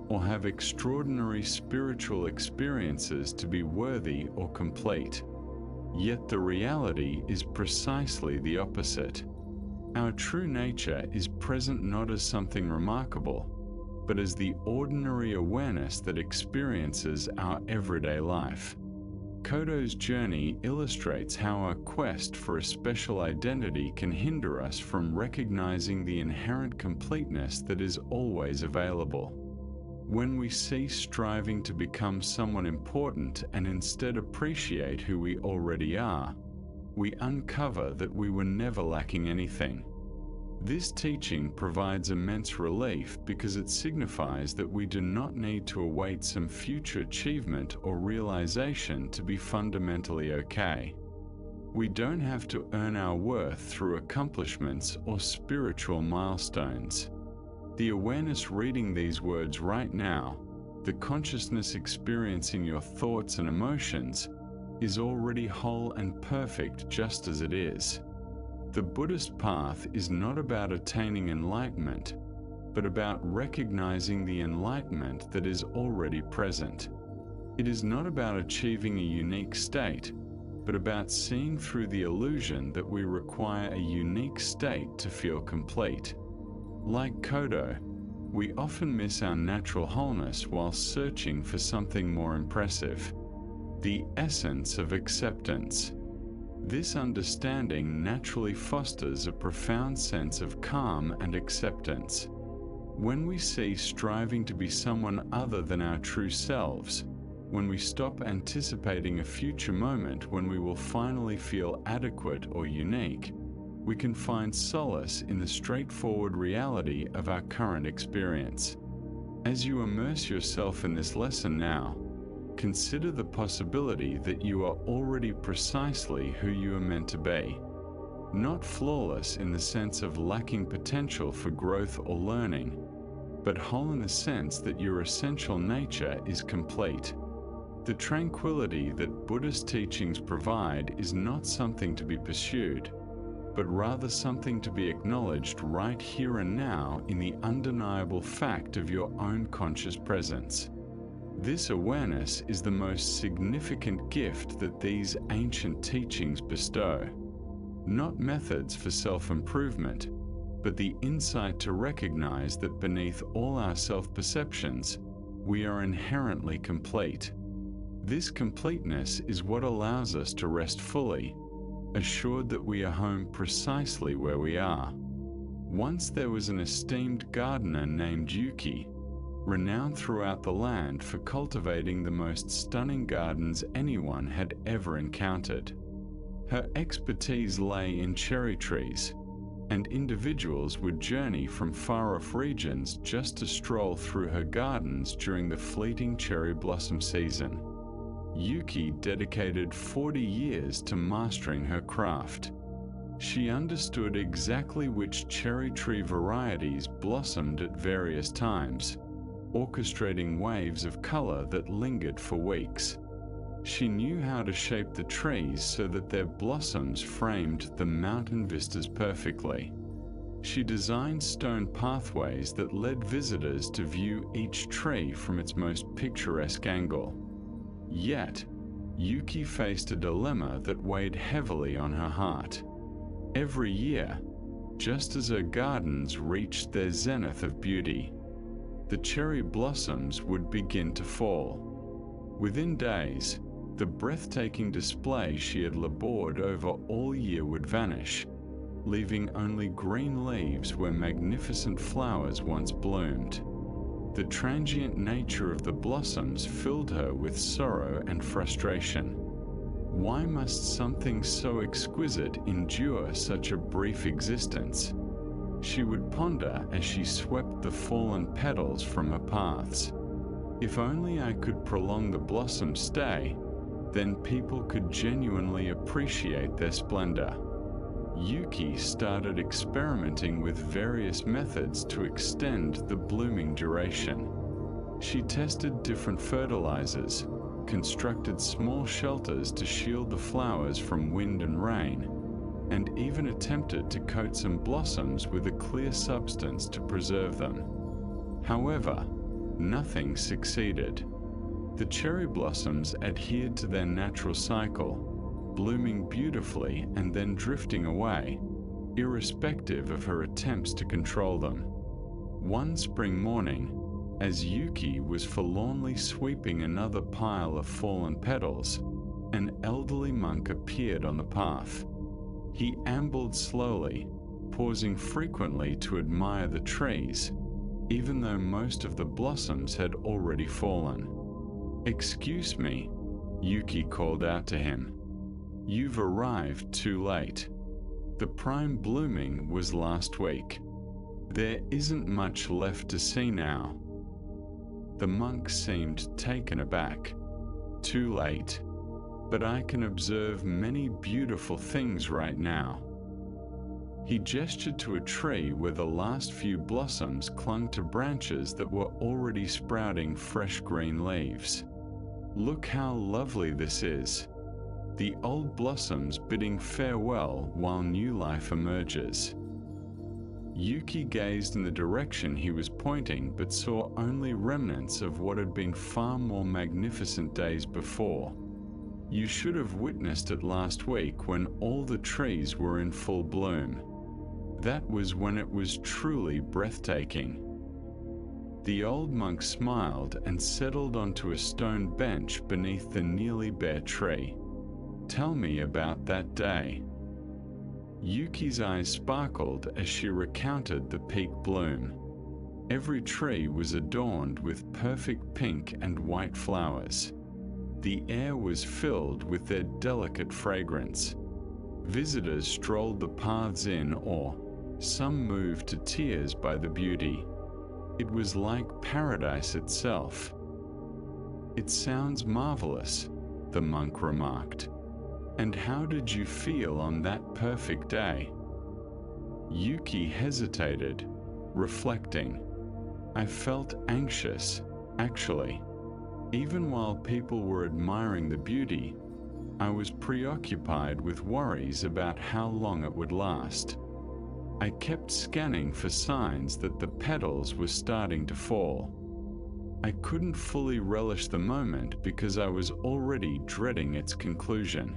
or have extraordinary spiritual experiences to be worthy or complete. Yet the reality is precisely the opposite. Our true nature is present not as something remarkable, but as the ordinary awareness that experiences our everyday life. Kodo's journey illustrates how our quest for a special identity can hinder us from recognizing the inherent completeness that is always available. When we cease striving to become someone important and instead appreciate who we already are, we uncover that we were never lacking anything. This teaching provides immense relief because it signifies that we do not need to await some future achievement or realization to be fundamentally okay. We don't have to earn our worth through accomplishments or spiritual milestones. The awareness reading these words right now, the consciousness experiencing your thoughts and emotions, is already whole and perfect just as it is. The Buddhist path is not about attaining enlightenment, but about recognizing the enlightenment that is already present. It is not about achieving a unique state, but about seeing through the illusion that we require a unique state to feel complete. Like Kodo, we often miss our natural wholeness while searching for something more impressive. The essence of acceptance. This understanding naturally fosters a profound sense of calm and acceptance. When we cease striving to be someone other than our true selves, when we stop anticipating a future moment when we will finally feel adequate or unique, we can find solace in the straightforward reality of our current experience. As you immerse yourself in this lesson now, consider the possibility that you are already precisely who you are meant to be. Not flawless in the sense of lacking potential for growth or learning, but whole in the sense that your essential nature is complete. The tranquility that Buddhist teachings provide is not something to be pursued, but rather something to be acknowledged right here and now in the undeniable fact of your own conscious presence. This awareness is the most significant gift that these ancient teachings bestow. Not methods for self-improvement, but the insight to recognize that beneath all our self-perceptions, we are inherently complete. This completeness is what allows us to rest fully, assured that we are home precisely where we are. Once there was an esteemed gardener named Yuki, renowned throughout the land for cultivating the most stunning gardens anyone had ever encountered. Her expertise lay in cherry trees, and individuals would journey from far-off regions just to stroll through her gardens during the fleeting cherry blossom season. Yuki dedicated 40 years to mastering her craft. She understood exactly which cherry tree varieties blossomed at various times, orchestrating waves of color that lingered for weeks. She knew how to shape the trees so that their blossoms framed the mountain vistas perfectly. She designed stone pathways that led visitors to view each tree from its most picturesque angle. Yet, Yuki faced a dilemma that weighed heavily on her heart. Every year, just as her gardens reached their zenith of beauty, the cherry blossoms would begin to fall. Within days, the breathtaking display she had labored over all year would vanish, leaving only green leaves where magnificent flowers once bloomed. The transient nature of the blossoms filled her with sorrow and frustration. Why must something so exquisite endure such a brief existence? She would ponder as she swept the fallen petals from her paths. If only I could prolong the blossom's stay, then people could genuinely appreciate their splendor. Yuki started experimenting with various methods to extend the blooming duration. She tested different fertilizers, constructed small shelters to shield the flowers from wind and rain, and even attempted to coat some blossoms with a clear substance to preserve them. However, nothing succeeded. The cherry blossoms adhered to their natural cycle, blooming beautifully and then drifting away, irrespective of her attempts to control them. One spring morning, as Yuki was forlornly sweeping another pile of fallen petals, an elderly monk appeared on the path. He ambled slowly, pausing frequently to admire the trees, even though most of the blossoms had already fallen. "Excuse me," Yuki called out to him. "You've arrived too late. The prime blooming was last week. There isn't much left to see now." The monk seemed taken aback. "Too late? But I can observe many beautiful things right now." He gestured to a tree where the last few blossoms clung to branches that were already sprouting fresh green leaves. "Look how lovely this is. The old blossoms bidding farewell while new life emerges." Yuki gazed in the direction he was pointing but saw only remnants of what had been far more magnificent days before. "You should have witnessed it last week when all the trees were in full bloom. That was when it was truly breathtaking." The old monk smiled and settled onto a stone bench beneath the nearly bare tree. "Tell me about that day." Yuki's eyes sparkled as she recounted the peak bloom. Every tree was adorned with perfect pink and white flowers. The air was filled with their delicate fragrance. Visitors strolled the paths in, or some moved to tears by the beauty. It was like paradise itself. "It sounds marvelous," the monk remarked. "And how did you feel on that perfect day?" Yuki hesitated, reflecting. "I felt anxious, actually. Even while people were admiring the beauty, I was preoccupied with worries about how long it would last. I kept scanning for signs that the petals were starting to fall. I couldn't fully relish the moment because I was already dreading its conclusion."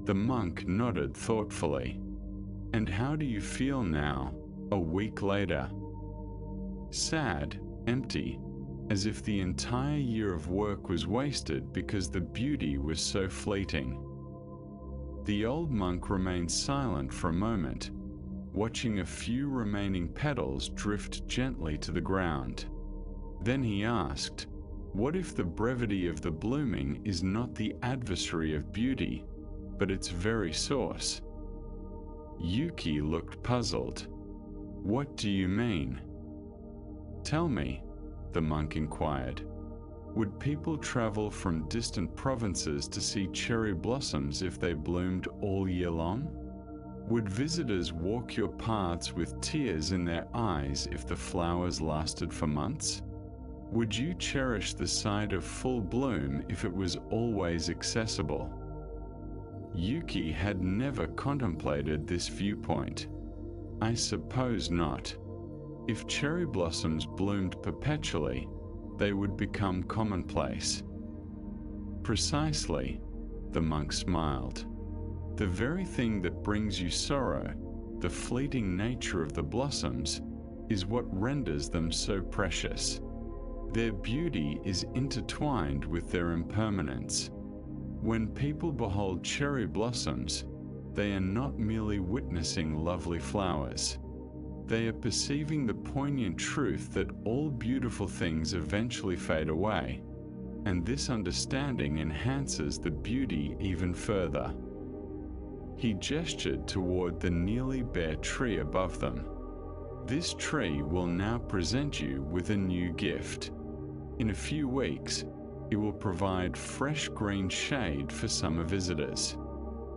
The monk nodded thoughtfully. "And how do you feel now, a week later?" "Sad, empty, as if the entire year of work was wasted because the beauty was so fleeting." The old monk remained silent for a moment, watching a few remaining petals drift gently to the ground. Then he asked, "What if the brevity of the blooming is not the adversary of beauty, but its very source?" Yuki looked puzzled. "What do you mean?" "Tell me," the monk inquired. "Would people travel from distant provinces to see cherry blossoms if they bloomed all year long? Would visitors walk your paths with tears in their eyes if the flowers lasted for months? Would you cherish the sight of full bloom if it was always accessible?" Yuki had never contemplated this viewpoint. "I suppose not. If cherry blossoms bloomed perpetually, they would become commonplace." "Precisely," the monk smiled. "The very thing that brings you sorrow, the fleeting nature of the blossoms, is what renders them so precious. Their beauty is intertwined with their impermanence. When people behold cherry blossoms, they are not merely witnessing lovely flowers. They are perceiving the poignant truth that all beautiful things eventually fade away, and this understanding enhances the beauty even further." He gestured toward the nearly bare tree above them. "This tree will now present you with a new gift. In a few weeks, it will provide fresh green shade for summer visitors.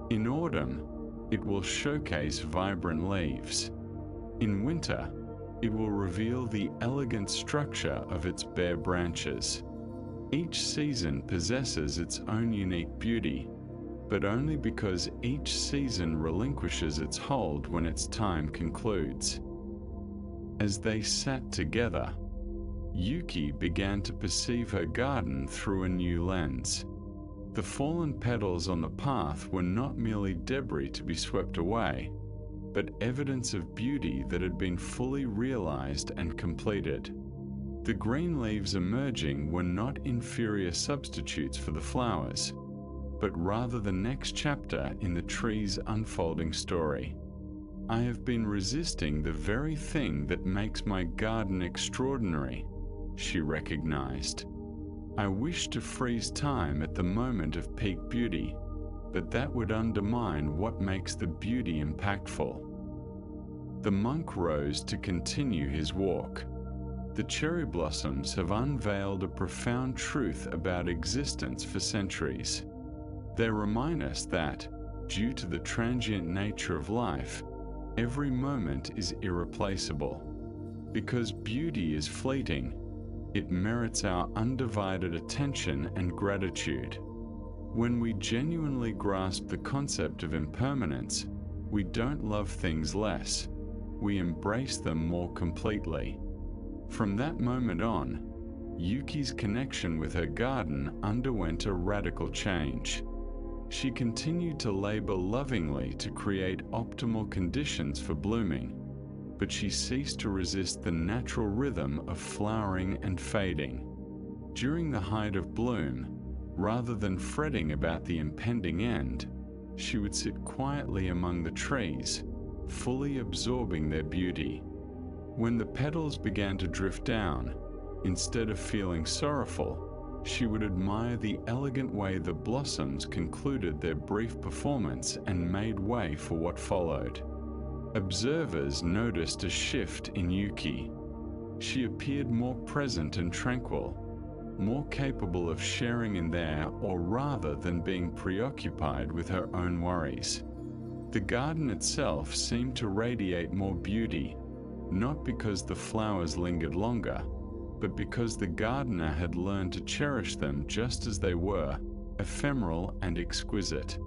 In autumn, it will showcase vibrant leaves. In winter, it will reveal the elegant structure of its bare branches. Each season possesses its own unique beauty, but only because each season relinquishes its hold when its time concludes. As they sat together, Yuki began to perceive her garden through a new lens. The fallen petals on the path were not merely debris to be swept away, but evidence of beauty that had been fully realized and completed. The green leaves emerging were not inferior substitutes for the flowers, but rather the next chapter in the tree's unfolding story. I have been resisting the very thing that makes my garden extraordinary, she recognized. I wish to freeze time at the moment of peak beauty, but that would undermine what makes the beauty impactful. The monk rose to continue his walk. The cherry blossoms have unveiled a profound truth about existence for centuries. They remind us that, due to the transient nature of life, every moment is irreplaceable. Because beauty is fleeting, it merits our undivided attention and gratitude. When we genuinely grasp the concept of impermanence, we don't love things less, we embrace them more completely. From that moment on, Yuki's connection with her garden underwent a radical change. She continued to labor lovingly to create optimal conditions for blooming, but she ceased to resist the natural rhythm of flowering and fading. During the height of bloom, rather than fretting about the impending end, she would sit quietly among the trees, fully absorbing their beauty. When the petals began to drift down, instead of feeling sorrowful, she would admire the elegant way the blossoms concluded their brief performance and made way for what followed. Observers noticed a shift in Yuki. She appeared more present and tranquil, more capable of sharing in their, or rather than being preoccupied with her own worries. The garden itself seemed to radiate more beauty, not because the flowers lingered longer, but because the gardener had learned to cherish them just as they were, ephemeral and exquisite.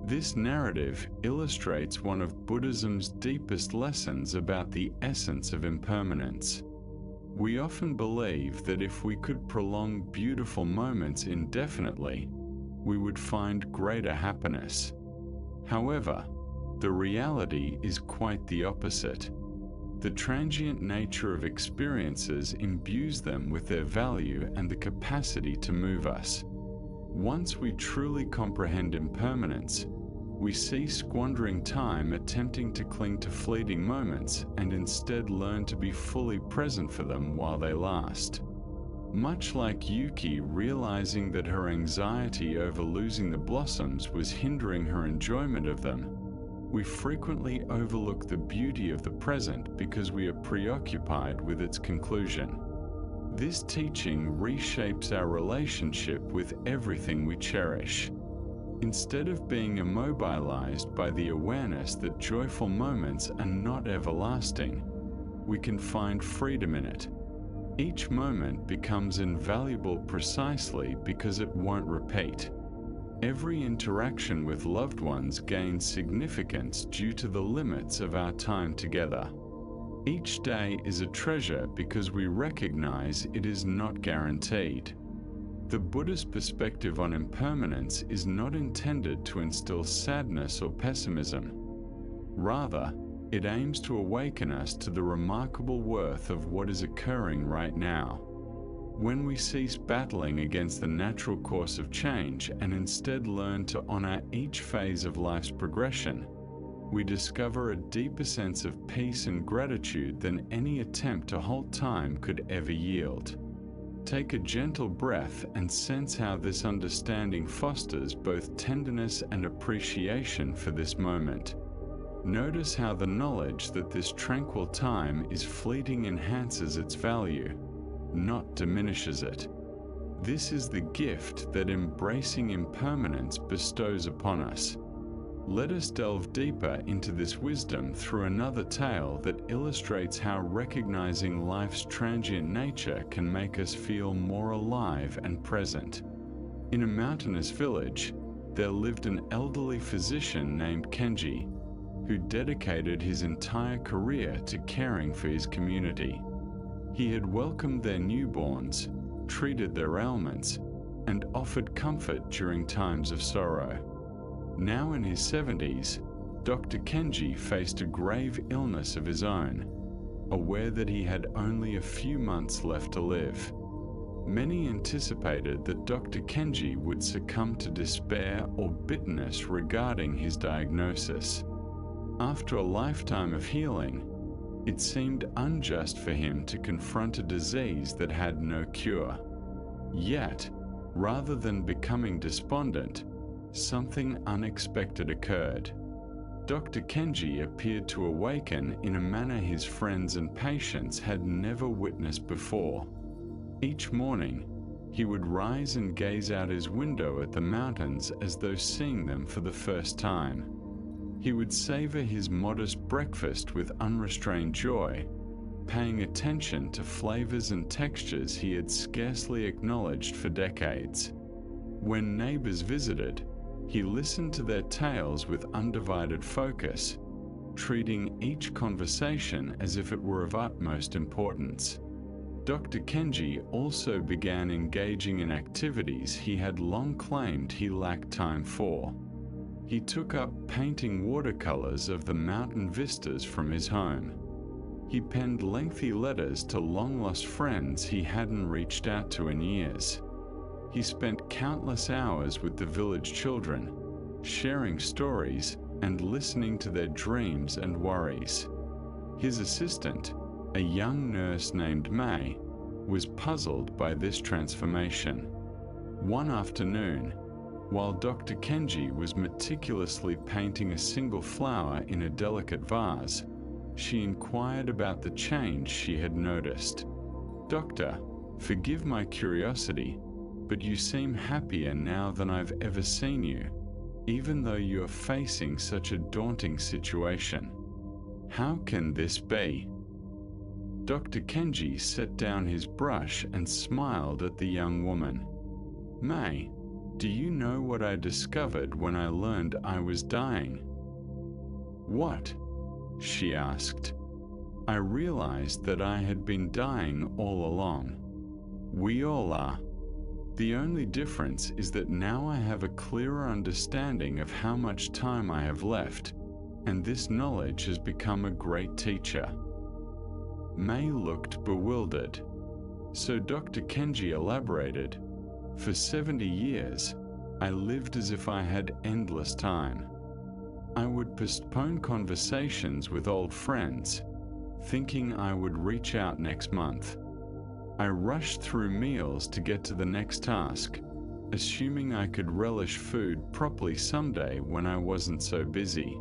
This narrative illustrates one of Buddhism's deepest lessons about the essence of impermanence. We often believe that if we could prolong beautiful moments indefinitely, we would find greater happiness. However, the reality is quite the opposite. The transient nature of experiences imbues them with their value and the capacity to move us. Once we truly comprehend impermanence, we cease squandering time attempting to cling to fleeting moments and instead learn to be fully present for them while they last. Much like Yuki realizing that her anxiety over losing the blossoms was hindering her enjoyment of them, we frequently overlook the beauty of the present because we are preoccupied with its conclusion. This teaching reshapes our relationship with everything we cherish. Instead of being immobilized by the awareness that joyful moments are not everlasting, we can find freedom in it. Each moment becomes invaluable precisely because it won't repeat. Every interaction with loved ones gains significance due to the limits of our time together. Each day is a treasure because we recognize it is not guaranteed. The Buddhist perspective on impermanence is not intended to instill sadness or pessimism. Rather, it aims to awaken us to the remarkable worth of what is occurring right now. When we cease battling against the natural course of change and instead learn to honor each phase of life's progression, we discover a deeper sense of peace and gratitude than any attempt to halt time could ever yield. Take a gentle breath and sense how this understanding fosters both tenderness and appreciation for this moment. Notice how the knowledge that this tranquil time is fleeting enhances its value, not diminishes it. This is the gift that embracing impermanence bestows upon us. Let us delve deeper into this wisdom through another tale that illustrates how recognizing life's transient nature can make us feel more alive and present. In a mountainous village, there lived an elderly physician named Kenji, who dedicated his entire career to caring for his community. He had welcomed their newborns, treated their ailments, and offered comfort during times of sorrow. Now in his 70s, Dr. Kenji faced a grave illness of his own, aware that he had only a few months left to live. Many anticipated that Dr. Kenji would succumb to despair or bitterness regarding his diagnosis. After a lifetime of healing, it seemed unjust for him to confront a disease that had no cure. Yet, rather than becoming despondent, something unexpected occurred. Dr. Kenji appeared to awaken in a manner his friends and patients had never witnessed before. Each morning, he would rise and gaze out his window at the mountains as though seeing them for the first time. He would savor his modest breakfast with unrestrained joy, paying attention to flavors and textures he had scarcely acknowledged for decades. When neighbors visited, he listened to their tales with undivided focus, treating each conversation as if it were of utmost importance. Dr. Kenji also began engaging in activities he had long claimed he lacked time for. He took up painting watercolors of the mountain vistas from his home. He penned lengthy letters to long-lost friends he hadn't reached out to in years. He spent countless hours with the village children, sharing stories and listening to their dreams and worries. His assistant, a young nurse named May, was puzzled by this transformation. One afternoon, while Dr. Kenji was meticulously painting a single flower in a delicate vase, she inquired about the change she had noticed. "Doctor, forgive my curiosity, but you seem happier now than I've ever seen you, even though you are facing such a daunting situation. How can this be?" Dr. Kenji set down his brush and smiled at the young woman. "May, do you know what I discovered when I learned I was dying?" "What?" she asked. "I realized that I had been dying all along. We all are. The only difference is that now I have a clearer understanding of how much time I have left, and this knowledge has become a great teacher." May looked bewildered. So Dr. Kenji elaborated, "For 70 years, I lived as if I had endless time. I would postpone conversations with old friends, thinking I would reach out next month. I rushed through meals to get to the next task, assuming I could relish food properly someday when I wasn't so busy.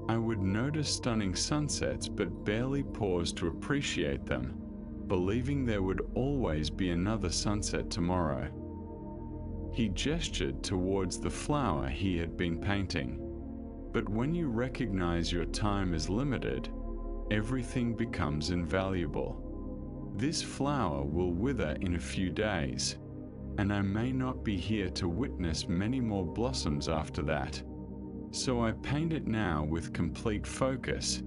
I would notice stunning sunsets but barely pause to appreciate them, believing there would always be another sunset tomorrow." He gestured towards the flower he had been painting. "But when you recognize your time is limited, everything becomes invaluable. This flower will wither in a few days, and I may not be here to witness many more blossoms after that. So I paint it now with complete focus,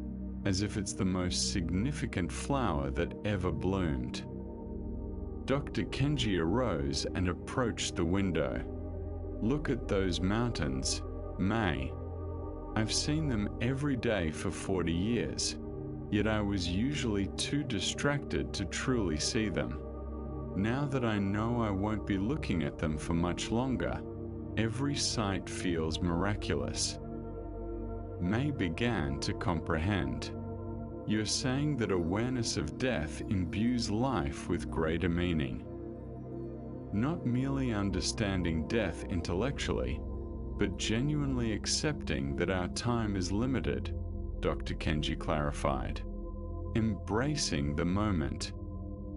as if it's the most significant flower that ever bloomed." Dr. Kenji arose and approached the window. "Look at those mountains, May. I've seen them every day for 40 years, yet I was usually too distracted to truly see them. Now that I know I won't be looking at them for much longer, every sight feels miraculous." May began to comprehend. "You're saying that awareness of death imbues life with greater meaning. Not merely understanding death intellectually, but genuinely accepting that our time is limited," Dr. Kenji clarified. "Embracing the moment.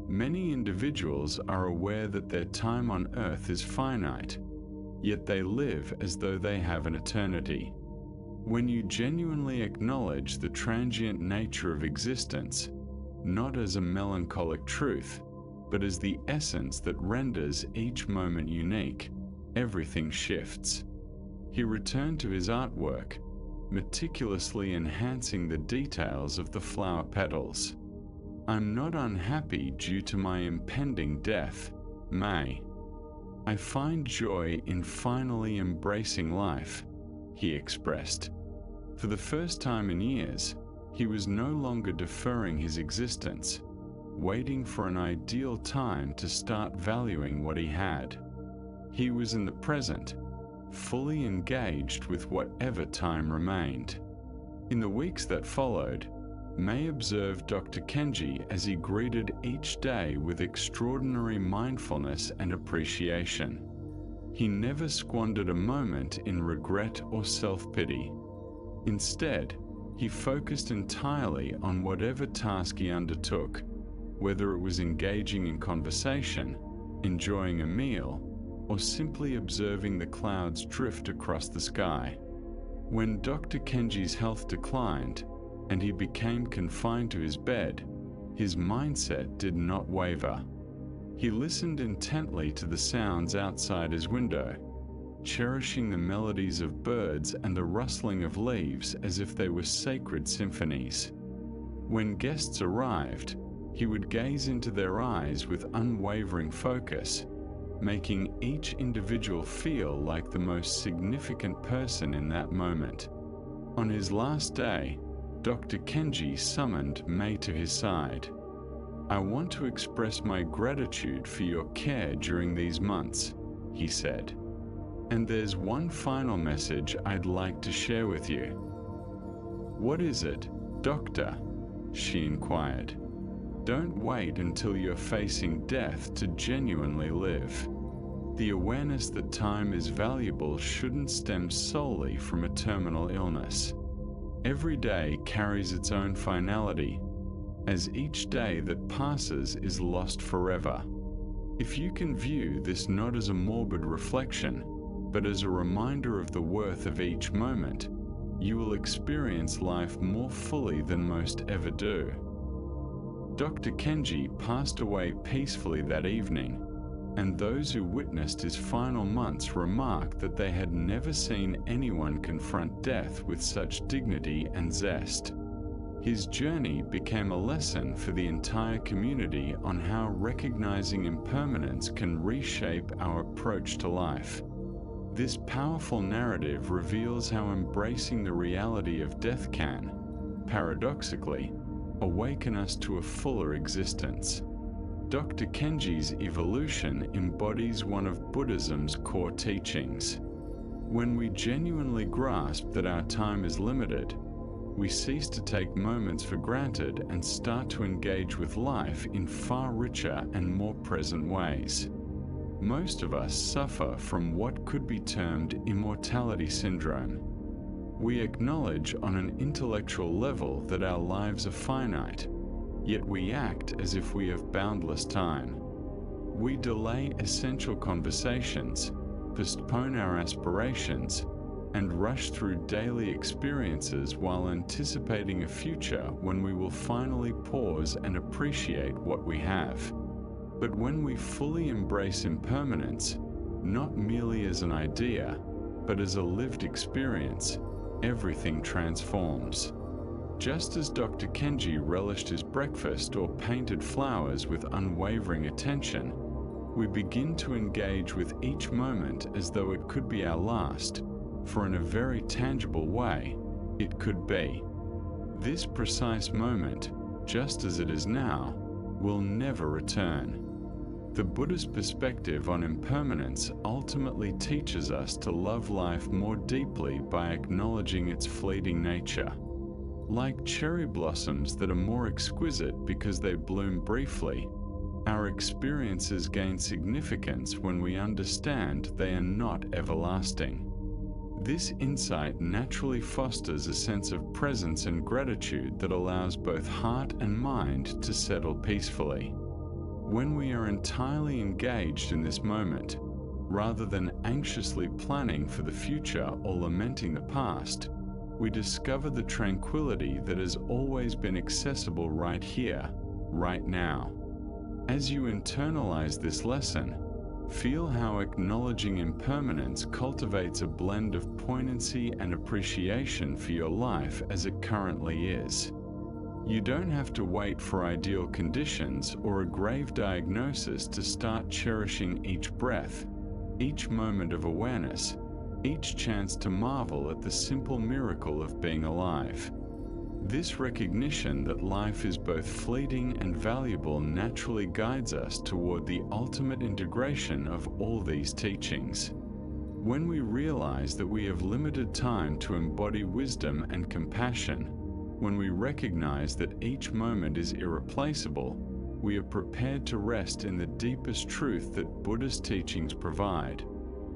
Many individuals are aware that their time on earth is finite, yet they live as though they have an eternity. When you genuinely acknowledge the transient nature of existence, not as a melancholic truth, but as the essence that renders each moment unique, everything shifts. He returned to his artwork, meticulously enhancing the details of the flower petals. I'm not unhappy due to my impending death, May. I find joy in finally embracing life, he expressed. For the first time in years, he was no longer deferring his existence, waiting for an ideal time to start valuing what he had. He was in the present, fully engaged with whatever time remained. In the weeks that followed, May observed Dr. Kenji as he greeted each day with extraordinary mindfulness and appreciation. He never squandered a moment in regret or self-pity. Instead, he focused entirely on whatever task he undertook, whether it was engaging in conversation, enjoying a meal, or simply observing the clouds drift across the sky. When Dr. Kenji's health declined, and he became confined to his bed, his mindset did not waver. He listened intently to the sounds outside his window, cherishing the melodies of birds and the rustling of leaves as if they were sacred symphonies. When guests arrived, he would gaze into their eyes with unwavering focus, making each individual feel like the most significant person in that moment. On his last day, Dr. Kenji summoned May to his side. I want to express my gratitude for your care during these months, he said. And there's one final message I'd like to share with you. What is it, Doctor? She inquired. Don't wait until you're facing death to genuinely live. The awareness that time is valuable shouldn't stem solely from a terminal illness. Every day carries its own finality, as each day that passes is lost forever. If you can view this not as a morbid reflection, but as a reminder of the worth of each moment, you will experience life more fully than most ever do. Dr. Kenji passed away peacefully that evening, and those who witnessed his final months remarked that they had never seen anyone confront death with such dignity and zest. His journey became a lesson for the entire community on how recognizing impermanence can reshape our approach to life. This powerful narrative reveals how embracing the reality of death can, paradoxically, awaken us to a fuller existence. Dr. Kenji's evolution embodies one of Buddhism's core teachings. When we genuinely grasp that our time is limited, we cease to take moments for granted and start to engage with life in far richer and more present ways. Most of us suffer from what could be termed immortality syndrome. We acknowledge on an intellectual level that our lives are finite, yet we act as if we have boundless time. We delay essential conversations, postpone our aspirations, and rush through daily experiences while anticipating a future when we will finally pause and appreciate what we have. But when we fully embrace impermanence, not merely as an idea, but as a lived experience, everything transforms. Just as Dr. Kenji relished his breakfast or painted flowers with unwavering attention, we begin to engage with each moment as though it could be our last, for in a very tangible way, it could be. This precise moment, just as it is now, will never return. The Buddhist perspective on impermanence ultimately teaches us to love life more deeply by acknowledging its fleeting nature. Like cherry blossoms that are more exquisite because they bloom briefly, our experiences gain significance when we understand they are not everlasting. This insight naturally fosters a sense of presence and gratitude that allows both heart and mind to settle peacefully. When we are entirely engaged in this moment, rather than anxiously planning for the future or lamenting the past, we discover the tranquility that has always been accessible right here, right now. As you internalize this lesson, feel how acknowledging impermanence cultivates a blend of poignancy and appreciation for your life as it currently is. You don't have to wait for ideal conditions or a grave diagnosis to start cherishing each breath, each moment of awareness, each chance to marvel at the simple miracle of being alive. This recognition that life is both fleeting and valuable naturally guides us toward the ultimate integration of all these teachings. When we realize that we have limited time to embody wisdom and compassion, when we recognize that each moment is irreplaceable, we are prepared to rest in the deepest truth that Buddhist teachings provide,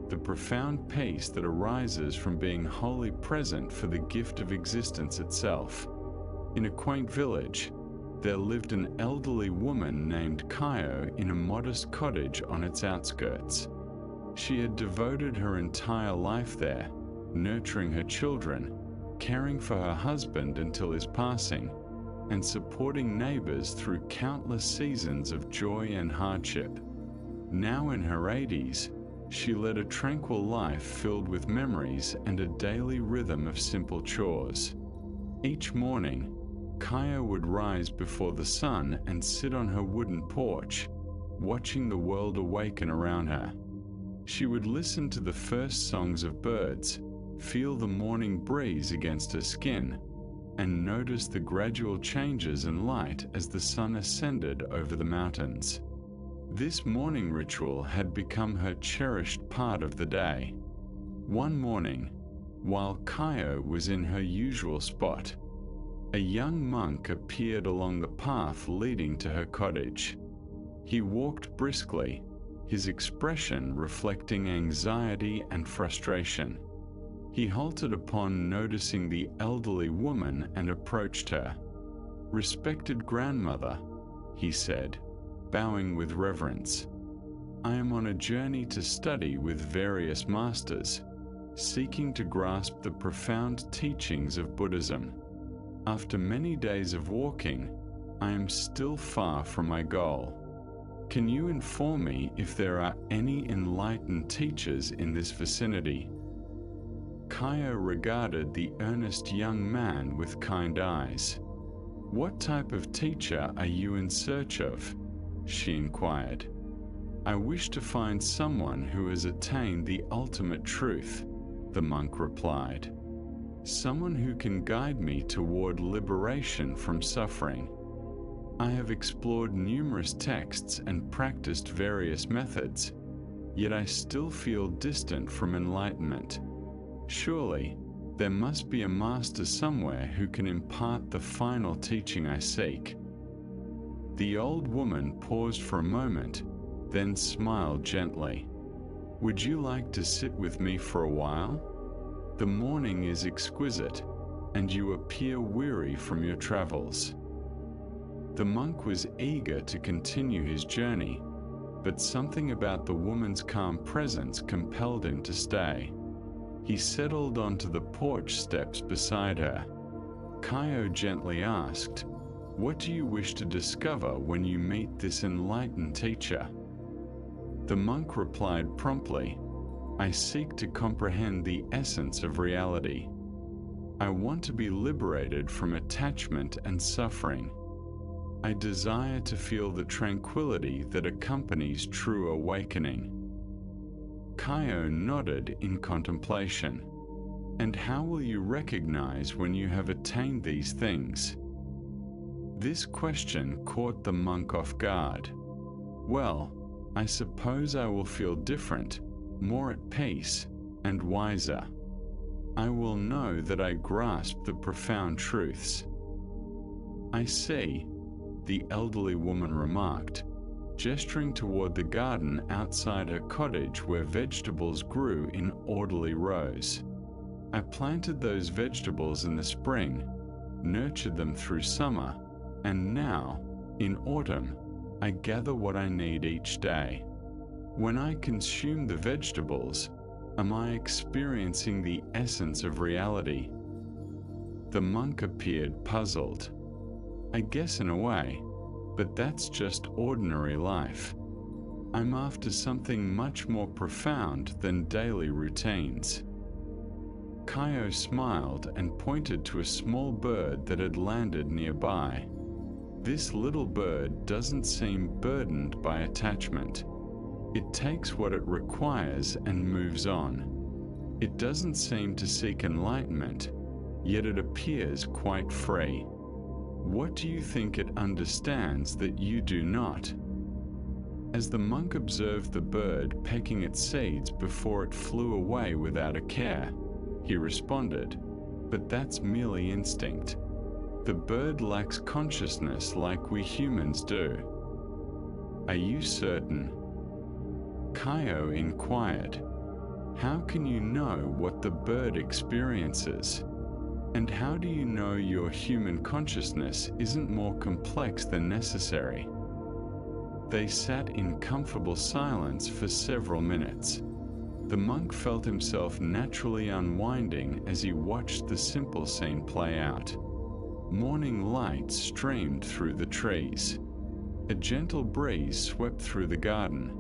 the profound peace that arises from being wholly present for the gift of existence itself. In a quaint village, there lived an elderly woman named Kaio in a modest cottage on its outskirts. She had devoted her entire life there, nurturing her children, caring for her husband until his passing, and supporting neighbors through countless seasons of joy and hardship. Now in her 80s, she led a tranquil life filled with memories and a daily rhythm of simple chores. Each morning, Kaio would rise before the sun and sit on her wooden porch, watching the world awaken around her. She would listen to the first songs of birds, feel the morning breeze against her skin, and notice the gradual changes in light as the sun ascended over the mountains. This morning ritual had become her cherished part of the day. One morning, while Kaio was in her usual spot, a young monk appeared along the path leading to her cottage. He walked briskly, his expression reflecting anxiety and frustration. He halted upon noticing the elderly woman and approached her. "Respected grandmother," he said, bowing with reverence, "I am on a journey to study with various masters, seeking to grasp the profound teachings of Buddhism. After many days of walking, I am still far from my goal. Can you inform me if there are any enlightened teachers in this vicinity?" Kaio regarded the earnest young man with kind eyes. "What type of teacher are you in search of?" she inquired. "I wish to find someone who has attained the ultimate truth," the monk replied. "Someone who can guide me toward liberation from suffering. I have explored numerous texts and practiced various methods, yet I still feel distant from enlightenment. Surely, there must be a master somewhere who can impart the final teaching I seek." The old woman paused for a moment, then smiled gently. "Would you like to sit with me for a while? The morning is exquisite, and you appear weary from your travels." The monk was eager to continue his journey, but something about the woman's calm presence compelled him to stay. He settled onto the porch steps beside her. Kaio gently asked, "What do you wish to discover when you meet this enlightened teacher?" The monk replied promptly, "I seek to comprehend the essence of reality. I want to be liberated from attachment and suffering. I desire to feel the tranquility that accompanies true awakening." Kaio nodded in contemplation. "And how will you recognize when you have attained these things?" This question caught the monk off guard. "Well, I suppose I will feel different, more at peace, and wiser. I will know that I grasp the profound truths." "I see," the elderly woman remarked, gesturing toward the garden outside her cottage where vegetables grew in orderly rows. "I planted those vegetables in the spring, nurtured them through summer, and now, in autumn, I gather what I need each day. When I consume the vegetables, am I experiencing the essence of reality? The monk appeared puzzled. I guess in a way, but that's just ordinary life. I'm after something much more profound than daily routines. Kaio smiled and pointed to a small bird that had landed nearby. This little bird doesn't seem burdened by attachment. It takes what it requires and moves on. It doesn't seem to seek enlightenment, yet it appears quite free. What do you think it understands that you do not? As the monk observed the bird pecking its seeds before it flew away without a care, he responded, "But that's merely instinct. The bird lacks consciousness like we humans do." "Are you certain?" Kaio inquired. "How can you know what the bird experiences? And how do you know your human consciousness isn't more complex than necessary?" They sat in comfortable silence for several minutes. The monk felt himself naturally unwinding as he watched the simple scene play out. Morning light streamed through the trees. A gentle breeze swept through the garden,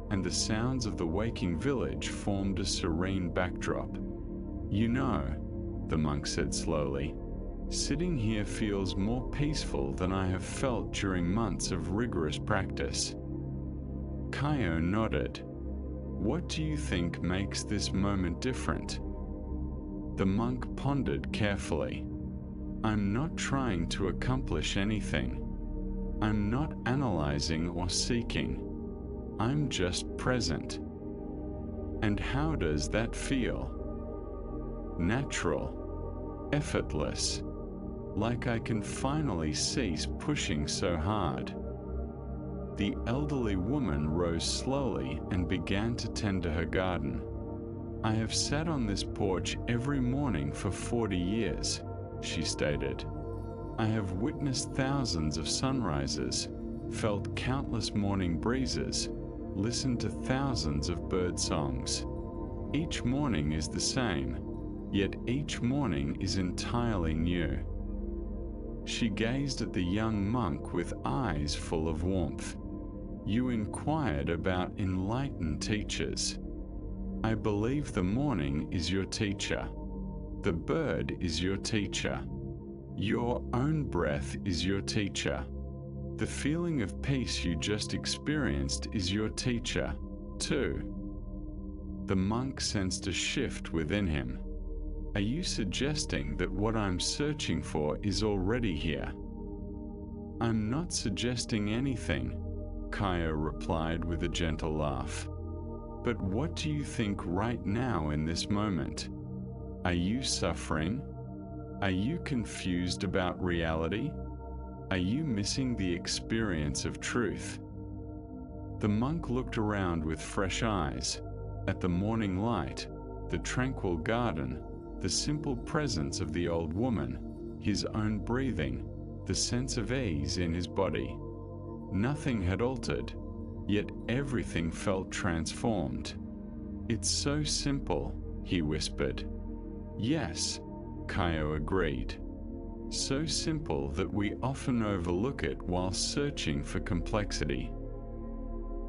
and the sounds of the waking village formed a serene backdrop. "You know," the monk said slowly, "sitting here feels more peaceful than I have felt during months of rigorous practice." Kaio nodded. "What do you think makes this moment different?" The monk pondered carefully. "I'm not trying to accomplish anything. I'm not analyzing or seeking. I'm just present." "And how does that feel?" "Natural, effortless, like I can finally cease pushing so hard." The elderly woman rose slowly and began to tend to her garden. "I have sat on this porch every morning for 40 years, she stated. "I have witnessed thousands of sunrises, felt countless morning breezes, listened to thousands of bird songs. Each morning is the same, yet each morning is entirely new." She gazed at the young monk with eyes full of warmth. "You inquired about enlightened teachers. I believe the morning is your teacher. The bird is your teacher. Your own breath is your teacher. The feeling of peace you just experienced is your teacher, too." The monk sensed a shift within him. "Are you suggesting that what I'm searching for is already here?" "I'm not suggesting anything," Kaio replied with a gentle laugh. "But what do you think right now in this moment? Are you suffering? Are you confused about reality? Are you missing the experience of truth?" The monk looked around with fresh eyes, at the morning light, the tranquil garden, the simple presence of the old woman, his own breathing, the sense of ease in his body. Nothing had altered, yet everything felt transformed. "It's so simple," he whispered. "Yes," Kaio agreed. "So simple that we often overlook it while searching for complexity."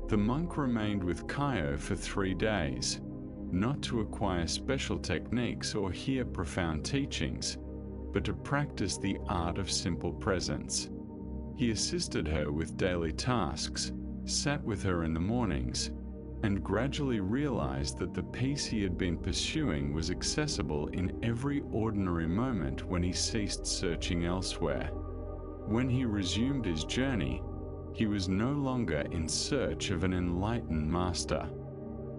The monk remained with Kaio for 3 days, not to acquire special techniques or hear profound teachings, but to practice the art of simple presence. He assisted her with daily tasks, sat with her in the mornings, and gradually realized that the peace he had been pursuing was accessible in every ordinary moment when he ceased searching elsewhere. When he resumed his journey, he was no longer in search of an enlightened master.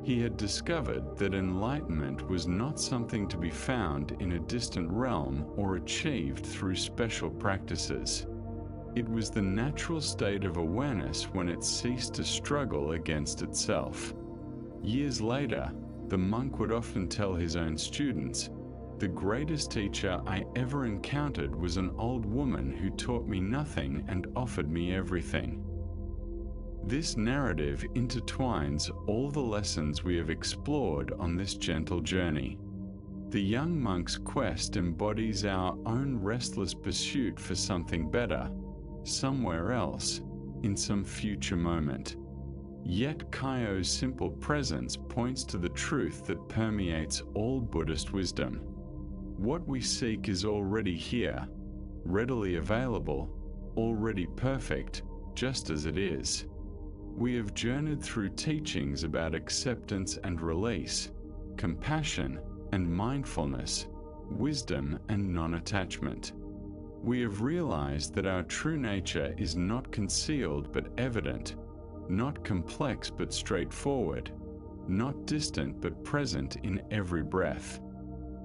He had discovered that enlightenment was not something to be found in a distant realm or achieved through special practices. It was the natural state of awareness when it ceased to struggle against itself. Years later, the monk would often tell his own students, "The greatest teacher I ever encountered was an old woman who taught me nothing and offered me everything." This narrative intertwines all the lessons we have explored on this gentle journey. The young monk's quest embodies our own restless pursuit for something better, somewhere else, in some future moment. Yet Kaio's simple presence points to the truth that permeates all Buddhist wisdom. What we seek is already here, readily available, already perfect, just as it is. We have journeyed through teachings about acceptance and release, compassion and mindfulness, wisdom and non-attachment. We have realized that our true nature is not concealed but evident, not complex but straightforward, not distant but present in every breath.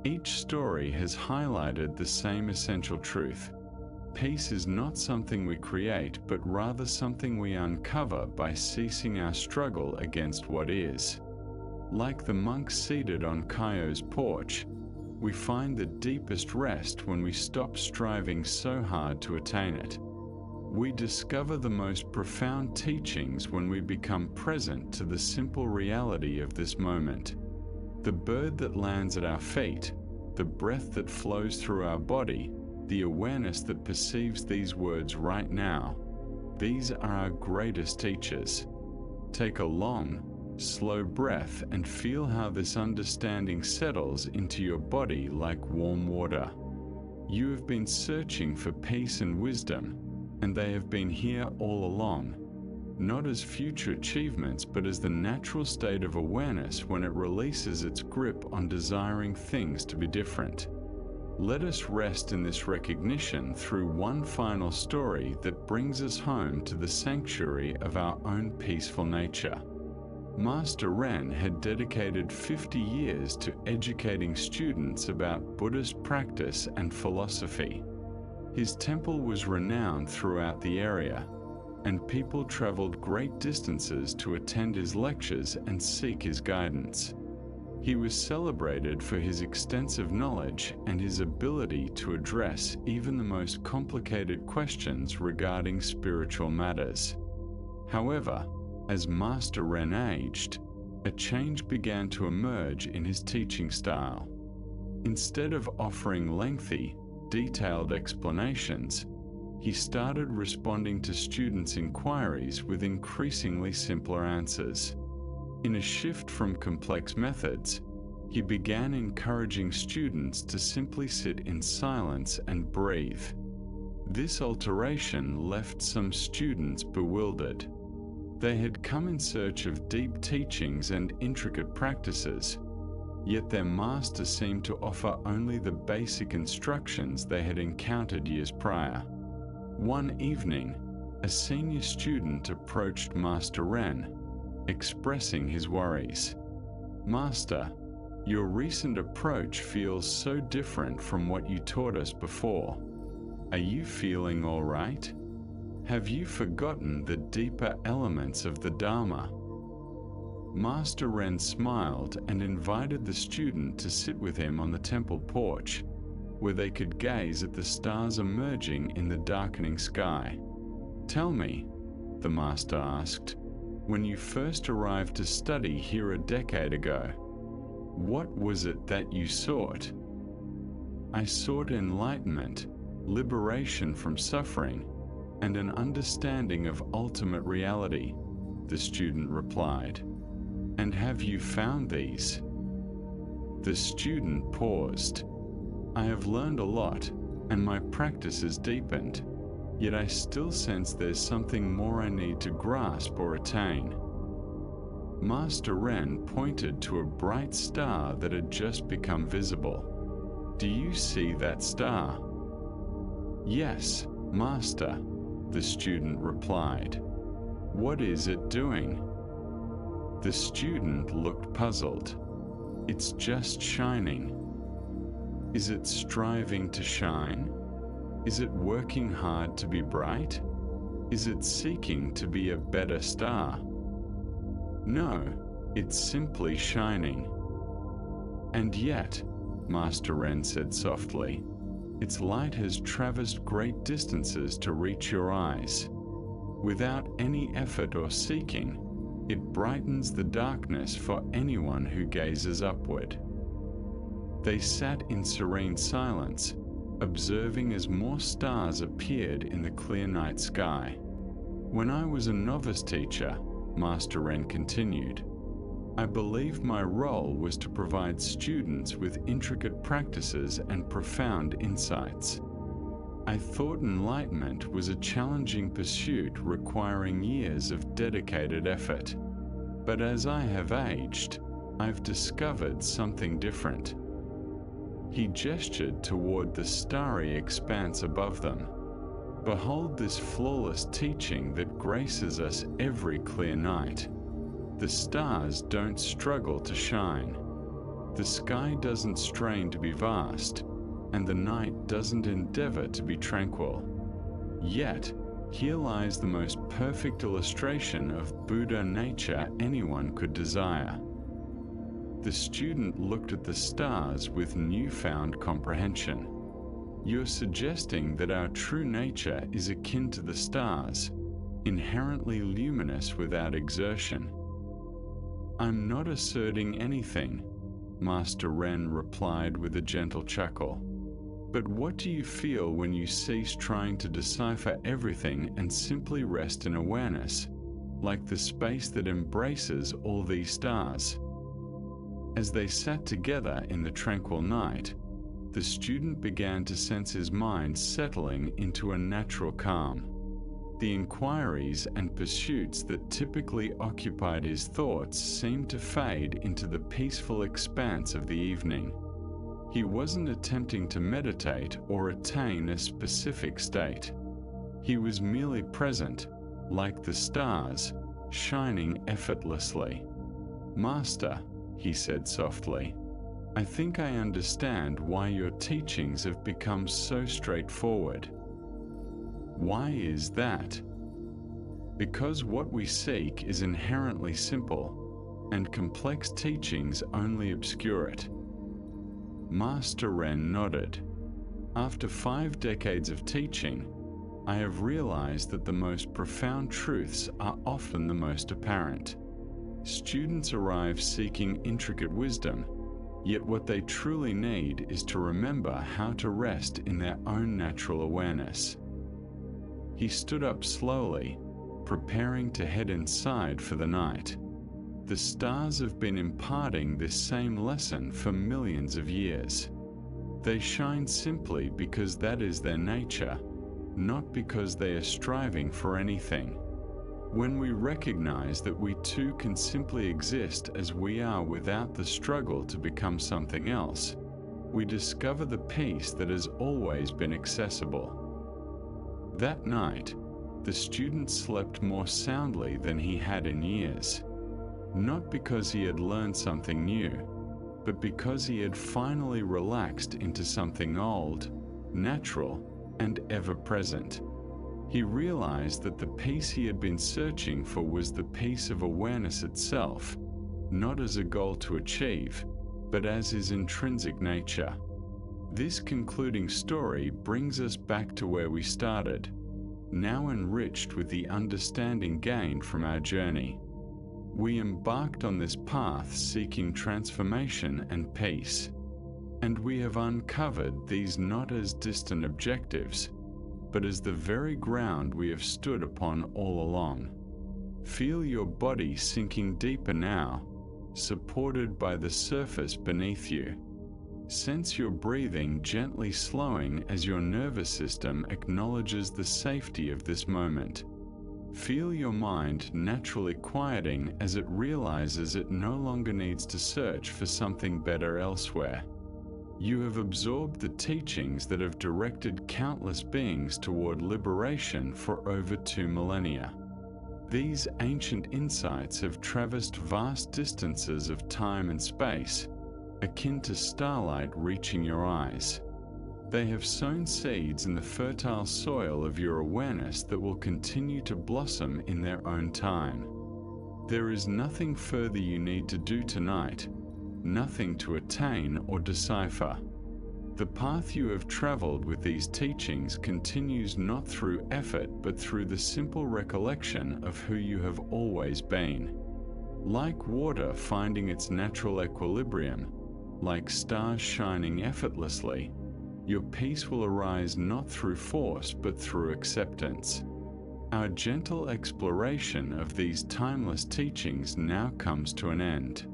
Each story has highlighted the same essential truth. Peace is not something we create, but rather something we uncover by ceasing our struggle against what is. Like the monk seated on Kaio's porch, we find the deepest rest when we stop striving so hard to attain it. We discover the most profound teachings when we become present to the simple reality of this moment. The bird that lands at our feet, the breath that flows through our body, the awareness that perceives these words right now, these are our greatest teachers. Take a long, slow breath and feel how this understanding settles into your body like warm water. You have been searching for peace and wisdom, and they have been here all along, not as future achievements but as the natural state of awareness when it releases its grip on desiring things to be different. Let us rest in this recognition through one final story that brings us home to the sanctuary of our own peaceful nature. Master Ren had dedicated 50 years to educating students about Buddhist practice and philosophy. His temple was renowned throughout the area, and people traveled great distances to attend his lectures and seek his guidance. He was celebrated for his extensive knowledge and his ability to address even the most complicated questions regarding spiritual matters. However, as Master Ren aged, a change began to emerge in his teaching style. Instead of offering lengthy, detailed explanations, he started responding to students' inquiries with increasingly simpler answers. In a shift from complex methods, he began encouraging students to simply sit in silence and breathe. This alteration left some students bewildered. They had come in search of deep teachings and intricate practices, yet their master seemed to offer only the basic instructions they had encountered years prior. One evening, a senior student approached Master Ren, expressing his worries. "Master, your recent approach feels so different from what you taught us before. Are you feeling all right? Have you forgotten the deeper elements of the Dharma?" Master Ren smiled and invited the student to sit with him on the temple porch, where they could gaze at the stars emerging in the darkening sky. "Tell me," the master asked, "when you first arrived to study here a decade ago, what was it that you sought?" "I sought enlightenment, liberation from suffering, and an understanding of ultimate reality," the student replied. "And have you found these?" The student paused. "I have learned a lot, and my practice has deepened, yet I still sense there's something more I need to grasp or attain." Master Ren pointed to a bright star that had just become visible. "Do you see that star?" "Yes, Master," the student replied. "What is it doing?" The student looked puzzled. "It's just shining." "Is it striving to shine? Is it working hard to be bright? Is it seeking to be a better star?" "No, it's simply shining." "And yet," Master Ren said softly, "its light has traversed great distances to reach your eyes. Without any effort or seeking, it brightens the darkness for anyone who gazes upward. They sat in serene silence, observing as more stars appeared in the clear night sky. When I was a novice teacher, Master Ren continued, I believed my role was to provide students with intricate practices and profound insights. I thought enlightenment was a challenging pursuit requiring years of dedicated effort. But as I have aged, I've discovered something different. He gestured toward the starry expanse above them. Behold this flawless teaching that graces us every clear night. The stars don't struggle to shine. The sky doesn't strain to be vast, and the night doesn't endeavor to be tranquil. Yet, here lies the most perfect illustration of Buddha nature anyone could desire. The student looked at the stars with newfound comprehension. You're suggesting that our true nature is akin to the stars, inherently luminous without exertion. I'm not asserting anything, Master Ren replied with a gentle chuckle. But what do you feel when you cease trying to decipher everything and simply rest in awareness, like the space that embraces all these stars? As they sat together in the tranquil night, the student began to sense his mind settling into a natural calm. The inquiries and pursuits that typically occupied his thoughts seemed to fade into the peaceful expanse of the evening. He wasn't attempting to meditate or attain a specific state. He was merely present, like the stars, shining effortlessly. Master, he said softly, I think I understand why your teachings have become so straightforward. Why is that? Because what we seek is inherently simple, and complex teachings only obscure it. Master Ren nodded. After 5 decades of teaching, I have realized that the most profound truths are often the most apparent. Students arrive seeking intricate wisdom, yet what they truly need is to remember how to rest in their own natural awareness. He stood up slowly, preparing to head inside for the night. The stars have been imparting this same lesson for millions of years. They shine simply because that is their nature, not because they are striving for anything. When we recognize that we too can simply exist as we are without the struggle to become something else, we discover the peace that has always been accessible. That night, the student slept more soundly than he had in years, not because he had learned something new, but because he had finally relaxed into something old, natural, and ever-present. He realized that the peace he had been searching for was the peace of awareness itself, not as a goal to achieve, but as his intrinsic nature. This concluding story brings us back to where we started, now enriched with the understanding gained from our journey. We embarked on this path seeking transformation and peace, and we have uncovered these not as distant objectives, but as the very ground we have stood upon all along. Feel your body sinking deeper now, supported by the surface beneath you. Sense your breathing gently slowing as your nervous system acknowledges the safety of this moment. Feel your mind naturally quieting as it realizes it no longer needs to search for something better elsewhere. You have absorbed the teachings that have directed countless beings toward liberation for over 2 millennia. These ancient insights have traversed vast distances of time and space, akin to starlight reaching your eyes. They have sown seeds in the fertile soil of your awareness that will continue to blossom in their own time. There is nothing further you need to do tonight, nothing to attain or decipher. The path you have traveled with these teachings continues not through effort but through the simple recollection of who you have always been. Like water finding its natural equilibrium, like stars shining effortlessly, your peace will arise not through force but through acceptance. Our gentle exploration of these timeless teachings now comes to an end.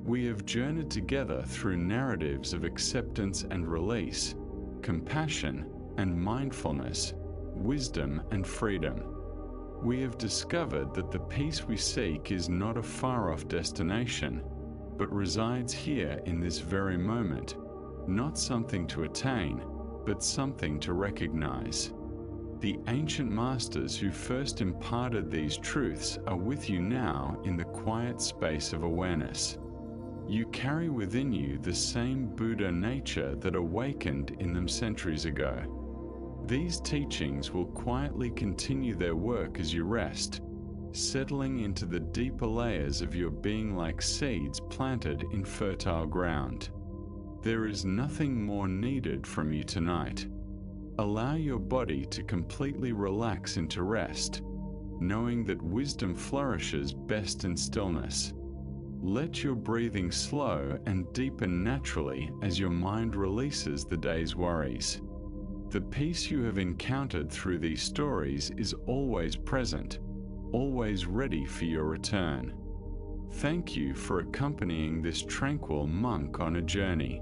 We have journeyed together through narratives of acceptance and release, compassion and mindfulness, wisdom and freedom. We have discovered that the peace we seek is not a far-off destination, but resides here in this very moment, not something to attain, but something to recognize. The ancient masters who first imparted these truths are with you now in the quiet space of awareness. You carry within you the same Buddha nature that awakened in them centuries ago. These teachings will quietly continue their work as you rest, settling into the deeper layers of your being like seeds planted in fertile ground. There is nothing more needed from you tonight. Allow your body to completely relax into rest, knowing that wisdom flourishes best in stillness. Let your breathing slow and deepen naturally as your mind releases the day's worries. The peace you have encountered through these stories is always present, always ready for your return. Thank you for accompanying this tranquil monk on a journey.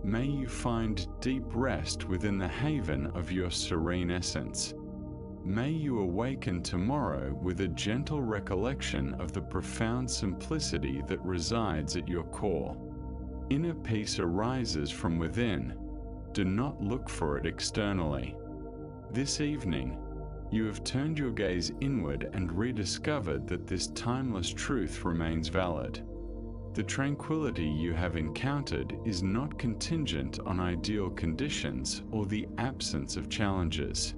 May you find deep rest within the haven of your serene essence. May you awaken tomorrow with a gentle recollection of the profound simplicity that resides at your core. Inner peace arises from within. Do not look for it externally. This evening, you have turned your gaze inward and rediscovered that this timeless truth remains valid. The tranquility you have encountered is not contingent on ideal conditions or the absence of challenges.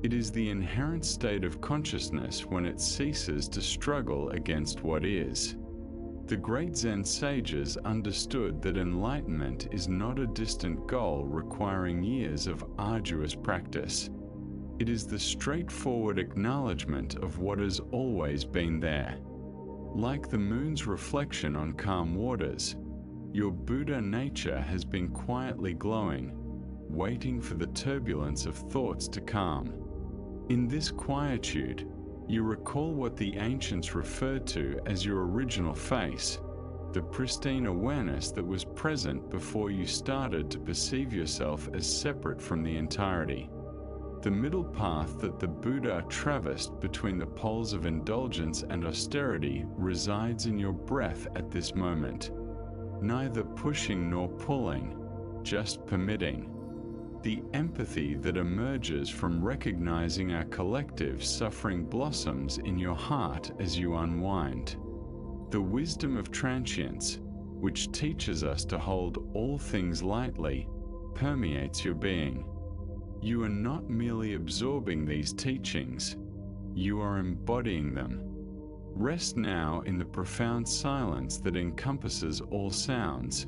It is the inherent state of consciousness when it ceases to struggle against what is. The great Zen sages understood that enlightenment is not a distant goal requiring years of arduous practice. It is the straightforward acknowledgement of what has always been there. Like the moon's reflection on calm waters, your Buddha nature has been quietly glowing, waiting for the turbulence of thoughts to calm. In this quietude, you recall what the ancients referred to as your original face, the pristine awareness that was present before you started to perceive yourself as separate from the entirety. The middle path that the Buddha traversed between the poles of indulgence and austerity resides in your breath at this moment. Neither pushing nor pulling, just permitting. The empathy that emerges from recognizing our collective suffering blossoms in your heart as you unwind. The wisdom of transience, which teaches us to hold all things lightly, permeates your being. You are not merely absorbing these teachings, you are embodying them. Rest now in the profound silence that encompasses all sounds,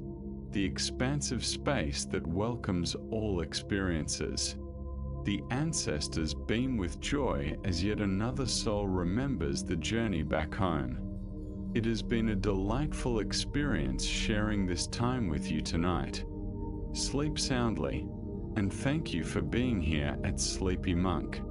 the expansive space that welcomes all experiences. The ancestors beam with joy as yet another soul remembers the journey back home. It has been a delightful experience sharing this time with you tonight. Sleep soundly, and thank you for being here at Sleepy Monk.